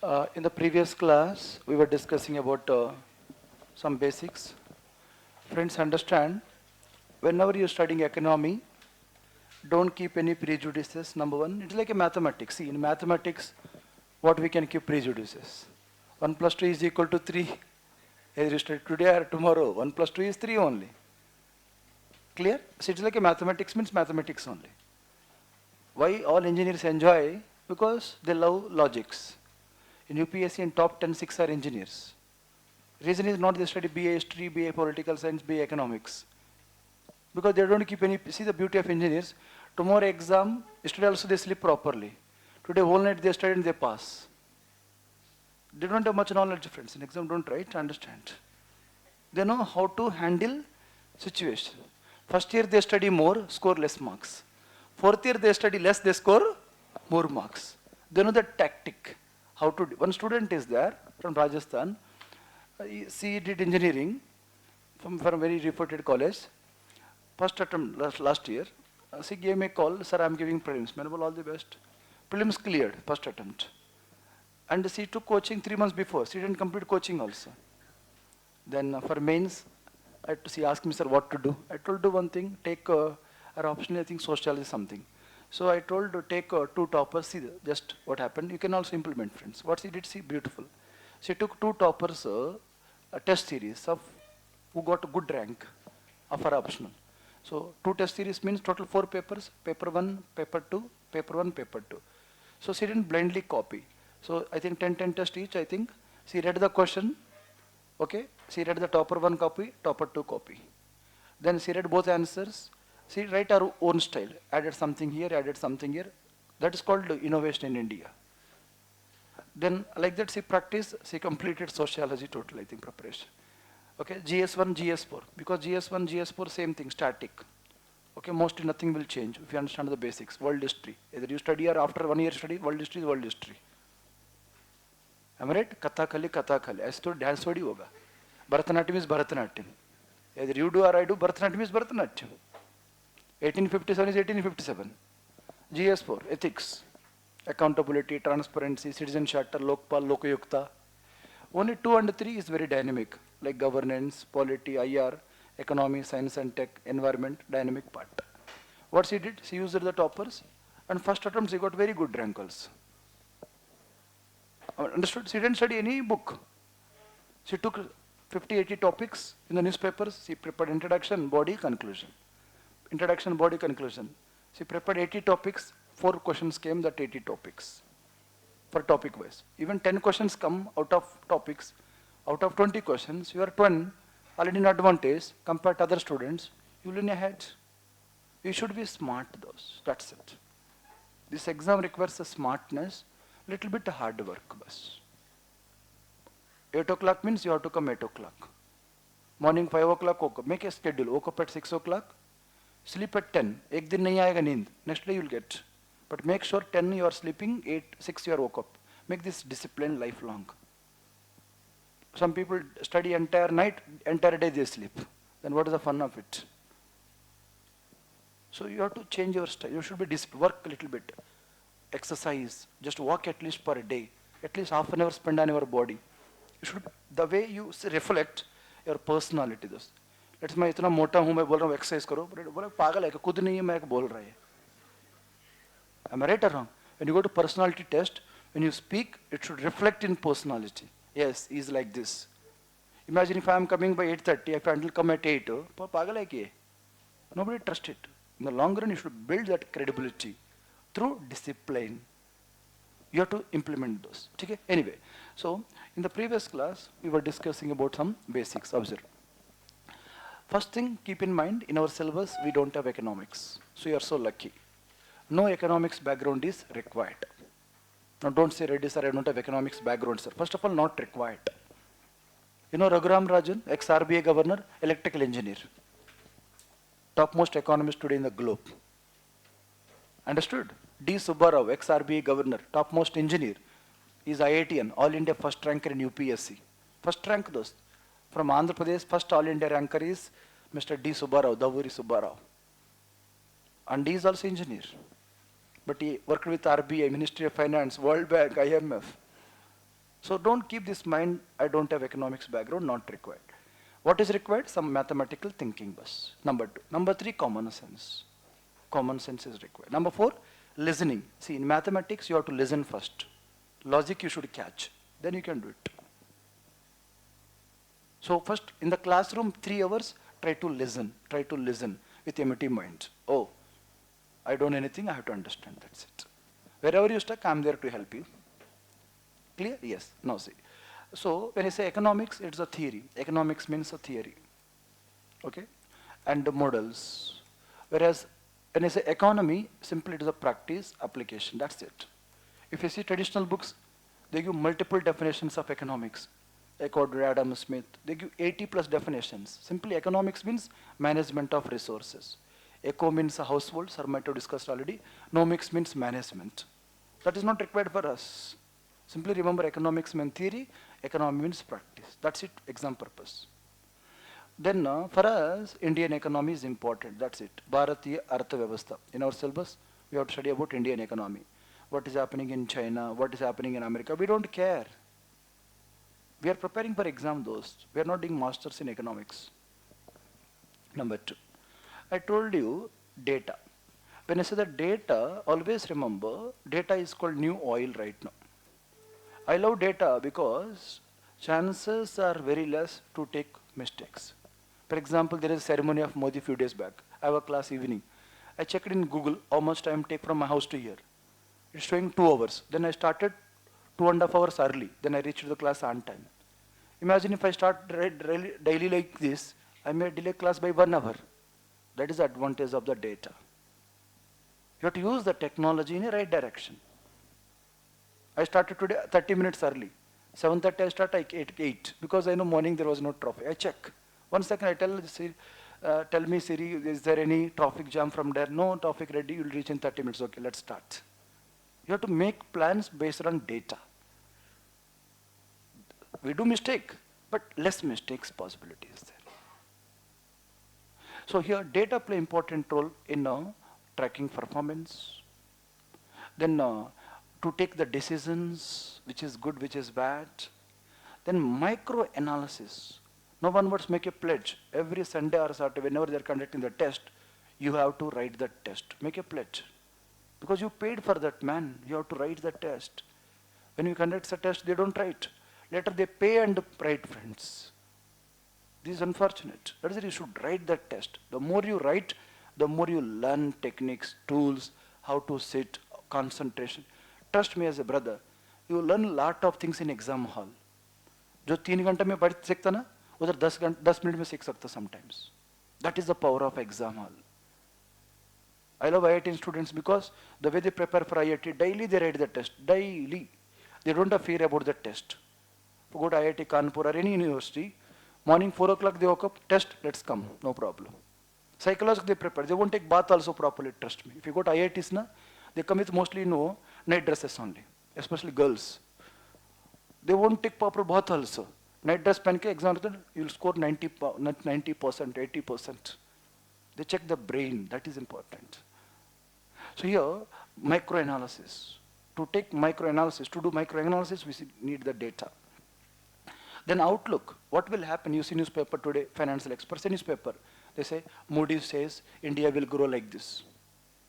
In the previous class, we were discussing about some basics. Friends, understand, whenever you're studying economy, don't keep any prejudices, number one. It's like a mathematics. See, in mathematics, what we can keep prejudices. 1 plus 2 is equal to 3. Either you study today or tomorrow, 1 plus 2 is 3 only. Clear? So it's like a mathematics means mathematics only. Why all engineers enjoy? Because they love logics. In UPSC, in top 10, 6 are engineers. Reason is not they study BA history, BA political science, BA economics. Because they don't keep any, see the beauty of engineers. Tomorrow exam, yesterday also they sleep properly. Today whole night they study and they pass. They don't have much knowledge, friends. In exam don't write, understand. They know how to handle situation. First year they study more, score less marks. Fourth year they study less, they score more marks. They know the tactic. How to do. One student is there from Rajasthan. She did engineering from a very reputed college. First attempt last year. She gave me a call, sir, I am giving prelims. Manable, all the best. Prelims cleared, first attempt. And she took coaching 3 months before. She didn't complete coaching also. Then for mains, she asked me, sir, what to do. I told her one thing, take her option, I think sociology something. So I told her take 2 toppers, see just what happened. You can also implement, friends. What she did, see, beautiful. She took 2 toppers, a test series of who got a good rank of her optional. So 2 test series means total 4 papers, paper 1, paper 2, paper 1, paper 2. So she didn't blindly copy. So I think 10 tests each, I think. She read the question, okay. She read the topper 1 copy, topper 2 copy. Then she read both answers. She write her own style, added something here, added something here. That is called innovation in India. Then like that she practiced, she completed sociology total, I think, preparation. Okay, GS1, GS4, because GS1, GS4, same thing, static. Okay, mostly nothing will change if you understand the basics. World history, either you study or after 1 year study, world history is world history. Am I right? Kathakali, Kathakali. As to dance study hoga. Bharatanatyam is Bharatanatyam. Either you do or I do, Bharatanatyam is Bharatanatyam. 1857 is 1857. GS4, ethics, accountability, transparency, citizen charter, Lokpal, Lokayukta. Only 2 and 3 is very dynamic, like governance, polity, IR, economy, science and tech, environment, dynamic part. What she did, she used the toppers, and first attempt she got very good rank also. Understood? She didn't study any book. She took 50, 80 topics in the newspapers. She prepared introduction, body, conclusion. Introduction, body, conclusion. She prepared 80 topics. 4 questions came that 80 topics for topic wise. Even 10 questions come out of topics. Out of 20 questions, you are 20, already in advantage compared to other students. You will in ahead. You should be smart those. That's it. This exam requires a smartness, little bit hard work. Bas. 8 o'clock means you have to come 8 o'clock. Morning 5 o'clock, woke up. Make a schedule. Woke up at 6 o'clock. Sleep at 10. Ek din nahi aayega neend. Next day you will get. But make sure 10 you are sleeping, 8, 6 you are woke up. Make this discipline lifelong. Some people study entire night, entire day they sleep. Then what is the fun of it? So you have to change your style. You should be work a little bit. Exercise. Just walk at least per day. At least half an hour spend on your body. You should, the way you reflect your personality. दोस्त. Let's मैं इतना मोटा हूँ मैं बोल रहा हूँ exercise करो. बोला पागल है कि खुद नहीं है मैं बोल रहा है. Am I right or wrong? When you go to personality test, when you speak, it should reflect in personality. Yes, he's like this. Imagine if I am coming by 8:30, if I will come at 8, pagal hai ki? Nobody trusts it. In the long run, you should build that credibility through discipline. You have to implement those. Okay? Anyway, so in the previous class, we were discussing about some basics. Observe. First thing, keep in mind, in our syllabus, we don't have economics. So you are so lucky. No economics background is required. Now don't say, Reddy sir, I don't have economics background, sir. First of all, not required. You know Raghuram Rajan, ex-RBI governor, electrical engineer. Topmost economist today in the globe. Understood? D. Subbarao, ex-RBI governor, topmost engineer. He is IITN, All India first ranker in UPSC. First rank those. From Andhra Pradesh, first All India ranker is Mr. D. Subbarao, Davuri Subbarao. And he is also engineer. But he worked with RBI, Ministry of Finance, World Bank, IMF. So don't keep this mind, I don't have economics background, not required. What is required? Some mathematical thinking bus. Number two. Number three, common sense. Common sense is required. Number four, listening. See, in mathematics, you have to listen first. Logic you should catch. Then you can do it. So first, in the classroom, 3 hours, try to listen. Try to listen with empty mind. Oh, I don't know anything, I have to understand, that's it. Wherever you're stuck, I'm there to help you. Clear? Yes. Now see. So when I say economics, it's a theory. Economics means a theory. Okay? And the models. Whereas when I say economy, simply it is a practice, application. That's it. If you see traditional books, they give multiple definitions of economics. According to Adam Smith, they give 80 plus definitions. Simply economics means management of resources. Eco means a household, Sir might have discussed already. Nomics means management. That is not required for us. Simply remember economics means theory, economy means practice. That's it, exam purpose. Then for us, Indian economy is important. That's it. Bharatiya Artha Vyavastha. In our syllabus, we have to study about Indian economy. What is happening in China, what is happening in America. We don't care. We are preparing for exam those. We are not doing masters in economics. Number two. I told you data. When I say the data, always remember data is called new oil right now. I love data because chances are very less to take mistakes. For example, there is a ceremony of Modi few days back. I have a class evening. I checked in Google how much time take from my house to here. It's showing 2 hours. Then I started 2.5 hours early. Then I reached the class on time. Imagine if I start daily like this, I may delay class by 1 hour. That is the advantage of the data. You have to use the technology in the right direction. I started today 30 minutes early. 7:30 I start like 8 because I know morning there was no traffic. I check. 1 second I tell me Siri, is there any traffic jam from there? No traffic ready, you'll reach in 30 minutes. Okay, let's start. You have to make plans based on data. We do mistake, but less mistakes possibility is there. So here data play important role in tracking performance. Then to take the decisions, which is good, which is bad. Then micro-analysis. No one wants to make a pledge. Every Sunday or Saturday, whenever they are conducting the test, you have to write the test. Make a pledge. Because you paid for that, man. You have to write the test. When you conduct the test, they don't write. Later they pay and write, friends. This is unfortunate. That is why you should write that test. The more you write, the more you learn techniques, tools, how to sit, concentration. Trust me as a brother, you will learn a lot of things in exam hall. जो 3 घंटे में पढ़ सकता ना, उधर 10 minute में सीख सकता sometimes. That is the power of exam hall. I love IIT students because the way they prepare for IIT, daily they write the test, daily. They don't have fear about the test. If you go to IIT Kanpur or any university, morning 4 o'clock they woke up, test, let's come, no problem. Psychologically they prepare, they won't take bath also properly, trust me. If you go to IITs, na, they come with mostly night dresses only, especially girls. They won't take proper bath also. Night dress pen ke exam, you'll score 90%, 80%. They check the brain, that is important. So here, microanalysis. To take microanalysis, to do microanalysis, we need the data. Then outlook, what will happen? You see newspaper today, financial experts, newspaper. They say, Moody's says India will grow like this.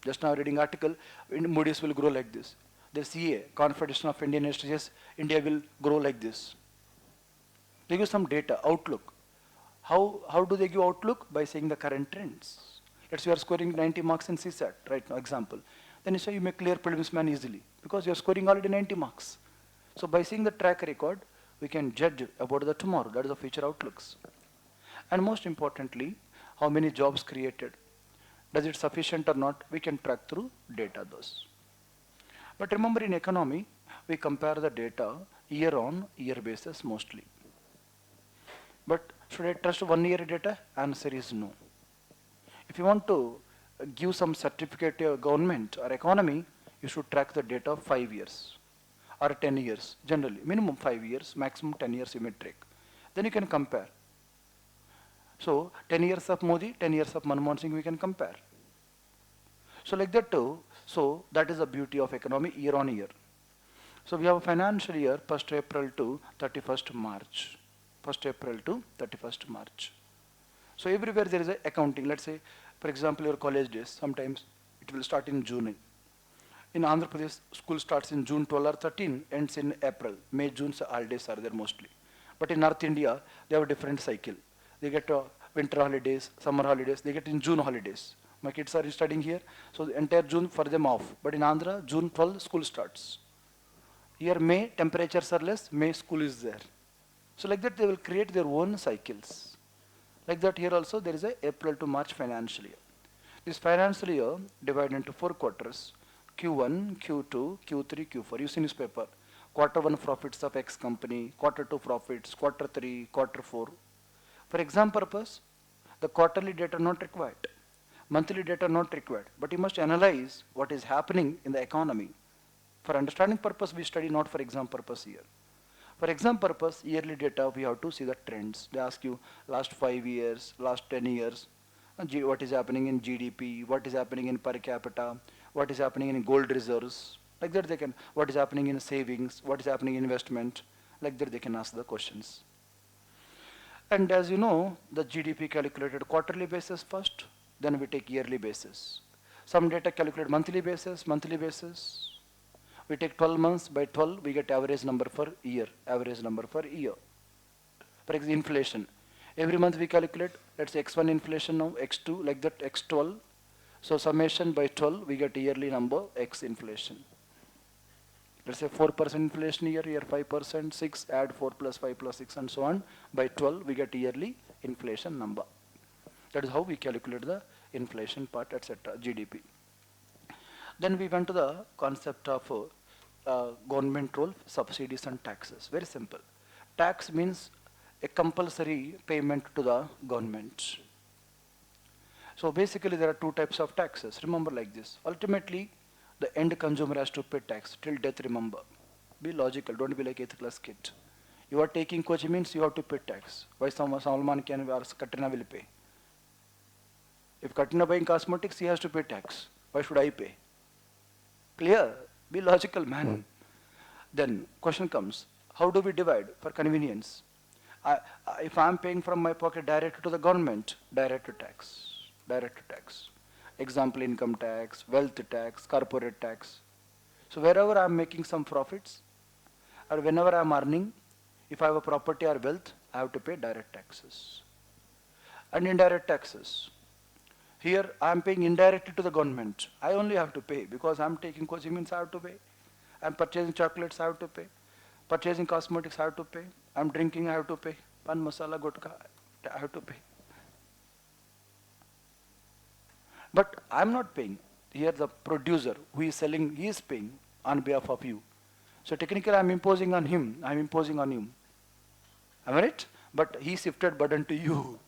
Just now reading article, Moody's will grow like this. The CA, Confederation of Indian Industries, India will grow like this. They give some data, outlook. How do they give outlook? By saying the current trends. Let's say you are scoring 90 marks in CSAT, right now, example. Then you say you may clear prelims man easily because you are scoring already 90 marks. So by seeing the track record, we can judge about the tomorrow, that is the future outlooks. And most importantly, how many jobs created. Does it sufficient or not? We can track through data those. But remember in economy, we compare the data year on year basis mostly. But should I trust 1 year data? Answer is no. If you want to give some certificate to your government or economy, you should track the data of 5 years or 10 years, generally. Minimum 5 years, maximum 10 years you may track. Then you can compare. So 10 years of Modi, 10 years of Manmohan Singh, we can compare. So like that too, so that is the beauty of economy year on year. So we have a financial year 1st April to 31st March. 1st April to 31st March. So everywhere there is a accounting. Let's say, for example, your college days, sometimes it will start in June. In Andhra Pradesh, school starts in June 12 or 13, ends in April. May, June holidays are there mostly. But in North India, they have a different cycle. They get winter holidays, summer holidays, they get in June holidays. My kids are studying here, so the entire June for them off. But in Andhra, June 12, school starts. Here, May, temperatures are less, May, school is there. So like that, they will create their own cycles. Like that, here also, there is a April to March financial year. This financial year divided into 4 quarters. Q1, Q2, Q3, Q4. You see newspaper. Quarter 1 profits of X company, quarter 2 profits, quarter 3, quarter 4. For exam purpose, the quarterly data not required. Monthly data not required. But you must analyze what is happening in the economy. For understanding purpose, we study not for exam purpose here. For exam purpose, yearly data, we have to see the trends. They ask you last 5 years, last 10 years, what is happening in GDP, what is happening in per capita, what is happening in gold reserves. Like that they can, what is happening in savings, what is happening in investment. Like that they can ask the questions. And as you know, the GDP calculated quarterly basis first, then we take yearly basis. Some data calculated monthly basis, monthly basis. We take 12 months, by 12 we get average number for year, average number for year. For example, inflation. Every month we calculate, let's say X1 inflation now, X2, like that X12. So summation by 12, we get yearly number X inflation. Let's say 4% inflation year 5%, 6, add 4 plus 5 plus 6 and so on. By 12, we get yearly inflation number. That is how we calculate the inflation part, etc., GDP. Then we went to the concept of government role, subsidies and taxes. Very simple. Tax means a compulsory payment to the government. So basically there are 2 types of taxes. Remember like this. Ultimately, the end consumer has to pay tax till death, remember. Be logical, don't be like 8th class kid. You are taking coaching means you have to pay tax. Why Salman Khan or Katrina will pay? If Katrina buying cosmetics, he has to pay tax. Why should I pay? Clear? Be logical, man. Then question comes, how do we divide for convenience? If I am paying from my pocket direct to the government, direct tax. Direct tax. Example, income tax, wealth tax, corporate tax. So wherever I am making some profits, or whenever I am earning, if I have a property or wealth, I have to pay direct taxes. And indirect taxes. Here I am paying indirectly to the government. I only have to pay because I am taking coaching means I have to pay. I am purchasing chocolates, I have to pay. Purchasing cosmetics, I have to pay. I am drinking, I have to pay. Pan masala, gutka, I have to pay. But I am not paying. Here the producer who is selling, he is paying on behalf of you. So technically I am imposing on him, I am imposing on him. Am I right? But he shifted burden to you.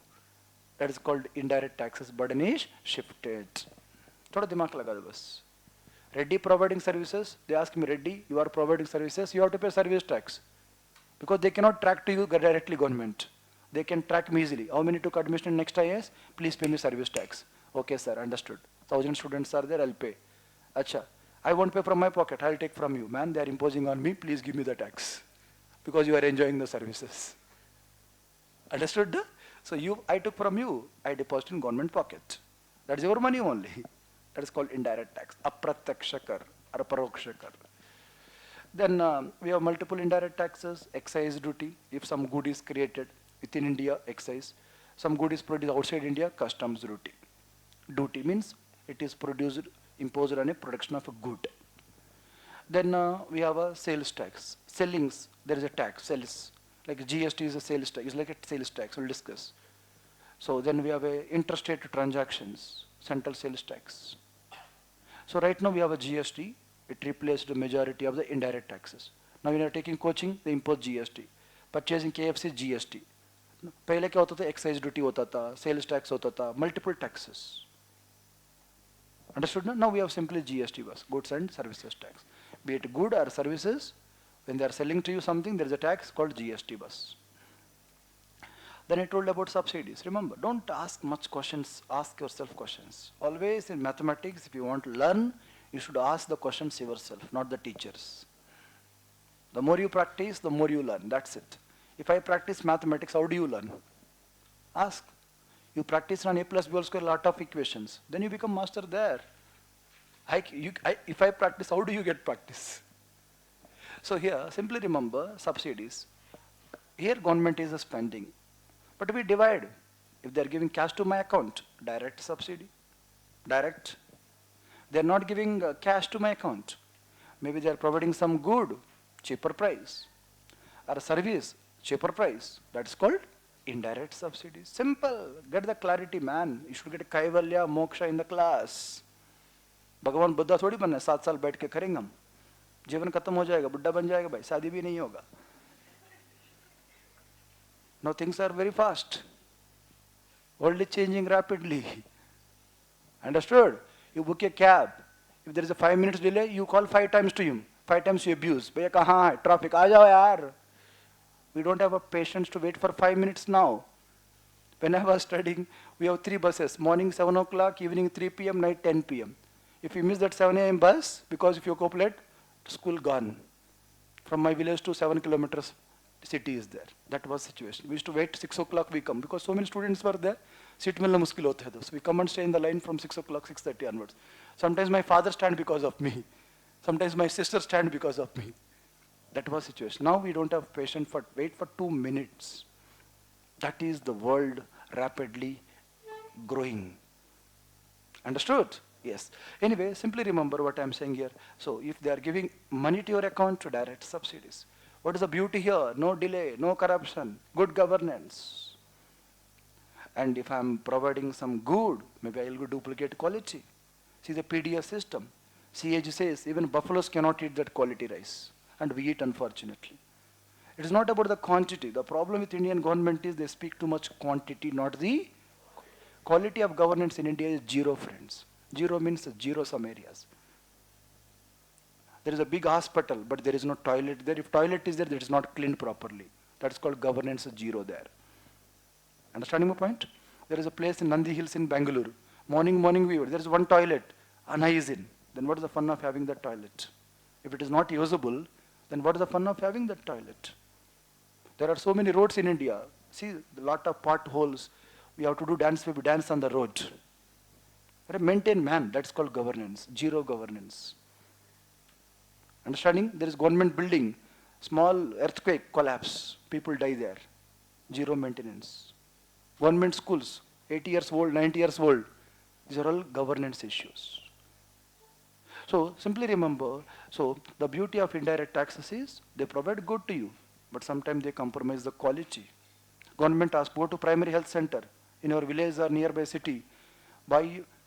That is called indirect taxes. Burden is shifted. Thoda dimag laga do bas. Reddy providing services, they ask me, Reddy, you are providing services, you have to pay service tax. Because they cannot track to you directly government. They can track me easily. How many took admission in next IAS? Please pay me service tax. Okay sir, understood. 1,000 students are there, I'll pay. Acha, I won't pay from my pocket, I'll take from you. Man, they are imposing on me, please give me the tax. Because you are enjoying the services. Understood? So I took from you, I deposit in government pocket. That is your money only. That is called indirect tax. Apratyaksha kar or paroksha kar. Then we have multiple indirect taxes. Excise duty, if some good is created within India, excise. Some good is produced outside India, customs duty. Duty means it is produced, imposed on a production of a good. Then we have a sales tax. Sellings, there is a tax, sales. Like GST is a sales tax, it's like a sales tax, we'll discuss. So then we have a interstate transactions, central sales tax. So right now we have a GST, it replaced the majority of the indirect taxes. Now when you are taking coaching, they impose GST. Purchasing KFC, GST. पहले क्या होता था excise duty होता था sales tax होता था multiple taxes understood now we have simply GST bus goods and services tax be it good or services when they are selling to you something there is a tax called GST bus. Then I told about subsidies. Remember, don't ask much questions, ask yourself questions. Always in mathematics, if you want to learn, you should ask the questions yourself, not the teachers. The more you practice, the more you learn. That's it. If I practice mathematics, how do you learn? Ask. You practice on a plus b whole square lot of equations. Then you become master there. If I practice, how do you get practice? So here, simply remember subsidies. Here government is spending. But we divide. If they are giving cash to my account, direct subsidy. Direct. They are not giving cash to my account. Maybe they are providing some good, cheaper price. Or service, cheaper price. That's called indirect subsidies. Simple. Get the clarity, man. You should get Kaivalya, Moksha in the class. भगवान बुद्धा थोड़ी बनना है 7 साल बैठ के करेंगे हम जीवन खत्म हो जाएगा बुढ़ा बन जाएगा भाई शादी भी नहीं होगा Now things are very fast. World is changing rapidly. Understood? You book a cab. If there is a 5 minutes delay, you call 5 times to him. 5 times you abuse. भैया कहाँ है? Traffic. आ जाओ यार. We don't have a patience to wait for 5 minutes now. When I was studying, we have 3 buses. Morning 7 o'clock, evening 3 p.m., night 10 p.m. If you miss that 7 a.m. bus, because if you go late, school gone. From my village to 7 kilometers, city is there. That was the situation. We used to wait 6 o'clock we come because so many students were there. Seat milna muskil hote hai. So we come and stay in the line from 6 o'clock, 6:30 onwards. Sometimes my father stand because of me. Sometimes my sister stand because of me. That was the situation. Now we don't have patience for wait for 2 minutes. That is the world rapidly growing. Understood? Yes. Anyway, simply remember what I am saying here. So if they are giving money to your account to direct subsidies, what is the beauty here? No delay, no corruption, good governance. And if I am providing some good, maybe I will duplicate quality. See the PDS system. CAG says even buffaloes cannot eat that quality rice. And we eat, unfortunately. It is not about the quantity. The problem with Indian government is they speak too much quantity, not the quality of governance in India is zero, friends. Zero means zero some areas. There is a big hospital, but there is no toilet there. If toilet is there, that is not cleaned properly. That's called governance zero there. Understanding my point? There is a place in Nandi Hills in Bangalore. Morning we were. There is one toilet, unhygiene. Then what is the fun of having that toilet? If it is not usable, then what is the fun of having that toilet? There are so many roads in India. See, a lot of potholes. We have to do dance, we dance on the road. Maintain man, that's called governance, zero governance. Understanding? There is government building, small earthquake collapse, people die there. Zero maintenance. Government schools, 80 years old, 90 years old. These are all governance issues. So simply remember, so the beauty of indirect taxes is they provide good to you, but sometimes they compromise the quality. Government asks, go to primary health center in your village or nearby city.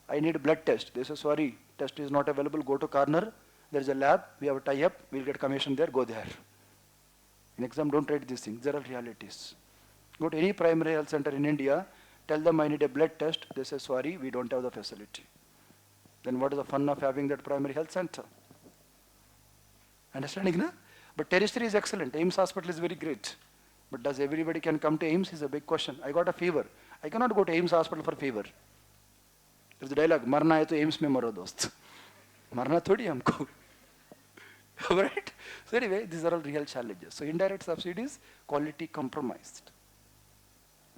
I need a blood test. They say, sorry, test is not available. Go to corner. There is a lab. We have a tie-up. We'll get commission there. Go there. In exam, don't write these things. There are realities. Go to any primary health center in India. Tell them I need a blood test. They say, sorry, we don't have the facility. Then what is the fun of having that primary health center? Understanding, na? But tertiary is excellent. AIIMS hospital is very great. But does everybody can come to AIIMS is a big question. I got a fever. I cannot go to AIIMS hospital for fever. There's a dialogue, मरना है तो AIIMS में मरो दोस्त मरना थोड़ी हमको right? So anyway, these are all real challenges. So indirect subsidies, quality compromised.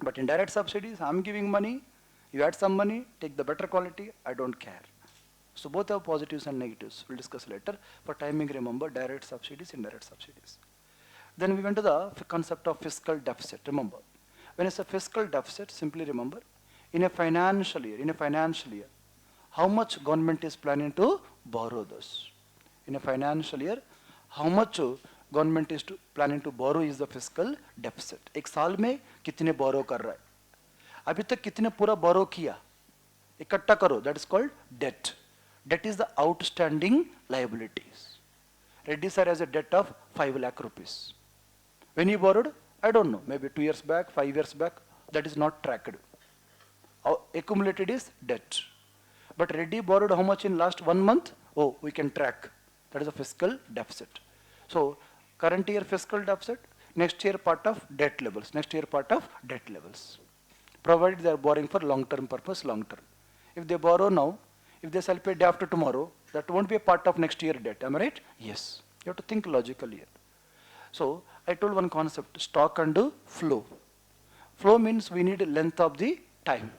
But indirect subsidies, I'm giving money, you add some money, take the better quality, I don't care. So both have positives and negatives. We'll discuss later. For timing, remember direct subsidies, indirect subsidies. Then we went to the concept of fiscal deficit. Remember, when it's a fiscal deficit, simply remember, in a financial year, how much government is planning to borrow this? In a financial year, how much government is planning to borrow is the fiscal deficit. एक साल में कितने borrow कर रहा है? अभी तक कितने पूरा borrow किया? इकट्ठा करो. That is called debt. Debt is the outstanding liabilities. Reddy sir has a debt of 5 lakh rupees. When he borrowed, I don't know, maybe 2 years back, 5 years back, that is not tracked. Accumulated is debt. But Reddy borrowed how much in last 1 month? Oh, we can track. That is a fiscal deficit. So, current year fiscal deficit, next year part of debt levels, Provided they are borrowing for long-term purpose, long-term. If they borrow now, if they shall pay day after tomorrow, that won't be a part of next year debt. Am I right? Yes. You have to think logically here. So I told one concept, stock and flow. Flow means we need length of the time.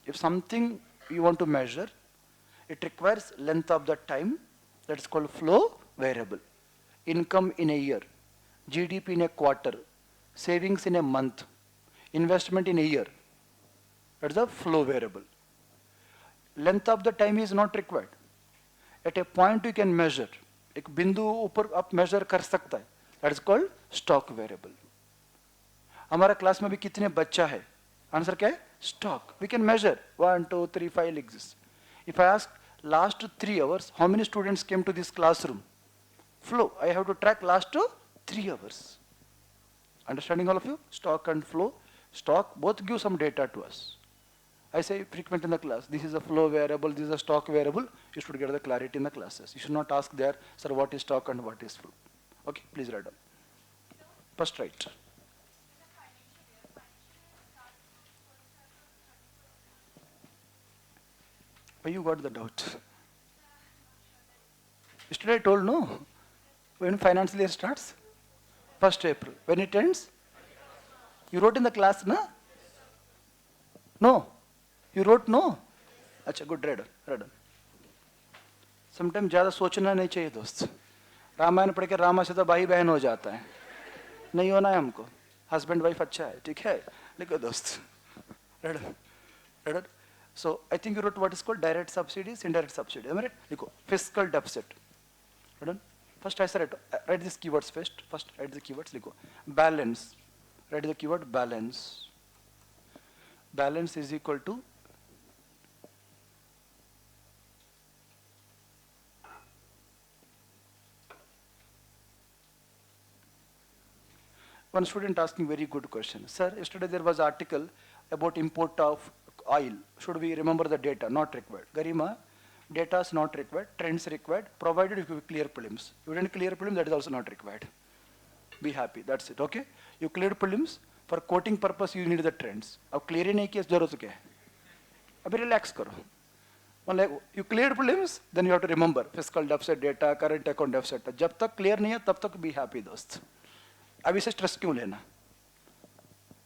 If something you want to measure, it requires length of the time. That's called flow variable. Income in a year, GDP in a quarter, savings in a month, investment in a year. That's the flow variable. Length of the time is not required. At a point you can measure. एक बिंदु ऊपर आप measure कर सकता है. That is called stock variable. हमारा class में भी कितने बच्चा है? आंसर क्या है? Stock. We can measure 1, 2, 3, 5 exists. If I ask last 3 hours, how many students came to this classroom? Flow. I have to track last 3 hours. Understanding all of you? Stock and flow. Stock both give some data to us. I say frequent in the class, this is a flow variable, this is a stock variable. You should get the clarity in the classes. You should not ask there, sir, what is stock and what is flow. Okay, please write down. First write. Why you got the doubt? Yesterday I told no. When financial year starts? 1st April. When it ends? You wrote in the class, na? No. You wrote no? अच्छा good, read on. Sometimes ज़्यादा सोचना नहीं चाहिए दोस्त. रामायण पढ़ के रामा से तो भाई बहन हो जाता है. नहीं होना है हमको. हस्बैंड वाइफ अच्छा है, ठीक है? लिखो दोस्त. Read on. So I think you wrote what is called direct subsidies, indirect subsidies. Am I right? लिखो fiscal deficit. Read on. First I said write these keywords first. First write the keywords. लिखो balance. Write the keyword balance. Balance is equal to one student asking very good question. Sir, yesterday there was article about import of oil. Should we remember the data? Not required. Garima, data is not required, trends required, provided if you clear prelims. You didn't clear prelims, that is also not required. Be happy, that's it, okay? You cleared prelims, for quoting purpose you need the trends. अब clear ही नहीं किया जरूरत क्या है? अभी relax करो. Like you cleared prelims, then you have to remember fiscal deficit data, current account deficit. जब तक clear नहीं है, तब तक be happy दोस्त. अभी से stress क्यों लेना?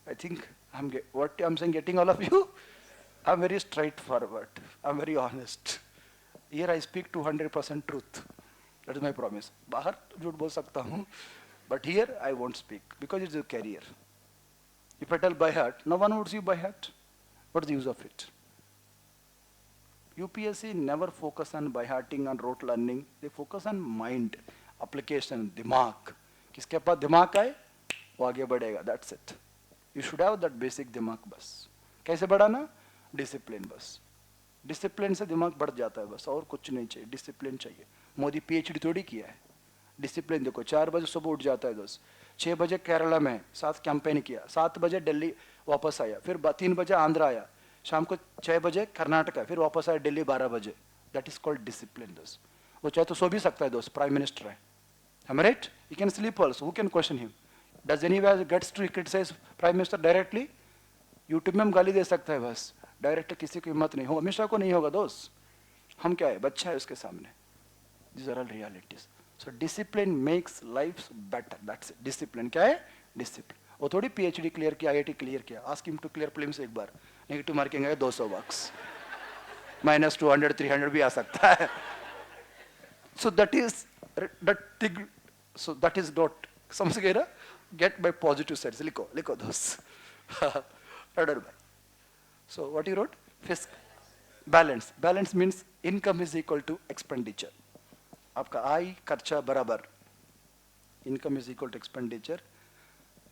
I think what I'm saying, getting all of you, I'm very straightforward. I'm very honest. Here I speak 200% truth. That is my promise. बाहर झूठ बोल सकता हूँ, but here I won't speak because it's a career. If I tell by heart, no one would see by heart. What's the use of it? UPSC never focus on by hearting and rote learning. They focus on mind, application, दिमाग. किसके पास दिमाग है, वो आगे बढ़ेगा. That's it. You should have that basic दिमाग बस. कैसे बढ़ाना? Discipline बस. Discipline से दिमाग बढ़ जाता है बस, और कुछ नहीं चाहिए. Discipline चाहिए. मोदी PhD थोड़ी किया है. Discipline देखो, 4 बजे सुबह उठ जाता है दोस्त. 6 बजे केरला में 7 कैंपेन किया, 7 बजे दिल्ली वापस आया, फिर 3 बजे आंध्र आया, शाम को 6 बजे कर्नाटका, फिर वापस आया दिल्ली 12 बजे. That is called discipline दोस्त. वो चाहे तो सो भी सकता है दोस्त, प्राइम मिनिस्टर है. Am I right? He can sleep also. Who can question him? Does anyone gets to criticize prime minister directly? YouTube में हम गाली दे सकता है बस. डायरेक्ट किसी की हिम्मत नहीं हो, हमेशा को नहीं होगा दोस्त. हम क्या है, बच्चा है उसके सामने. These are all realities. So discipline makes life better. That's it. Discipline क्या है? Discipline. वो थोड़ी PhD क्लियर किया, IIT क्लियर किया. Ask him to clear prelims एक बार. नेगेटिव मार्किंग है 200 bucks. -200, 300 भी आ सकता है. So that is that thing. So that is not. समझ गए ना? Get by positive sides. लिखो दोस्त. So what you wrote? Balance. Balance means income is equal to expenditure. आपका आय खर्चा बराबर. Income is equal to expenditure.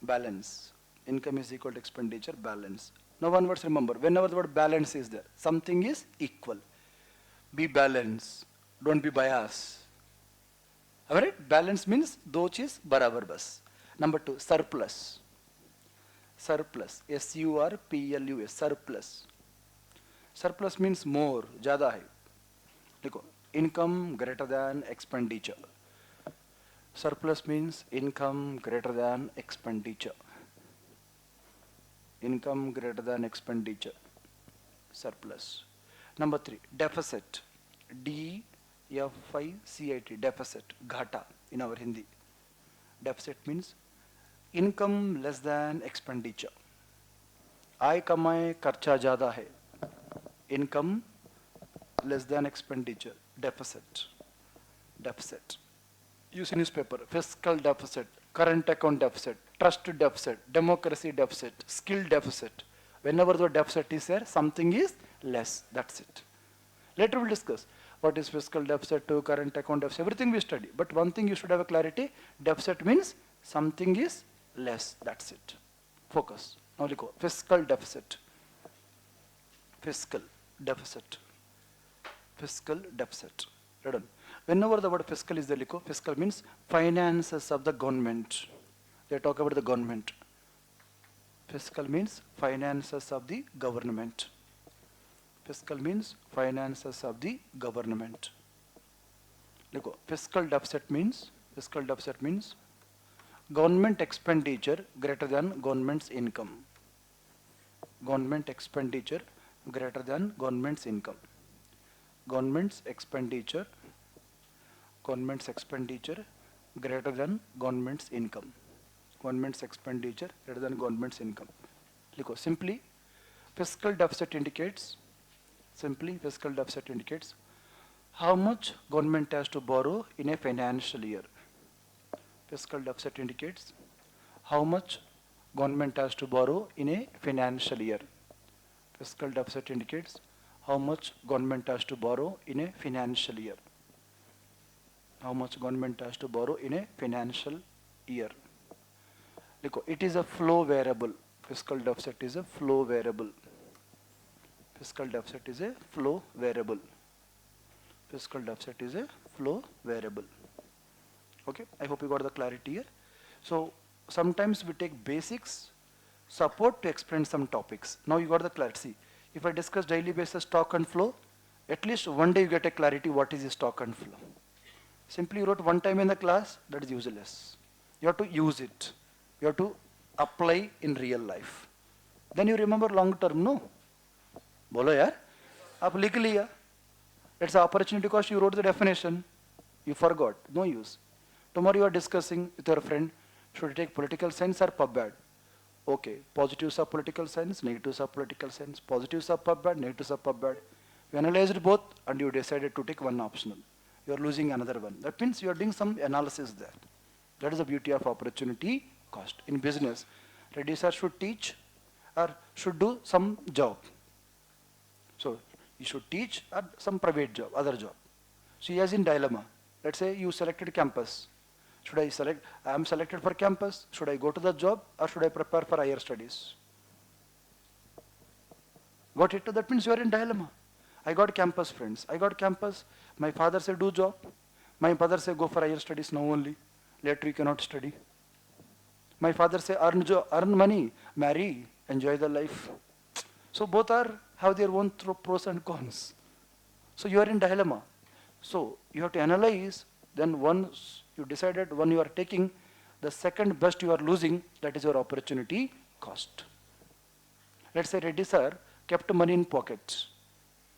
Balance. Income is equal to expenditure. Balance. Now one word remember. Whenever the word balance is there, something is equal. Be balanced. Don't be biased. Alright? Balance means दो चीज बराबर बस. Number 2, surplus. Surplus. SURPLUS. Surplus. Surplus means more. ज़्यादा है. देखो. Income greater than expenditure. Surplus means income greater than expenditure. Income greater than expenditure. Surplus. Number 3, deficit. DFICIT. Deficit. Ghata in our Hindi. Deficit means income less than expenditure. आय कमाए खर्चा ज़्यादा है. Income less than expenditure. Deficit. Deficit. Use newspaper. Fiscal deficit. Current account deficit. Trust deficit. Democracy deficit. Skill deficit. Whenever the deficit is there, something is less. That's it. Later we'll discuss what is fiscal deficit to current account deficit. Everything we study. But one thing you should have a clarity. Deficit means something is less. That's it. Focus. Now go. Fiscal deficit. Fiscal deficit. Fiscal deficit. Read on. Whenever the word fiscal is there, fiscal means finances of the government. They talk about the government. Fiscal means finances of the government. Fiscal means finances of the government. Fiscal deficit means government expenditure greater than government's income. Government expenditure greater than government's income. Government's expenditure greater than government's income. Government's expenditure greater than government's income. Simply, fiscal deficit indicates how much government has to borrow in a financial year. Fiscal deficit indicates how much government has to borrow in a financial year. Fiscal deficit indicates how much government has to borrow in a financial year. How much government has to borrow in a financial year. It is a flow variable. Fiscal deficit is a flow variable. Fiscal deficit is a flow variable. Fiscal deficit is a flow variable. Okay, I hope you got the clarity here. So sometimes we take basics, support to explain some topics. Now you got the clarity. See, if I discuss daily basis stock and flow, at least one day you get a clarity what is the stock and flow. Simply you wrote one time in the class, that is useless. You have to use it. You have to apply in real life. Then you remember long term, no? Bolo yaar, aap likh liya. It's an opportunity cost, you wrote the definition. You forgot, no use. Tomorrow you are discussing with your friend, should you take political science or PubBad? Okay, positives of political science, negatives of political science, positives of PubBad, negatives of PubBad. You analyzed both and you decided to take one optional. You are losing another one. That means you are doing some analysis there. That is the beauty of opportunity cost. In business, Reddy sir should teach or should do some job. So you should teach or some private job, other job. So he is in dilemma. Let's say you selected campus. Should I select, I am selected for campus, should I go to the job or should I prepare for higher studies? Got it? That means you are in dilemma. I got campus, friends. I got campus. My father said do job. My mother said go for higher studies now only. Later you cannot study. My father said earn money, marry, enjoy the life. So both have their own pros and cons. So you are in dilemma. So you have to analyze. Then once you decided one you are taking, the second best you are losing, that is your opportunity cost. Let's say Reddy sir kept money in pocket,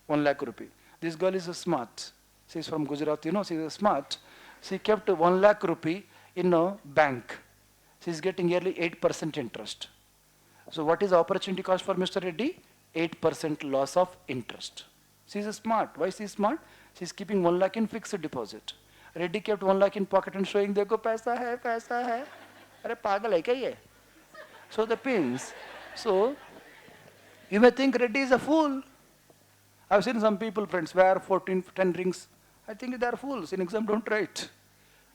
1 lakh rupee. This girl is smart. She is from Gujarat, you know, she is smart. She kept 1 lakh rupee in a bank. She is getting nearly 8% interest. So what is the opportunity cost for Mr. Reddy? 8% loss of interest. She is smart. Why she is smart? She is keeping 1 lakh in fixed deposit. Reddy kept 1 lakh in pocket and showing, देखो पैसा है. अरे पागल है क्या ये? So the pins. So you may think Reddy is a fool. I've seen some people, friends, wear 14, 10 rings. I think they are fools. In exam, don't write.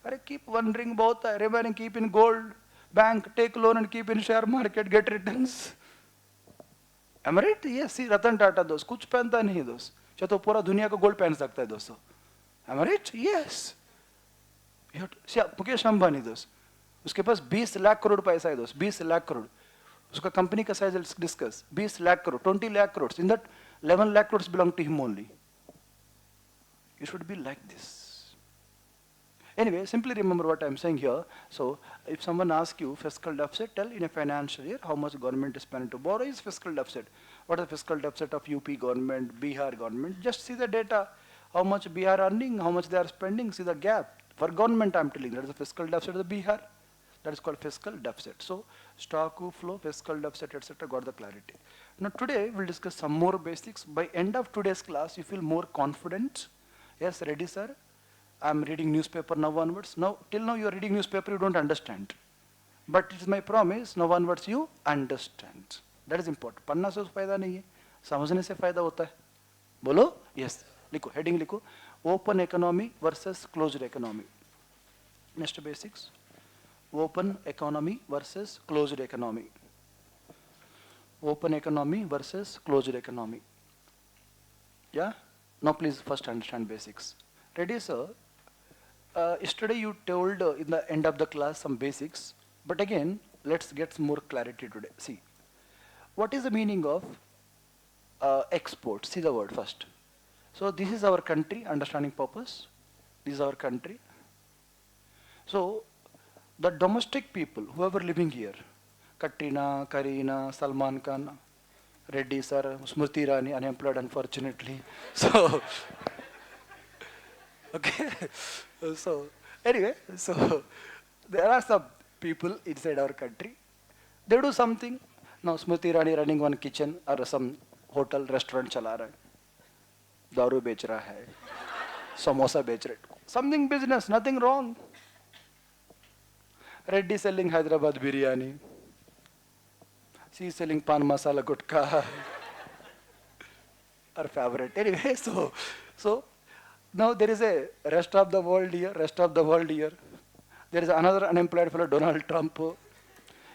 अरे keep one ring both, remaining keep in gold, bank, take loan and keep in share market, get returns. Am I right? Yes, see Ratan Tata दोस्त कुछ पहनता नहीं दोस्त. चाहे तो पूरा दुनिया का गोल्ड पहन सकता है दोस्तों. Am I right? Yes. Mukesh Ambani दोस्त, उसके पास 20 लाख करोड़ पैसा है दोस्त, 20 लाख करोड़. उसका कंपनी का size discuss, 20 lakh crore, 20 lakh crores. In that, 11 lakh crores belong to him only. You should be like this. Anyway, simply remember what I'm saying here. So, if someone asks you fiscal deficit, tell in a financial year how much government is spending to borrow is fiscal deficit. What is the fiscal deficit of UP government, Bihar government? Just see the data. How much Bihar earning, how much they are spending, see the gap. For government, I'm telling you, that is the fiscal deficit of the Bihar. That is called fiscal deficit. So stock flow, fiscal deficit, etc. got the clarity. Now today we'll discuss some more basics. By end of today's class, you feel more confident. Yes, ready, sir? I'm reading newspaper now onwards. Now, till now you are reading newspaper, you don't understand. But it is my promise, now onwards you understand. That is important. पढ़ना से फायदा नहीं है, समझने से फायदा होता है. बोलो? Yes. लिखो, heading लिखो. Open economy versus closed economy. Next basics. Open economy versus closed economy. Open economy versus closed economy. Yeah? Now please first understand basics. Ready, sir? Yesterday you told in the end of the class some basics, but again, let's get some more clarity today. See, what is the meaning of export? See the word first. So this is our country, understanding purpose. This is our country. So the domestic people, whoever living here, Katrina, Karina, Salman Khan, Reddy sir, Smriti Irani, unemployed unfortunately. So, okay. So, anyway, so there are some people inside our country. They do something. Now, Smriti Irani running one kitchen or some hotel, restaurant chala raha hai. दारू बेच रहा है, समोसा बेच रहे, something business, nothing wrong. Reddy selling Hyderabad biryani. She is selling pan masala gutka. Our favorite. Anyway, so now there is a rest of the world here, rest of the world here. There is another unemployed fellow, Donald Trump.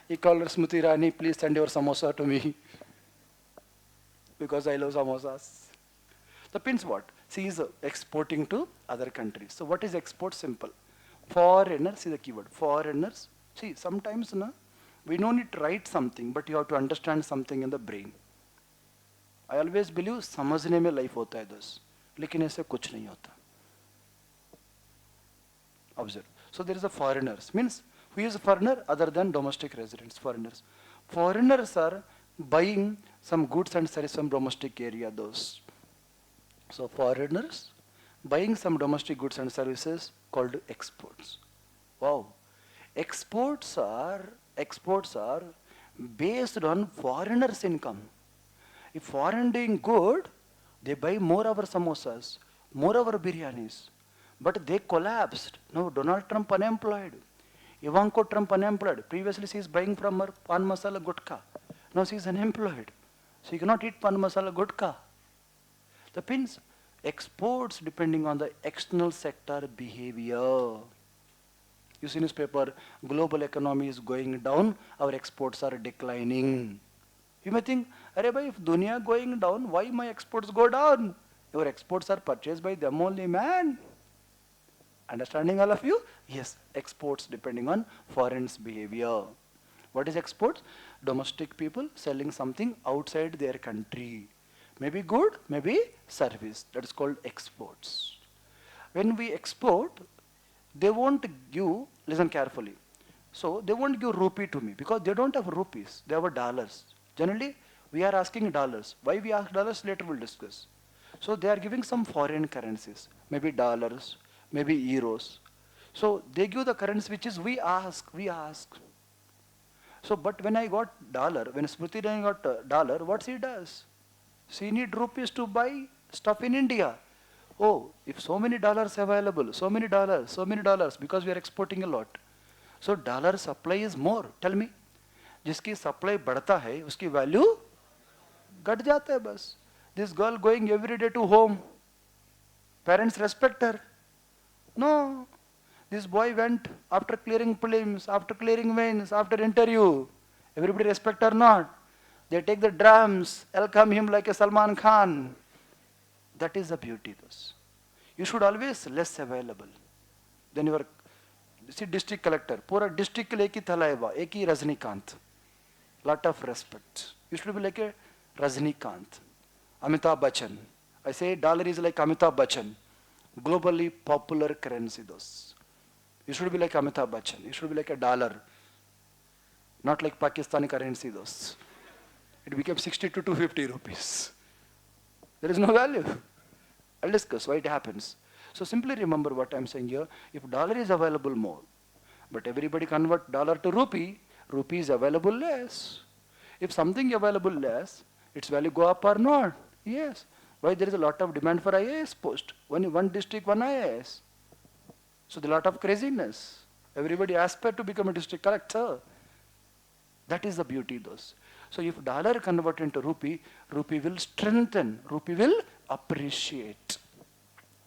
He called Smriti Irani, please send your samosa to me. Because I love samosas. The pins what? She is exporting to other countries. So what is export? Simple. Foreigners, see the keyword, foreigners. See, sometimes we don't need to write something, but you have to understand something in the brain. I always believe समझने में life होता है दोस्त, लेकिन ऐसे कुछ नहीं होता. Observe. So there is a foreigners. Means who is a foreigner other than domestic residents? Foreigners. Foreigners are buying some goods and services from domestic area. Those. So foreigners buying some domestic goods and services called exports. Wow. Exports are based on foreigners' income. If foreign doing good, they buy more our samosas, more our biryanis. But they collapsed. No, Donald Trump unemployed. Ivanka Trump unemployed. Previously she is buying from her pan masala gutka. Now she is unemployed. So you cannot eat pan masala gutka. The pins, exports depending on the external sector behavior. You see newspaper, global economy is going down, our exports are declining. You may think, Arey bhai, if dunya going down, why my exports go down? Your exports are purchased by them only, man. Understanding all of you? Yes, exports depending on foreign's behavior. What is exports? Domestic people selling something outside their country. Maybe good, maybe service. That is called exports. When we export, they won't give, listen carefully. So they won't give rupee to me because they don't have rupees, they have dollars. Generally, we are asking dollars. Why we ask dollars, later we'll discuss. So they are giving some foreign currencies, maybe dollars, maybe euros. So they give the currency which is we ask. So but when I got dollar, when Smriti Irani got dollar, what she does? She need rupees to buy stuff in India. Oh, if so many dollars available, so many dollars, because we are exporting a lot. So dollar supply is more. Tell me, जिसकी supply बढ़ता है, उसकी value घट जाता है बस. This girl going every day to home. Parents respect her. No. This boy went after clearing prelims, after clearing mains, after interview. Everybody respect her not. They take the drums, welcome him like a Salman Khan. That is the beauty. Thus. You should always less available. Then you are, see district collector, पूरा district के लिए एक ही थला है बा, एक ही Rajinikanth. Lot of respect. You should be like a Rajnikant, Amitabh Bachchan. I say dollar is like Amitabh Bachchan, globally popular currency. Those. You should be like Amitabh Bachchan. You should be like a dollar, not like Pakistani currency. Those. It became 60 to 250 rupees. There is no value. I'll discuss why it happens. So simply remember what I'm saying here. If dollar is available more, But everybody convert dollar to rupee, rupee is available less. If something available less, its value go up or not? Yes. Why there is a lot of demand for IAS post? One district, one IAS. So there is a lot of craziness. Everybody aspire to become a district collector. That is the beauty those. So if dollar convert into rupee, rupee will strengthen, rupee will appreciate.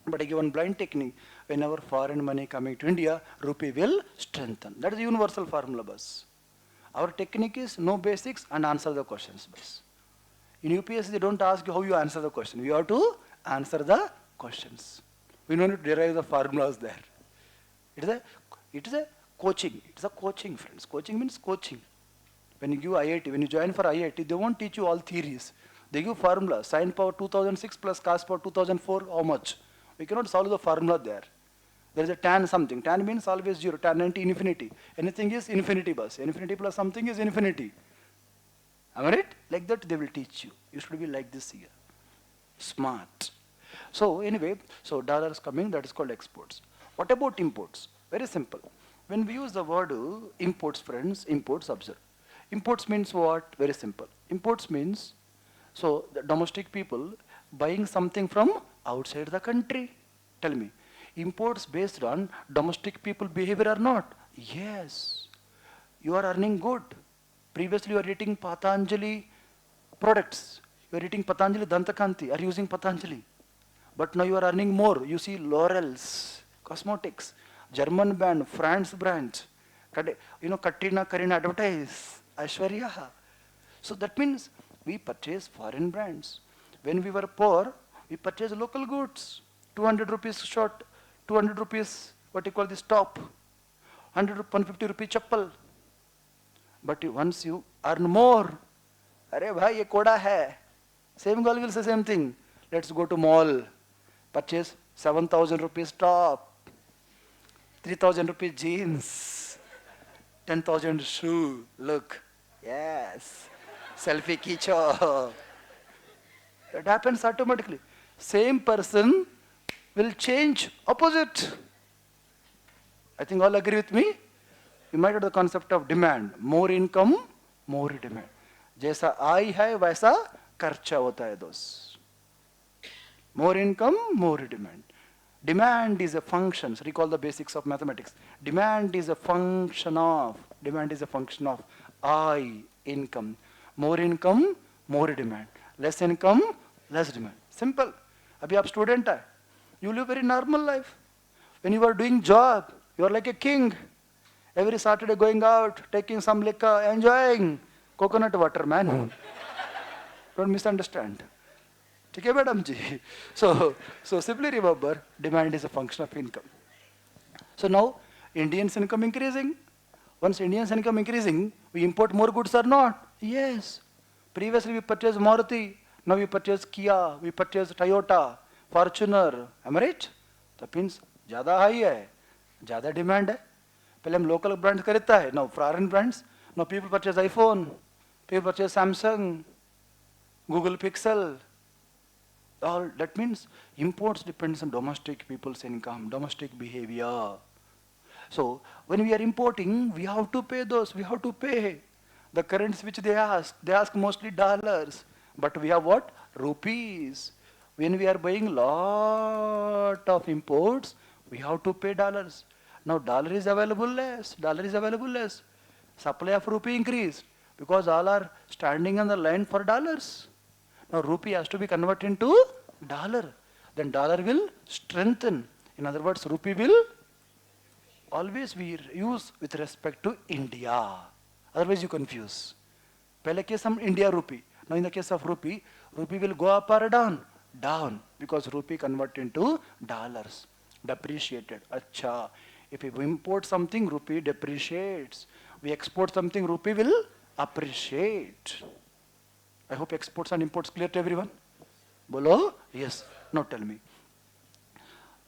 But I give one blind technique. Whenever foreign money coming to India, rupee will strengthen. That is the universal formula bus. Our technique is no basics and answer the questions bus. In UPSC, they don't ask you how you answer the question. You have to answer the questions. We don't need to derive the formulas there. It is a coaching. It is a coaching, friends. Coaching means coaching. When you give IIT, when you join for IIT, they won't teach you all theories. They give formula. Sine power 2006 plus cos power 2004, how much? We cannot solve the formula there. There is a tan something. Tan means always 0. Tan 90 infinity. Anything is infinity bus. Infinity plus something is infinity. Am I right? Like that they will teach you. You should be like this here. Smart. So anyway, so dollars coming, that is called exports. What about imports? Very simple. When we use the word imports, friends, imports, observe. Imports means what? Very simple. Imports means, so the domestic people buying something from outside the country. Tell me, imports based on domestic people behavior or not? Yes. You are earning good. Previously you are eating Patanjali products. You are eating Patanjali Dantakanti, are using Patanjali. But now you are earning more. You see L'Oreal's, cosmetics, German brand, France brand. You know, Katrina Kareena advertise, Aishwarya. So that means we purchase foreign brands. When we were poor, we purchase local goods. 200 rupees short, 200 rupees, what you call this top, 150 rupees chappal. But once you earn more, arey bhai, ye koda hai. Same girl will say same thing. Let's go to mall, purchase 7,000 rupees top, 3,000 rupees jeans, 10,000 shoe. Look, yes, selfie kicho. That happens automatically. Same person will change opposite. I think all agree with me. You might have the concept of demand. More income, more demand. जैसा आय है वैसा खर्चा होता है दोस्त. More income, more demand. Demand is a function. So recall the basics of mathematics. Demand is a function of I, income. More income, more demand. Less income, less demand. Simple. अभी आप student है. You live very normal life. When you are doing job, you are like a king. Every Saturday going out, taking some liquor, enjoying coconut water, man. Don't misunderstand. Okay, madam ji. So simply remember, demand is a function of income. So now, Indians' income increasing. Once Indians' income increasing, we import more goods or not? Yes. Previously we purchased Maruti, now we purchase Kia, we purchase Toyota, Fortuner. Am I right? That means ज़्यादा high है, ज़्यादा demand है. पहले हम local brands खरीदता है, now foreign brands. Now people purchase iPhone, people purchase Samsung, Google Pixel. All that means imports depends on domestic people's income, domestic behavior. So when we are importing, we have to pay those, we have to pay. The currency which they ask mostly dollars. But we have what? Rupees. When we are buying lot of imports, we have to pay dollars. Now dollar is available less, Supply of rupee increased because all are standing on the line for dollars. Now rupee has to be converted into dollar. Then dollar will strengthen. In other words, rupee will always be used with respect to India. Otherwise you confuse. Pehle case हम India rupee. Now in the case of rupee, rupee will go up or down? Down, because rupee convert into dollars. Depreciated. Acha. If we import something, rupee depreciates. We export something, rupee will appreciate. I hope exports and imports clear to everyone. Bolo? Yes. Now tell me.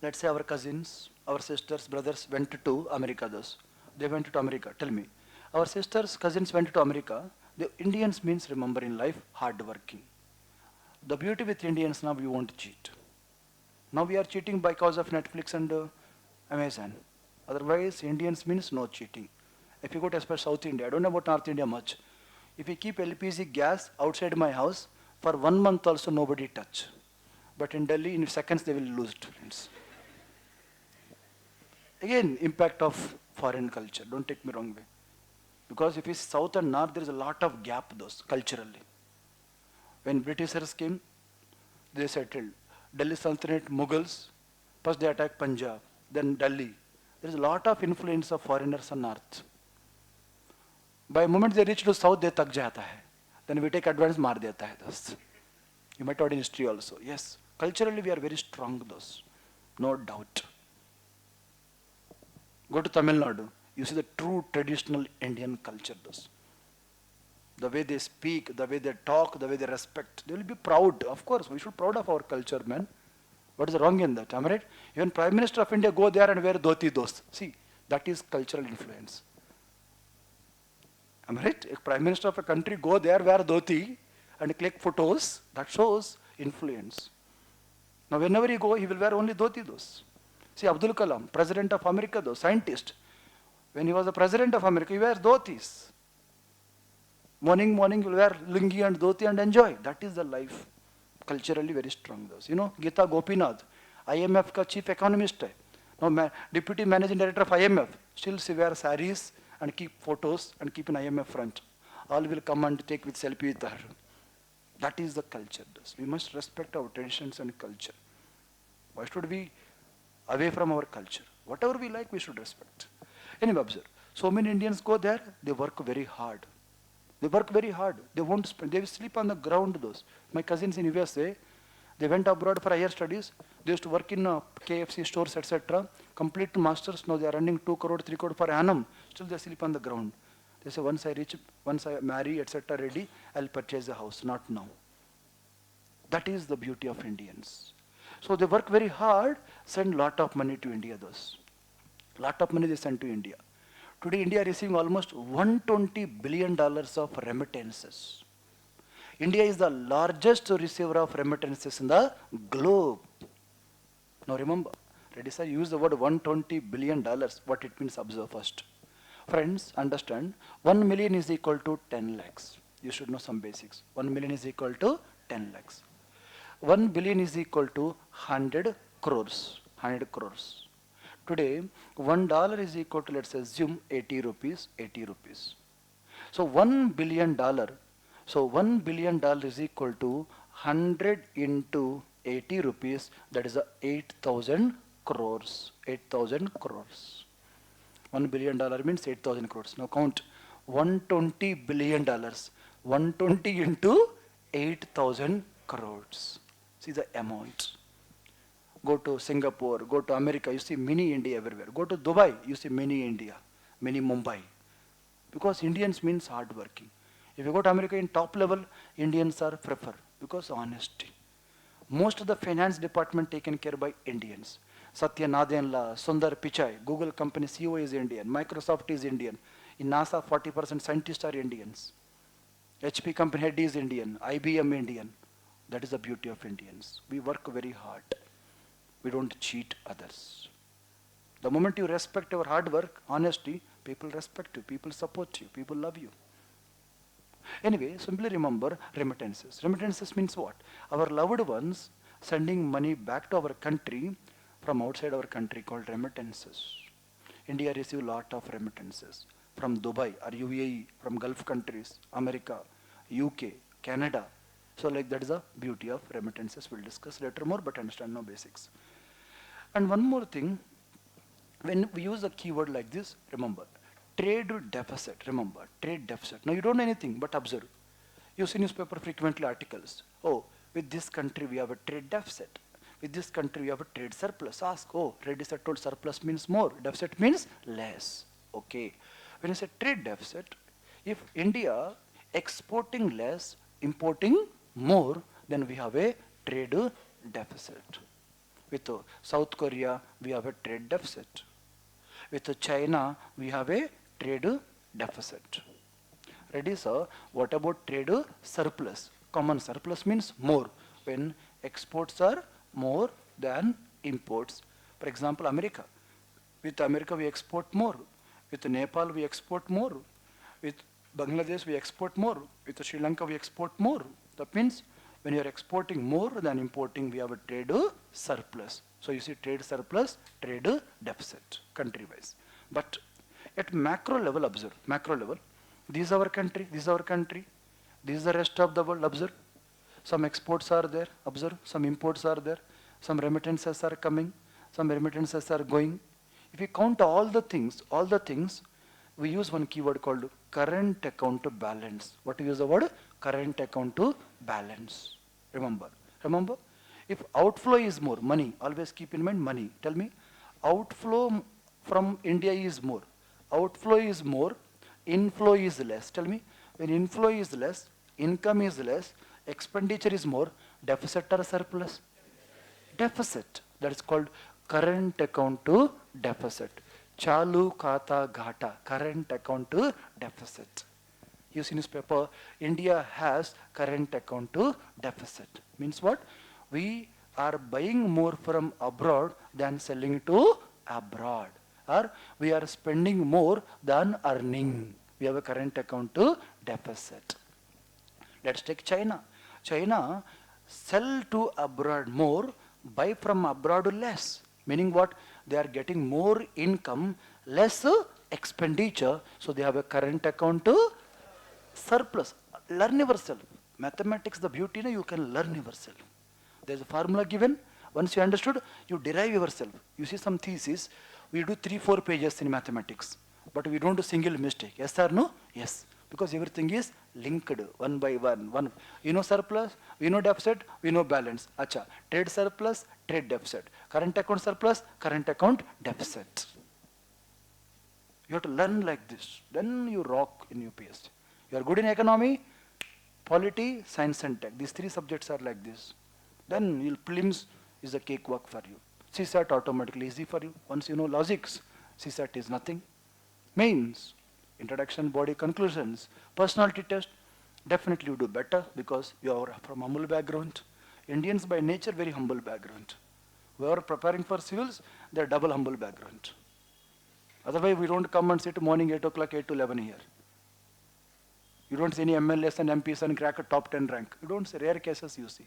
Let's say our cousins, our sisters, brothers went to America. They went to America. Tell me. Our sisters, cousins went to America. The Indians means, remember in life, hard-working. The beauty with Indians, now we won't cheat. Now we are cheating because of Netflix and Amazon. Otherwise, Indians means no cheating. If you go to especially South India, I don't know about North India much. If you keep LPG gas outside my house, for 1 month also nobody touch. But in Delhi, in seconds they will lose it, friends. Again, impact of foreign culture. Don't take me wrong way. Because if it's South and North, there is a lot of gap those culturally. When Britishers came, they settled. Delhi Sultanate, Mughals, first they attacked Punjab, then Delhi. There is a lot of influence of foreigners on North. By the moment they reach to South, they tak jata hai. Then we take advantage, maar deta hai dost. You might have in history also. Yes, culturally we are very strong those. No doubt. Go to Tamil Nadu. You see the true traditional Indian culture those. The way they speak, the way they talk, the way they respect. They will be proud. Of course, we should be proud of our culture, man. What is wrong in that? Am I right? Even Prime Minister of India go there and wear dhoti those. See, that is cultural influence. Am I right? If Prime Minister of a country go there, wear dhoti and click photos, that shows influence. Now whenever he go, he will wear only dhoti those. See, Abdul Kalam, President of America though, scientist. When he was the President of America, he wears dhotis. Morning, he will wear lungi and dhoti and enjoy. That is the life. Culturally very strong those. You know, Geeta Gopinath, IMF ka chief economist hai. Now, deputy managing director of IMF, still she wear saris and keep photos and keep an IMF front. All will come and take with selfie with her. That is the culture. Those. We must respect our traditions and culture. Why should we away from our culture? Whatever we like, we should respect. Anyway, observe. So many Indians go there, they work very hard. They work very hard. They won't spend, they will sleep on the ground those. My cousins in USA, they went abroad for higher studies. They used to work in KFC stores, etc. Complete masters. Now they are earning 2 crore, 3 crore per annum. Still they sleep on the ground. They say, once I reach, once I marry, etc. ready, I'll purchase a house. Not now. That is the beauty of Indians. So they work very hard, send lot of money to India those. Lot of money they send to India. Today India is receiving almost $120 billion of remittances. India is the largest receiver of remittances in the globe. Now remember, Reddy sir used the word $120 billion. What it means, observe first. Friends, understand, 1 million is equal to 10 lakhs. You should know some basics. 1 million is equal to 10 lakhs. 1 billion is equal to 100 crores. 100 crores. Today, $1 is equal to, let's assume, 80 rupees, 80 rupees. So $1 billion, so $1 billion is equal to 100 into 80 rupees, that is 8,000 crores. 8,000 crores. $1 billion means 8,000 crores. Now count, $120 billion. 120 into 8,000 crores. See the amount. Go to Singapore, go to America, you see mini India everywhere. Go to Dubai, you see mini India, mini Mumbai. Because Indians means hard working. If you go to America in top level, Indians are prefer because honesty. Most of the finance department taken care by Indians. Satya Nadella, Sundar Pichai, Google company CEO is Indian, Microsoft is Indian. In NASA, 40% scientists are Indians. HP company head is Indian, IBM Indian. That is the beauty of Indians. We work very hard. We don't cheat others. The moment you respect your hard work, honesty, people respect you, people support you, people love you. Anyway, simply remember remittances. Remittances means what? Our loved ones sending money back to our country from outside our country called remittances. India receives a lot of remittances from Dubai or UAE, from Gulf countries, America, UK, Canada. So like that is the beauty of remittances. We'll discuss later more, but understand no basics. And one more thing, when we use a keyword like this, remember, trade deficit, remember, trade deficit. Now you don't know anything, but observe. You see newspaper frequently articles. Oh, with this country we have a trade deficit. With this country we have a trade surplus. Ask, oh, Reddy sir told surplus means more, deficit means less. Okay. When you say trade deficit, if India exporting less, importing more, then we have a trade deficit. With South Korea, we have a trade deficit. With China, we have a trade deficit. Ready, sir? What about trade surplus? Common surplus means more. When exports are more than imports. For example, America. With America, we export more. With Nepal, we export more. With Bangladesh, we export more. With Sri Lanka, we export more. That means when you are exporting more than importing, we have a trade surplus. So you see trade surplus, trade deficit, country-wise. But at macro level, observe, macro level, this is our country, this is our country, this is the rest of the world, observe. Some exports are there, observe, some imports are there, some remittances are coming, some remittances are going. If we count all the things, we use one keyword called current account to balance. What do you use the word? Current account to balance. Remember, if outflow is more, money, always keep in mind money. Tell me, outflow from India is more, outflow is more, inflow is less. Tell me, when inflow is less, income is less, expenditure is more, deficit or surplus? Deficit. That is called current account to deficit. Chalu khata ghata, current account to deficit. You see in this paper, India has current account to deficit. Means what? We are buying more from abroad than selling to abroad. Or we are spending more than earning. We have a current account to deficit. Let's take China. China sell to abroad more, buy from abroad less. Meaning what? They are getting more income, less expenditure, so they have a current account to surplus. Learn yourself. Mathematics, the beauty, you can learn yourself. There's a formula given. Once you understood, you derive yourself. You see some thesis, we do 3-4 pages in mathematics, but we don't do single mistake. Yes or no? Yes. Because everything is linked one by one. You know surplus, we know deficit, we know balance. Acha. Trade surplus, trade deficit. Current account surplus, current account deficit. You have to learn like this. Then you rock in UPSC. You are good in economy, polity, science and tech. These 3 subjects are like this. Then prelims is a cakewalk for you. CSAT automatically easy for you. Once you know logics, CSAT is nothing. Mains, introduction, body, conclusions, personality test, definitely you do better because you are from humble background. Indians by nature very humble background. Whoever preparing for civils, they are double humble background. Otherwise we don't come and sit morning 8 o'clock, 8 to 11 here. You don't see any MLAs and MPs and crack a top 10 rank. You don't see, rare cases you see.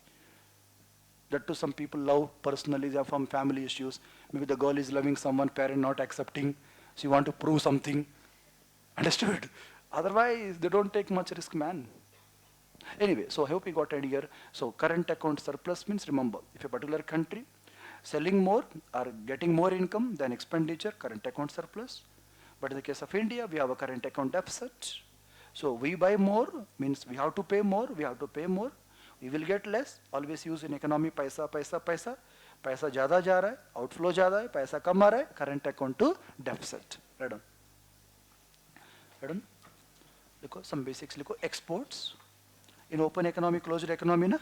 That too some people love personally, they are from family issues. Maybe the girl is loving someone, parent not accepting. She want to prove something. Understood? Otherwise, they don't take much risk, man. Anyway, so I hope you got an idea. So current account surplus means, remember, if a particular country selling more or getting more income than expenditure, current account surplus. But in the case of India, we have a current account deficit. So we buy more, means we have to pay more, we will get less. Always use in economy paisa. Paisa ज़्यादा जा रहा है, outflow ज़्यादा है, पैसा कम आ रहा है, current account to deficit. Right on. लिखो some basics लिखो. Exports in open economy, closed economy ना.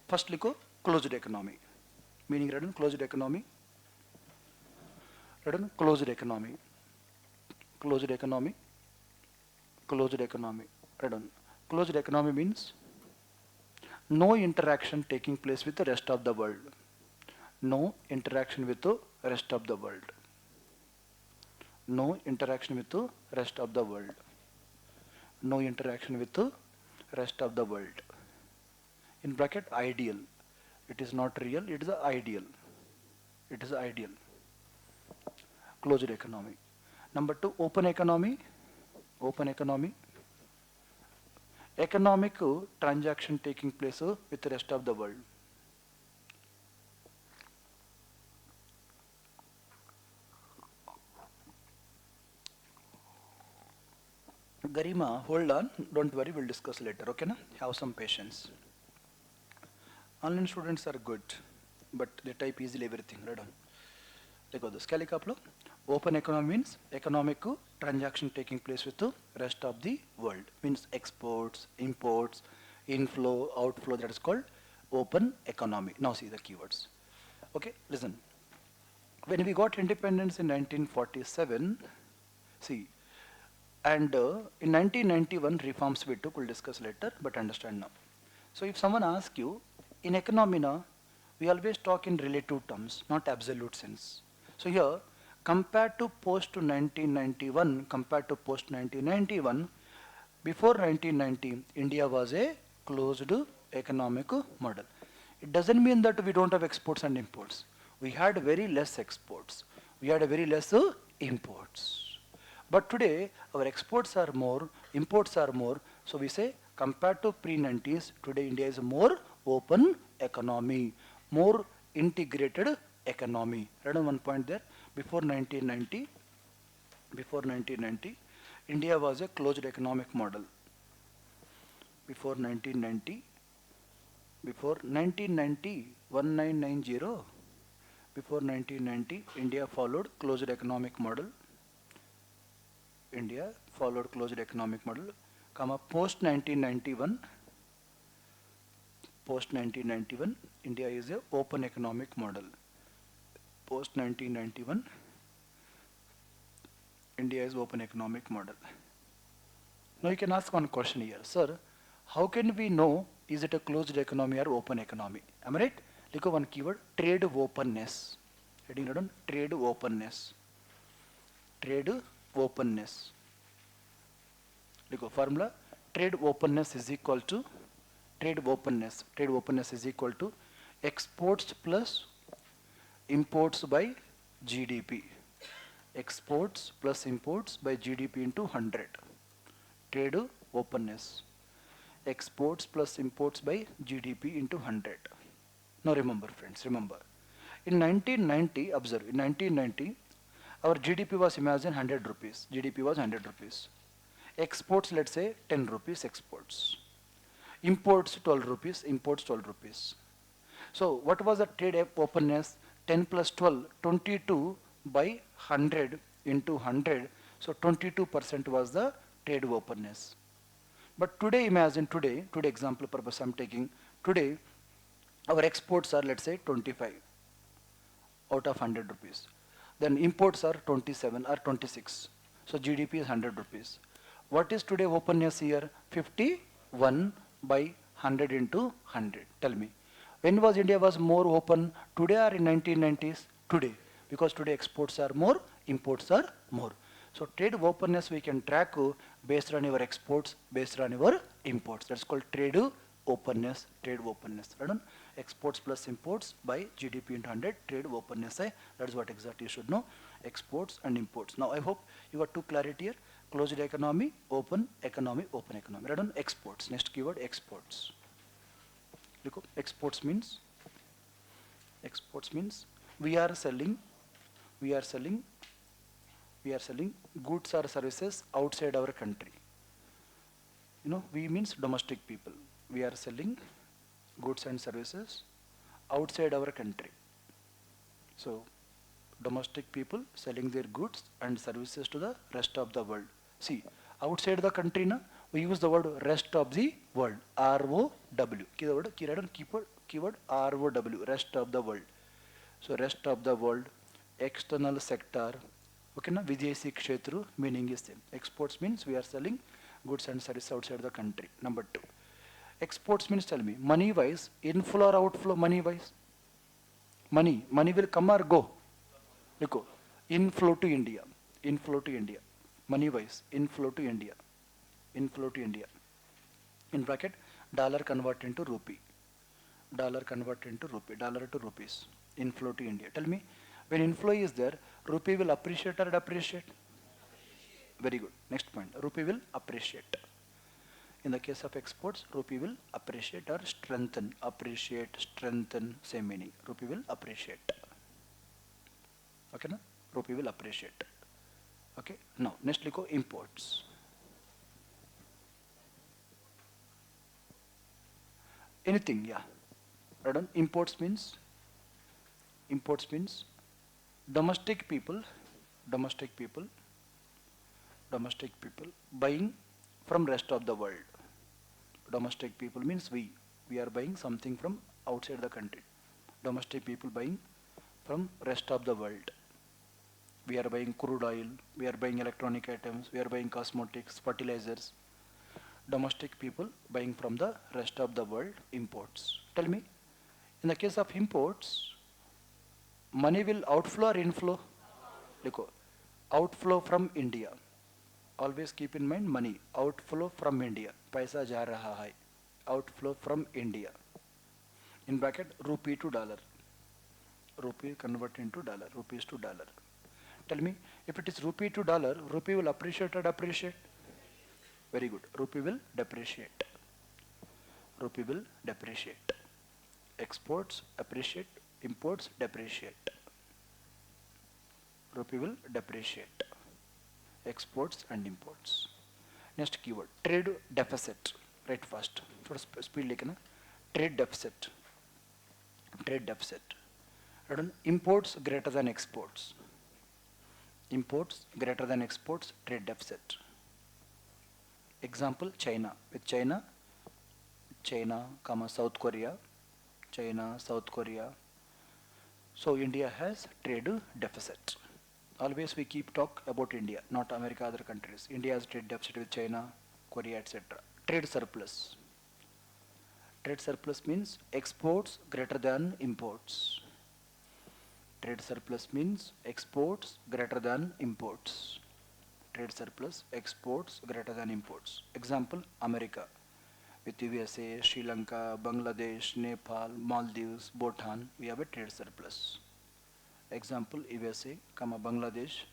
First लिखो closed economy. Meaning right on closed economy. Right on closed economy. Closed economy. Right on. Closed economy means no interaction taking place with the rest of the world. No interaction with the rest of the world. No interaction with the rest of the world. No interaction with the rest of the world. In bracket, ideal. It is not real, it is ideal. It is ideal. Closed economy. Number 2, open economy. Open economy. Economic transaction taking place with the rest of the world. Garima, hold on, don't worry, we'll discuss later, okay na? Have some patience. Online students are good, but they type easily everything, right on. Take this. Kalikaplo. Open economy means economic transaction taking place with the rest of the world. Means exports, imports, inflow, outflow, that is called open economy. Now see the keywords. Okay, listen. When we got independence in 1947, see, and in 1991 reforms we took, we'll discuss later, but understand now. So if someone asks you, in economy now, we always talk in relative terms, not absolute sense. So here, Compared to post 1991, before 1990, India was a closed economic model. It doesn't mean that we don't have exports and imports. We had very less exports. We had a very less imports. But today, our exports are more, imports are more. So we say, compared to pre-90s, today India is a more open economy, more integrated economy. Right on one point there. Before 1990, before 1990, India was a closed economic model. Before 1990, before 1990, 1990, before 1990, India followed closed economic model. India followed closed economic model, comma post 1991, post 1991, India is a open economic model. Post 1991, India is open economic model. Now you can ask one question here, sir, how can we know is it a closed economy or open economy? Am I right? Look at one keyword, trade openness. Heading down, trade openness. Trade openness. Look at formula, trade openness is equal to trade openness is equal to exports plus imports by GDP. Exports plus imports by GDP into 100. Trade openness. Exports plus imports by GDP into 100. Now remember friends, remember. In 1990, observe, in 1990, our GDP was imagine 100 rupees. GDP was 100 rupees. Exports, let's say 10 rupees exports. Imports 12 rupees, imports 12 rupees. So what was the trade openness? 10 plus 12, 22 by 100 into 100. So 22% was the trade openness. But today imagine today example purpose I'm taking, today our exports are let's say 25 out of 100 rupees. Then imports are 27 or 26. So GDP is 100 rupees. What is today openness here? 51 by 100 into 100. Tell me. When was India was more open? Today or in 1990s? Today. Because today exports are more, imports are more. So trade openness we can track based on your exports, based on your imports. That's called trade openness, trade openness. Right on? Exports plus imports by GDP into 100, trade openness. That is what exactly you should know. Exports and imports. Now I hope you got two clarity here. Closed economy, open economy, open economy. Right on? Exports. Next keyword, exports. Look up. Exports means we are selling goods or services outside our country. You know, we means domestic people. We are selling goods and services outside our country. So, domestic people selling their goods and services to the rest of the world. See, outside the country, na, we use the word rest of the world, R-O-W. Keyword R-O-W, rest of the world. So, rest of the world, external sector, okay, na, Videsi Kshetru, meaning is same. Exports means we are selling goods and services outside the country. Number two. Exports means, tell me, money wise, inflow or outflow money wise? Money will come or go? Look, inflow to India, money wise, inflow to India, in bracket, dollar convert into rupee, dollar to rupees, inflow to India. Tell me, when inflow is there, rupee will appreciate or depreciate? Very good. Next point, rupee will appreciate. In the case of exports, rupee will appreciate or strengthen. Appreciate, strengthen, same meaning. Rupee will appreciate. Okay, na? Rupee will appreciate. Okay. Now, next look at imports. Anything, yeah. Right on. Imports means domestic people buying from rest of the world. Domestic people means we are buying something from outside the country. Domestic people buying from rest of the world. We are buying crude oil, we are buying electronic items, we are buying cosmetics, fertilizers. Domestic people buying from the rest of the world, imports. Tell me, in the case of imports, money will outflow or inflow? देखो, outflow from India. Always keep in mind money. Outflow from India. पैसा जा रहा है. Outflow from India. In bracket, rupee to dollar. Rupee convert into dollar. Rupees to dollar. Tell me, if it is rupee to dollar, rupee will appreciate or depreciate? Very good. Rupee will depreciate. Rupee will depreciate. Exports appreciate, imports depreciate. Rupee will depreciate. Exports and imports. Next keyword, trade deficit. Right first. थोड़ा speed लेके ना. Trade deficit. Trade deficit. Imports greater than exports. Imports greater than exports, trade deficit. Example, China. With China, South Korea, China, South Korea. So India has trade deficit. Always we keep talk about India, not America, other countries. India has trade deficit with China, Korea, etc. Trade surplus. Trade surplus means exports greater than imports. Trade surplus means exports greater than imports. Trade surplus, exports greater than imports. Example, America. With USA, Sri Lanka, Bangladesh, Nepal, Maldives, Bhutan, we have a trade surplus. Example, USA, Bangladesh.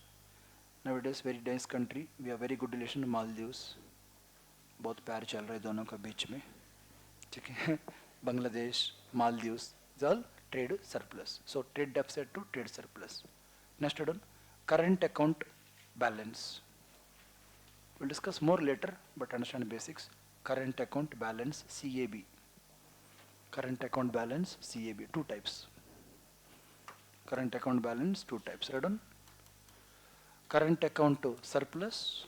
Nowadays, very nice country. We have very good relation to Maldives. बहुत प्यार चल रहा है दोनों का बीच में. ठीक है. Bangladesh, Maldives, it's all trade surplus. So trade deficit to trade surplus. Next one, current account balance. We'll discuss more later, but understand basics. Current account balance, CAB. Current account balance, CAB, two types. Current account balance, two types. Read on. Current account to surplus,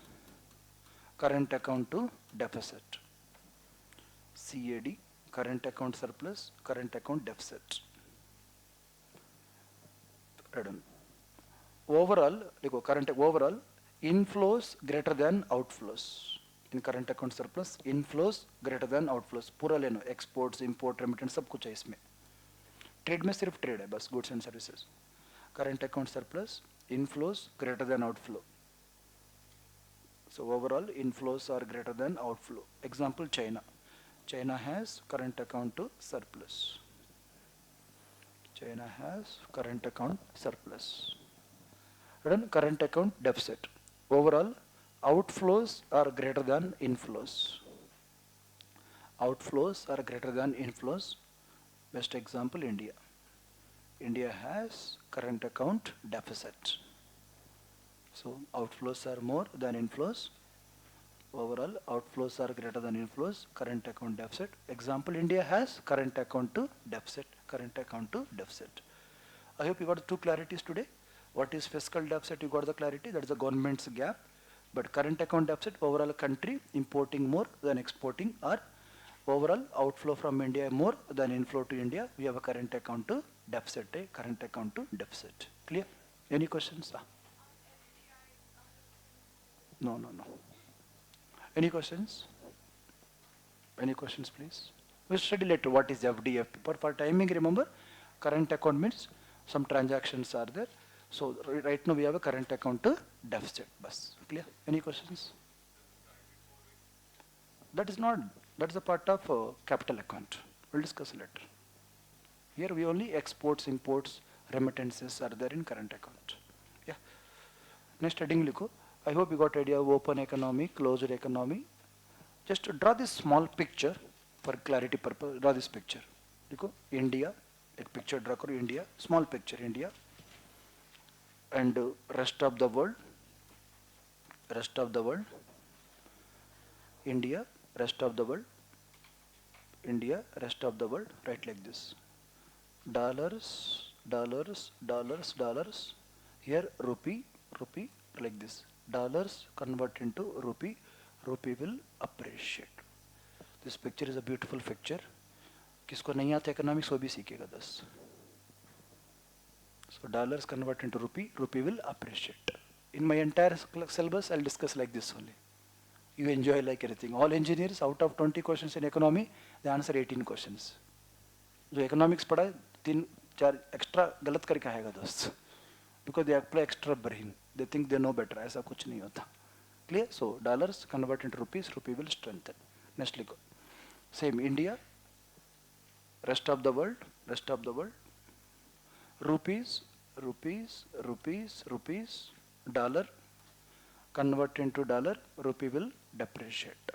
current account to deficit. CAD, current account surplus, current account deficit. Read on. Overall, overall, inflows greater than outflows. In current account surplus, inflows greater than outflows. पूरा लेना, exports, import, remittance सब कुछ है इसमें. Trade में सिर्फ trade है बस, goods and services. Current account surplus, inflows greater than outflow. So overall, inflows are greater than outflow. Example, China. China has current account to surplus. China has current account surplus. Then current account deficit. Overall, outflows are greater than inflows. Outflows are greater than inflows. Best example, India. India has current account deficit. So outflows are more than inflows. Overall, outflows are greater than inflows. Current account deficit. Example, India has current account to deficit. Current account to deficit. I hope you got two clarities today. What is fiscal deficit? You got the clarity. That is the government's gap. But current account deficit, overall country importing more than exporting, or overall outflow from India more than inflow to India. We have a current account to deficit. Current account to deficit. Clear? Any questions? No. Any questions? Any questions, please? We'll study later what is FDF. But for timing, remember, current account means some transactions are there. So right now we have a current account to deficit. Bus. Clear? Any questions? That is not, that's a part of capital account. We'll discuss later. Here we only exports, imports, remittances are there in current account. Yeah. Next heading liko. I hope you got idea of open economy, closed economy. Just draw this small picture for clarity purpose. Draw this picture. Liko, India. A picture draw karo India. Small picture India. And rest of the world. Rest of the world. India. Rest of the world. India. Rest of the world. Right like this. Dollars. Dollars. Dollars. Dollars. Here rupee. Rupee. Like this. Dollars convert into rupee. Rupee will appreciate. This picture is a beautiful picture. किसको नहीं आता economics वो भी सीखेगा 10. So dollars convert into rupee. Rupee will appreciate. In my entire syllabus, I'll discuss like this only. You enjoy like anything. All engineers, out of 20 questions in economy, they answer 18 questions. जो economics पढ़ा है 3-4 extra गलत करके आएगा दोस्त. because they apply extra brain. They think they know better. ऐसा कुछ नहीं होता. Clear? So dollars convert into rupees, rupee will strengthen. Next लिखो. Same India, rest of the world, rest of the world. Rupees, rupees, rupees, rupees, dollar, convert into dollar, rupee will depreciate.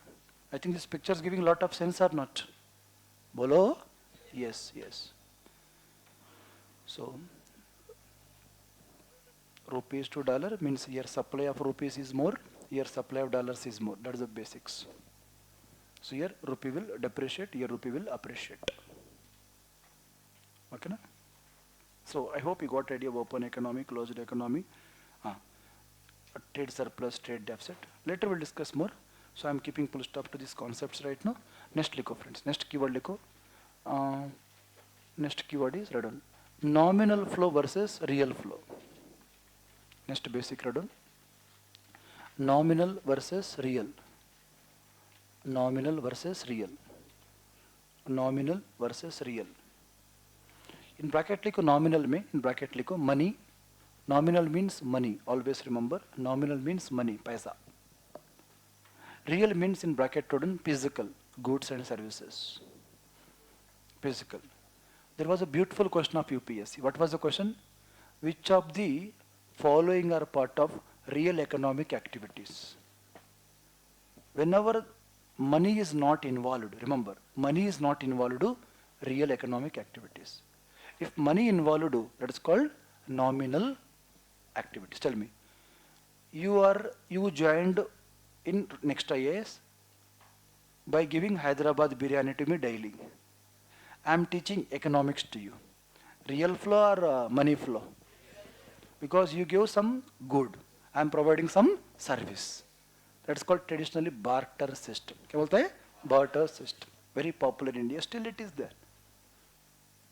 I think this picture is giving a lot of sense or not? Bolo? Yes, yes. So, rupees to dollar means your supply of rupees is more, your supply of dollars is more. That is the basics. So here rupee will depreciate, here rupee will appreciate. Okay, na? So I hope you got idea of open economy, closed economy, trade surplus, trade deficit. Later we'll discuss more. So I'm keeping full stop to these concepts right now. Next लिखो friends. Next keyword लिखो. Next keyword is read on. Nominal flow versus real flow. Next basic read on. Nominal versus real. Nominal versus real. Nominal versus real. In bracket लिखो nominal में, in bracket लिखो money. Nominal means money. Always remember, nominal means money, paisa. Real means in bracket written physical, goods and services. Physical. There was a beautiful question of UPSC. What was the question? Which of the following are part of real economic activities? Whenever money is not involved, remember, money is not involved to real economic activities. If money involved, that is called nominal activities. Tell me, you joined in Next IAS by giving Hyderabad biryani to me daily. I am teaching economics to you. Real flow or money flow? Because you give some good, I am providing some service. That's called traditionally barter system. क्या बोलता है? Barter system. Very popular in India. Still it is there.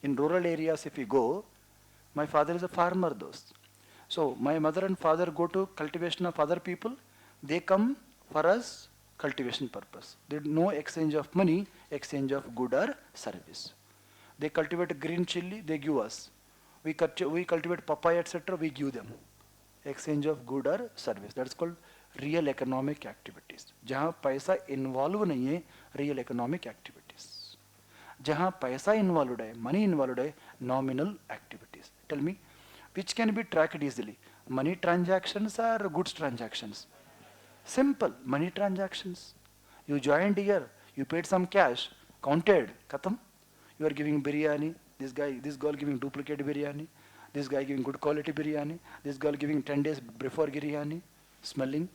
In rural areas, if you go, my father is a farmer, those. So my mother and father go to cultivation of other people. They come for us cultivation purpose. There is no exchange of money, exchange of good or service. They cultivate green chili, they give us. We cultivate papaya, etc. We give them. Exchange of good or service. That's called real economic activities. जहाँ पैसा involve नहीं है, real economic activities. जहाँ पैसा involved है, money involved है, nominal activities. Tell me, which can be tracked easily? Money transactions or goods transactions? Simple, money transactions. You joined here, you paid some cash, counted, khatam. You are giving biryani, this girl giving duplicate biryani, this guy giving good quality biryani, this girl giving 10 days before biryani, smelling.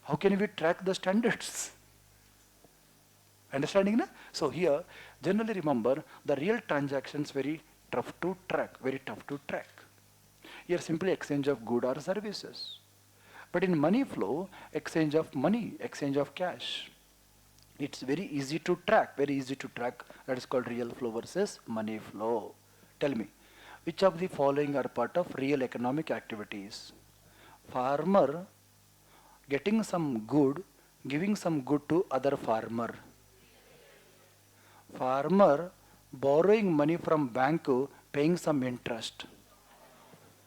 How can we track the standards? Understanding, na? So here, generally remember, the real transactions very tough to track, very tough to track. Here simply exchange of good or services. But in money flow, exchange of money, exchange of cash. It's very easy to track, very easy to track. That is called real flow versus money flow. Tell me, which of the following are part of real economic activities? Farmer getting some good, giving some good to other farmer. Farmer borrowing money from bank, paying some interest.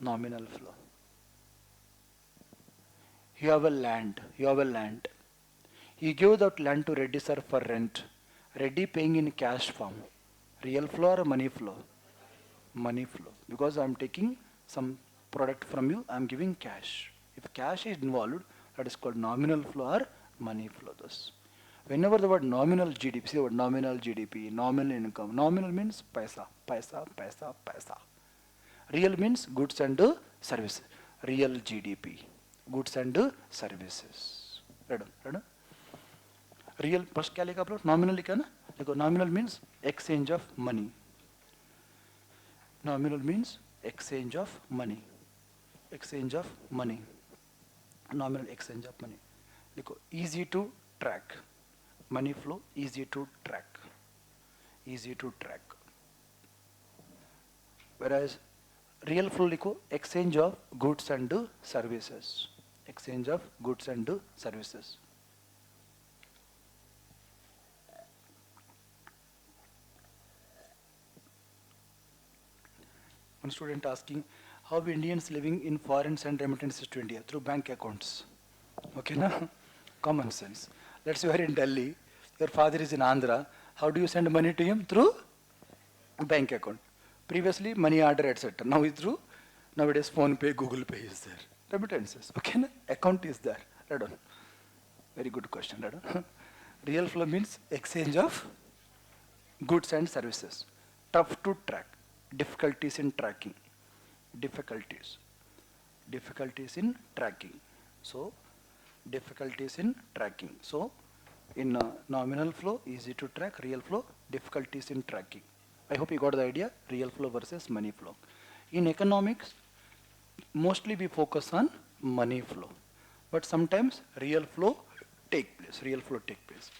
Nominal flow. You have a land, you have a land. You give that land to Reddy sir for rent. Reddy paying in cash form. Real flow or money flow? Money flow. Because I am taking some product from you, I am giving cash. If cash is involved, that is called nominal flow or money flow. Thus, whenever the word nominal GDP, see the word nominal GDP, nominal income. Nominal means paisa, paisa, paisa, paisa. Real means goods and services. Real GDP. Goods and services. Read on, read on. Real first क्या लिखा आप लोग nominal लिखा ना देखो nominal means exchange of money nominal means exchange of money exchange of money nominal exchange of money देखो easy to track money flow easy to track whereas real flow लिखो exchange of goods and services exchange of goods and services. One student asking, how Indians living in foreign send remittances to India through bank accounts. Okay, na? Common sense. Let's say you are in Delhi, your father is in Andhra. How do you send money to him? Through bank account. Previously, money order, etc. Now it's through, nowadays, Phone Pay, Google Pay is there. Remittances. Okay, na? Account is there. Right on. Very good question, right on. Real flow means exchange of goods and services. Tough to track. Difficulties in tracking. Difficulties. Difficulties in tracking. So, difficulties in tracking. So, in nominal flow, easy to track. Real flow, difficulties in tracking. I hope you got the idea. Real flow versus money flow. In economics, mostly we focus on money flow. But sometimes real flow take place. Real flow take place.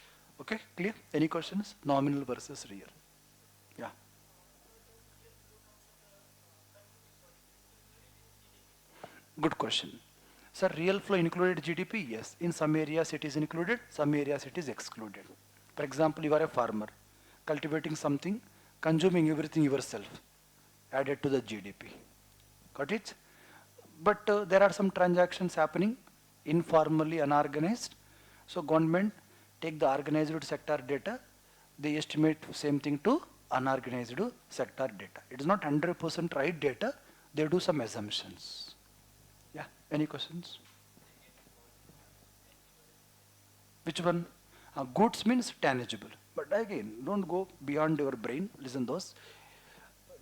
Okay, clear? Any questions? Nominal versus real. Yeah. Good question. Sir, real flow included GDP? Yes. In some areas it is included, some areas it is excluded. For example, you are a farmer, cultivating something, consuming everything yourself, added to the GDP. Got it? But there are some transactions happening informally, unorganized. So government take the organized sector data, they estimate same thing to unorganized sector data. It is not 100% right data, they do some assumptions. Yeah, any questions? Which one? Goods means tangible. But again, don't go beyond your brain. Listen those.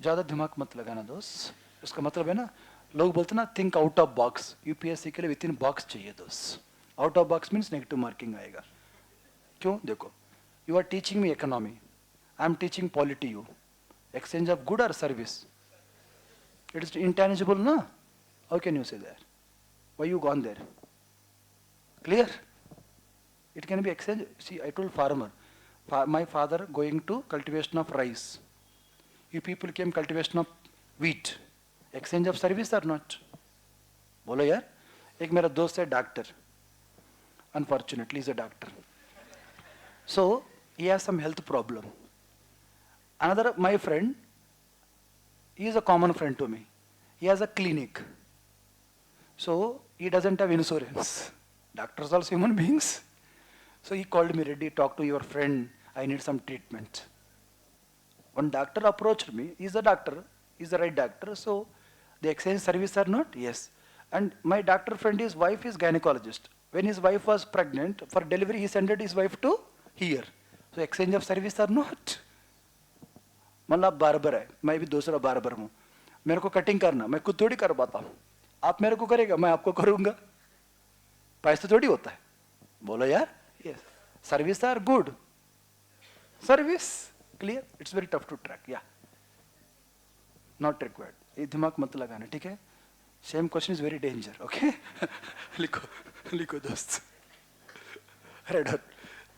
ज़्यादा दिमाग मत लगाना दोस्त. उसका मतलब है ना, लोग बोलते ना think out of box. UPSC के लिए within box चाहिए दोस्त. Out of box means negative marking आएगा. क्यों? देखो. You are teaching me economy. I am teaching polity you. Exchange of good or service? It is intangible, na? How can you say that? Why you gone there? Clear? It can be exchange. See, I told farmer, my father going to cultivation of rice. You people came cultivation of wheat. Exchange of service or not? बोलो यार. एक मेरा दोस्त है doctor. Unfortunately, he's a doctor. So he has some health problem. Another, my friend, he is a common friend to me. He has a clinic. So he doesn't have insurance. Doctors are also human beings. So he called me, Reddy, talk to your friend. I need some treatment. One doctor approached me. He's a doctor. He's the right doctor. So the exchange service or not? Yes. And my doctor friend, his wife is gynecologist. When his wife was pregnant, for delivery, he sent his wife to here. So exchange of service or not? मतलब barber है, मैं भी दूसरा barber हूँ. मेरे को cutting करना, मैं खुद थोड़ी कर पाता हूँ. आप मेरे को करेगा, मैं आपको करूँगा. पैसे थोड़ी होता है. बोलो यार. Yes. Service are good. Service. Clear? It's very tough to track. Yeah. Not required. ये दिमाग मत लगाना, ठीक है? Same question is very danger. Okay? लिखो, लिखो दोस्त. Right on.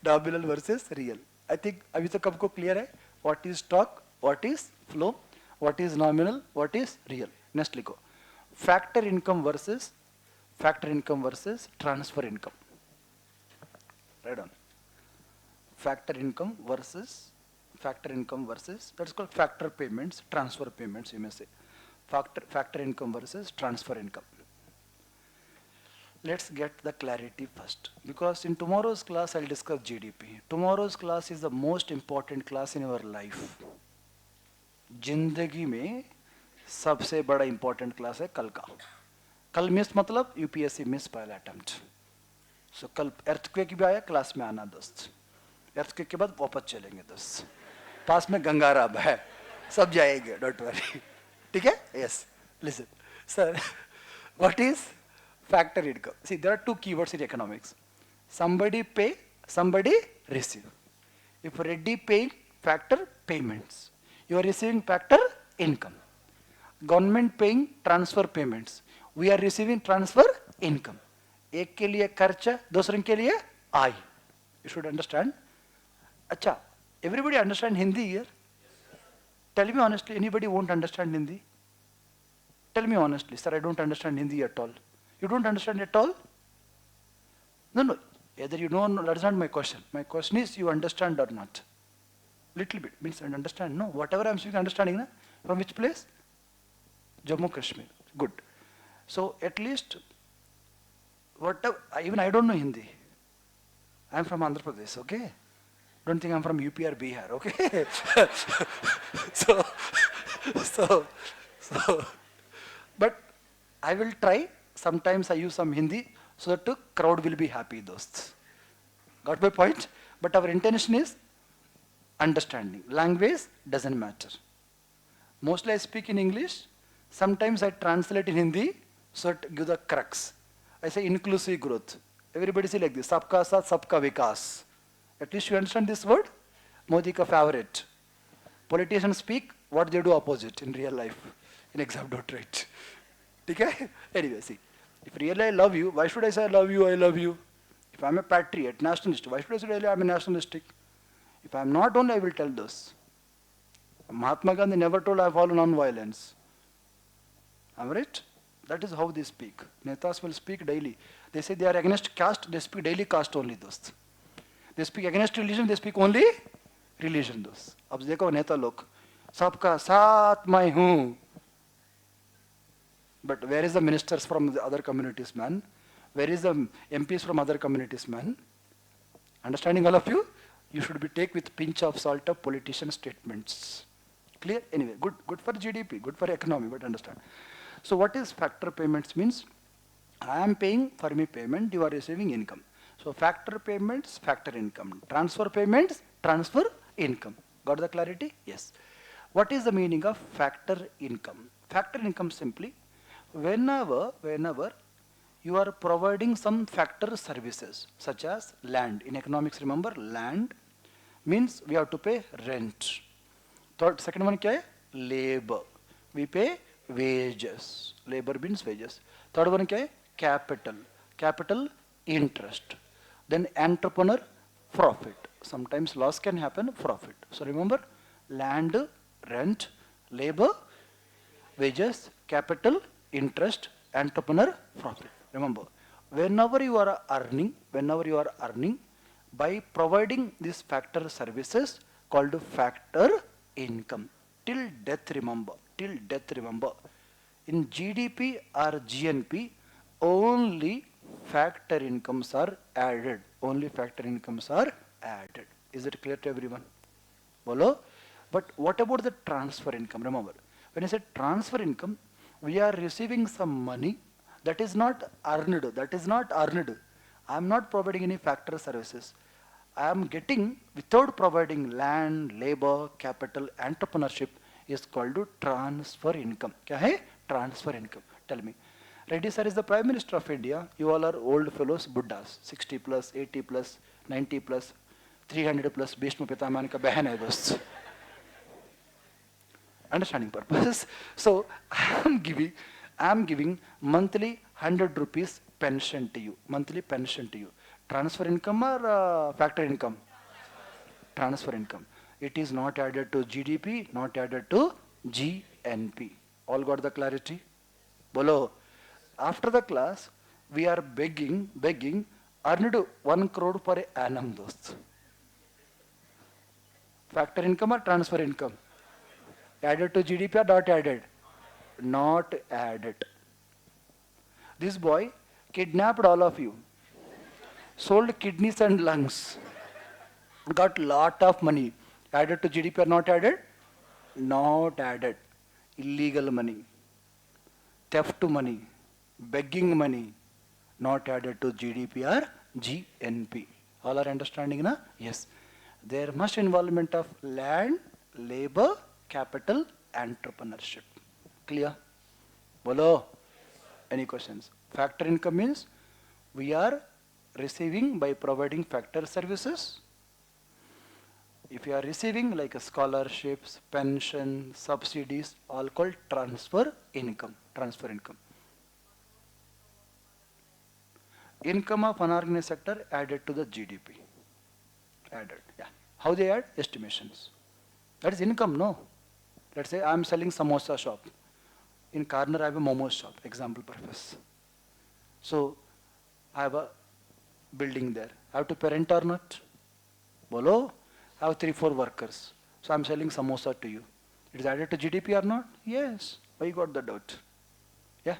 Nominal versus real. I think अभी तक आपको clear है? What is stock? What is flow? What is nominal? What is real? Next लिखो. Factor income versus transfer income. Right on. Factor income versus that's called factor payments, transfer payments you may say. Factor income versus transfer income. Let's get the clarity first, because in tomorrow's class I'll discuss GDP. Tomorrow's class is the most important class in our life. जिंदगी में सबसे बड़ा important class है कल का. कल miss मतलब UPSC miss पहला attempt. So कल earthquake भी आया, क्लास में आना दोस्त. earthquake के बाद वापस चलेंगे दोस्त. पास में गंगाराम है, सब जाएंगे, don't worry. ठीक है? Yes. Listen, sir. What is factor income? See, there are two keywords in economics. Somebody pay, somebody receive. If Reddy paying, factor payments. You are receiving factor income. Government paying transfer payments. We are receiving transfer income. एक के लिए खर्चा, दूसरे के लिए आय. You should understand. अच्छा, everybody understand Hindi here? Tell me honestly, anybody won't understand Hindi? Tell me honestly, sir, I don't understand Hindi at all. You don't understand at all? No. Either you don't understand my question. My question is, you understand or not? Little bit means understand. No, whatever I'm speaking, understanding. Na? From which place? Jammu Kashmir. Good. So at least, whatever, even I don't know Hindi. I'm from Andhra Pradesh, okay? Don't think I'm from UP or Bihar, okay? so, so, so, but I will try. Sometimes I use some Hindi so that the crowd will be happy, dosts. Got my point? But our intention is understanding. Language doesn't matter. Mostly I speak in English. Sometimes I translate in Hindi so that give the crux. I say inclusive growth. Everybody say like this, sabka saath, sabka vikas. At least you understand this word? Modi ka favorite. Politicians speak what they do opposite in real life. In exam don't write. Okay? Anyway, see. If really I love you, why should I say I love you, I love you? If I'm a patriot, nationalist, why should I say really I'm a nationalistic? If I'm not only, I will tell this. Mahatma Gandhi never told I follow non-violence. Am I right? That is how they speak. Netas will speak daily. They say they are against caste, they speak daily caste only, dost. They speak against religion, they speak only religion, dost. अब देखो नेता लोग सबका साथ मैं हूँ. But where is the ministers from the other communities, man? Where is the MPs from other communities, man? Understanding all of you? You should be take with pinch of salt of politician statements. Clear? Anyway, good for GDP, good for economy, but understand. So what is factor payments means? I am paying for me payment, you are receiving income. So factor payments, factor income. Transfer payments, transfer income. Got the clarity? Yes. What is the meaning of factor income? Factor income simply, whenever you are providing some factor services, such as land. In economics, remember, land means we have to pay rent. Second one क्या है? Labor. We pay wages. Labor means wages. Third one क्या है? Capital. Capital interest. Then entrepreneur profit. Sometimes loss can happen, profit. So remember, land, rent, labor, wages, capital, interest, entrepreneur profit. Remember, whenever you are earning, by providing these factor services called factor income. Till death remember. In GDP or GNP, only factor incomes are added. Is it clear to everyone? Bolo? But what about the transfer income? Remember, when I said transfer income, we are receiving some money that is not earned. I am not providing any factor services. I am getting without providing land, labor, capital, entrepreneurship is called to transfer income. Kya hai? Transfer income. Tell me. Reddy sir is the Prime Minister of India. You all are old fellows, Buddhas. 60 plus, 80 plus, 90 plus, 300 plus. Bhishma Pitamahan ka behan hai dost. Understanding purpose. So I am giving monthly 100 rupees pension to you. Monthly pension to you. Transfer income or factor income? Transfer income. It is not added to GDP, not added to GNP. All got the clarity? Bolo. After the class, we are begging, earned 1 crore per annum, dost. Factor income or transfer income? Added to GDP or not added? Not added. This boy kidnapped all of you, sold kidneys and lungs, got lot of money. Added to GDP or not added? Not added. Illegal money, theft money, begging money, not added to GDP or GNP. All are understanding, na? Yes. There must involvement of land, labor, capital, entrepreneurship. Clear? Bolo. Any questions? Factor income means we are receiving by providing factor services. If you are receiving like scholarships, pension, subsidies, all called transfer income. Income of unorganized sector added to the GDP. Added, yeah. How they add? Estimations. That is income, no? Let's say I am selling samosa shop. In corner I have a momo shop, example purpose. So I have a building there. I have to pay rent or not? Bolo? I have 3-4 workers. So I am selling samosa to you. It is added to GDP or not? Yes. Why you got the doubt? Yeah.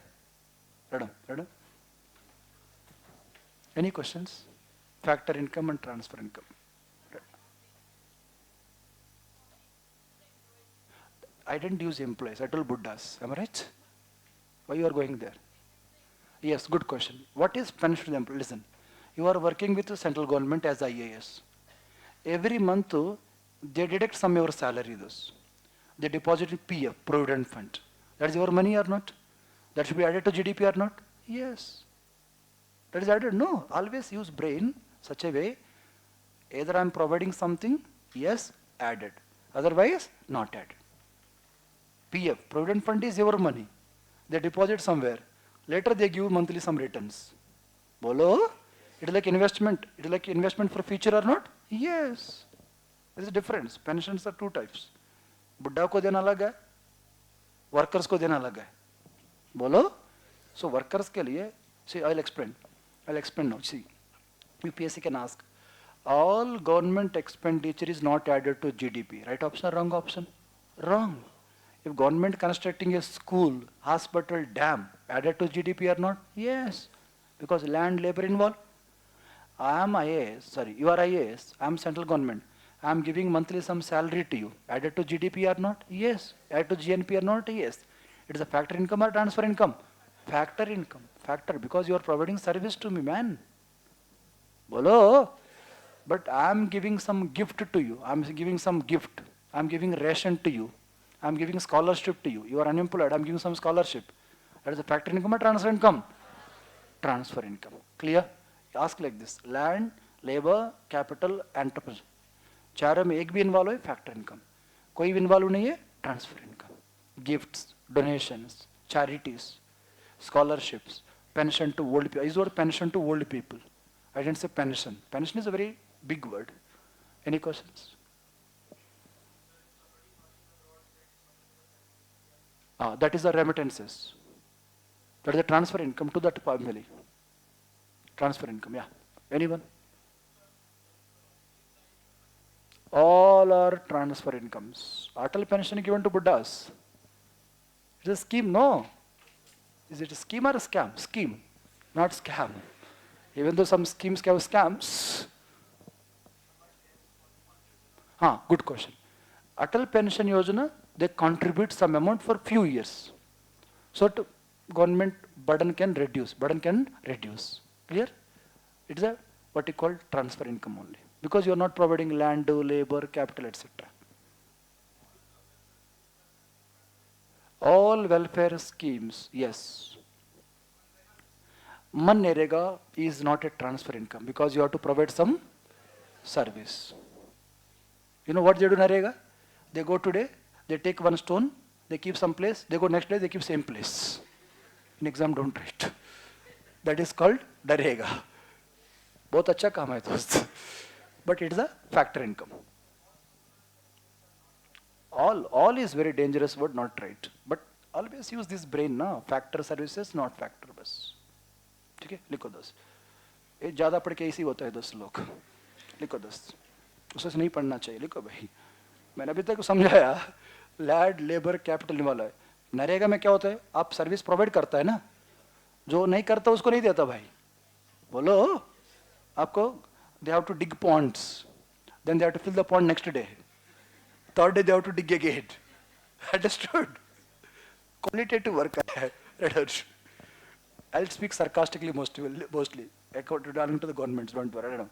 Madam, madam. Any questions? Factor income and transfer income. I didn't use employees. I told Buddhas. Am I right? Why you are going there? Yes, good question. What is pension employee? Listen, you are working with the central government as IAS. Every month, they deduct some of your salary. Those they deposit in PF, Provident Fund. That is your money or not? That should be added to GDP or not? Yes. That is added. No. Always use brain such a way. Either I am providing something, yes, added. Otherwise, not added. PF, Provident Fund is your money. They deposit somewhere. Later they give monthly some returns. Bolo? It is like investment. It is like investment for future or not? Yes. There is a difference. Pensions are two types. बुड्ढा को देना अलग है, workers को देना अलग है. बोलो? So workers के लिए, see, I'll explain now. See, UPSC can ask, all government expenditure is not added to GDP. Right option or wrong option? Wrong. If government constructing a school, hospital, dam, added to GDP or not? Yes. Because land, labor involved. I am IAS, sorry, you are IAS, I am central government. I am giving monthly some salary to you. Added to GDP or not? Yes. Added to GNP or not? Yes. It is a factor income or transfer income? Factor income. Factor, because you are providing service to me, man. Bolo. But I am giving some gift to you. I am giving some gift. I am giving ration to you. I am giving scholarship to you. You are unemployed. I am giving some scholarship. That is a factor income or transfer income? Transfer income. Clear? Ask like this. Land, labor, capital, enterprise. चारों में एक भी involve है factor income, कोई भी involve नहीं है transfer income. Gifts, donations, charities, scholarships, pension to old people. I use the word pension to old people. I didn't say pension. Pension is a very big word. Any questions? That is the remittances. That is the transfer income to that family. Transfer income, yeah. Anyone? All are transfer incomes. Atal pension given to Buddhas. It is a scheme, no. Is it a scheme or a scam? Scheme, not scam. Even though some schemes have scams. Good question. Atal Pension Yojana, they contribute some amount for few years. So to government burden can reduce. Clear? It's a what you call transfer income only. Because you are not providing land, labor, capital, etc. All welfare schemes, yes. Manrega is not a transfer income because you have to provide some service. You know what they do in Narega? They go today, they take one stone, they keep some place, they go next day, they keep same place. In exam don't write. That is called Narega. बहुत अच्छा काम है दोस्त. But it is a factor income. All is very dangerous word, not right. But always use this brain ना. Factor services, not factor बस. ठीक है? लिखो दोस्त. ये ज़्यादा पढ़ के इसी होता है दोस्त लोग. लिखो दोस्त. उसे नहीं पढ़ना चाहिए. लिखो भाई. मैंने अभी तक समझाया. लैंड, लेबर, कैपिटल वाला है. नरेगा में क्या होता है? आप सर्विस प्रोवाइड करता है ना. जो नहीं करता उसको नहीं देता भाई. बोलो. आपको they have to dig ponds. Then they have to fill the pond next day. Third day they have to dig again. Understood? Qualitative work. I'll speak sarcastically mostly. According to the governments, don't worry. I don't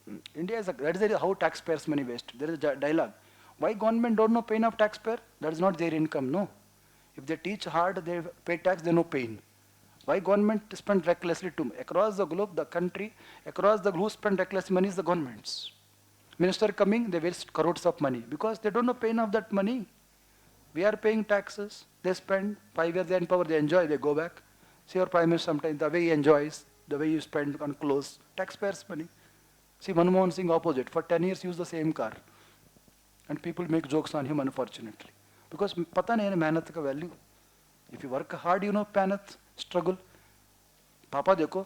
know. India is that is how taxpayers' money waste. There is a dialogue. Why government don't know pain of taxpayer? That is not their income, no. If they teach hard, they pay tax, they know pain. Why government spend recklessly too? Across the globe, the country, across the globe spend reckless money is the governments. Minister coming, they waste crores of money because they don't know pain of that money. We are paying taxes. They spend 5 years, they empower, they enjoy, they go back. See your prime minister sometimes, the way he enjoys, the way you spend on clothes, taxpayers' money. See Manmohan Singh opposite, for 10 years use the same car. And people make jokes on him unfortunately. Because pata nahi hai mehnat ka value. If you work hard, you know mehnat. Struggle. Papa dekho,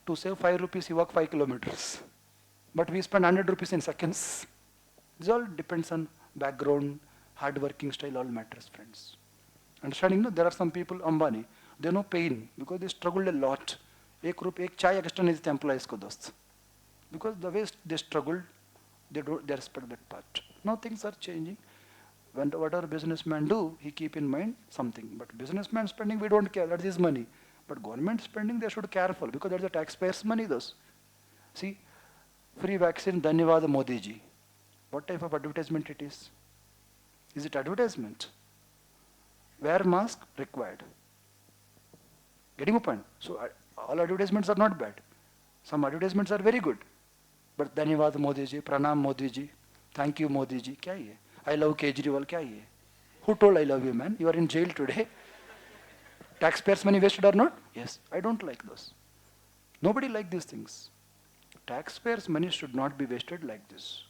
to save 5 rupees, you walk 5 kilometers. But we spend 100 rupees in seconds. This all depends on background, hard working style, all matters, friends. Understanding, no? There are some people, Ambani, They know pain because they struggled a lot. एक चाय extra नहीं देते employees को दोस्त. Because the way they struggled, they respect that part. Now things are changing. When whatever businessman do, he keep in mind something. But businessman spending, we don't care. That's his money. But government spending, they should be careful because that's the taxpayers' money. Those. See, free vaccine, Dhanyavad Modi ji. What type of advertisement it is? Is it advertisement? Wear mask required. Getting a point? So all advertisements are not bad. Some advertisements are very good. But Dhanyavad Modi ji, Pranam Modi ji, thank you Modi ji. क्या ये? I love Kejriwal. क्या ये? Who told I love you, man? You are in jail today. Taxpayers' money wasted or not? Yes. I don't like those. Nobody like these things. Taxpayers' money should not be wasted like this.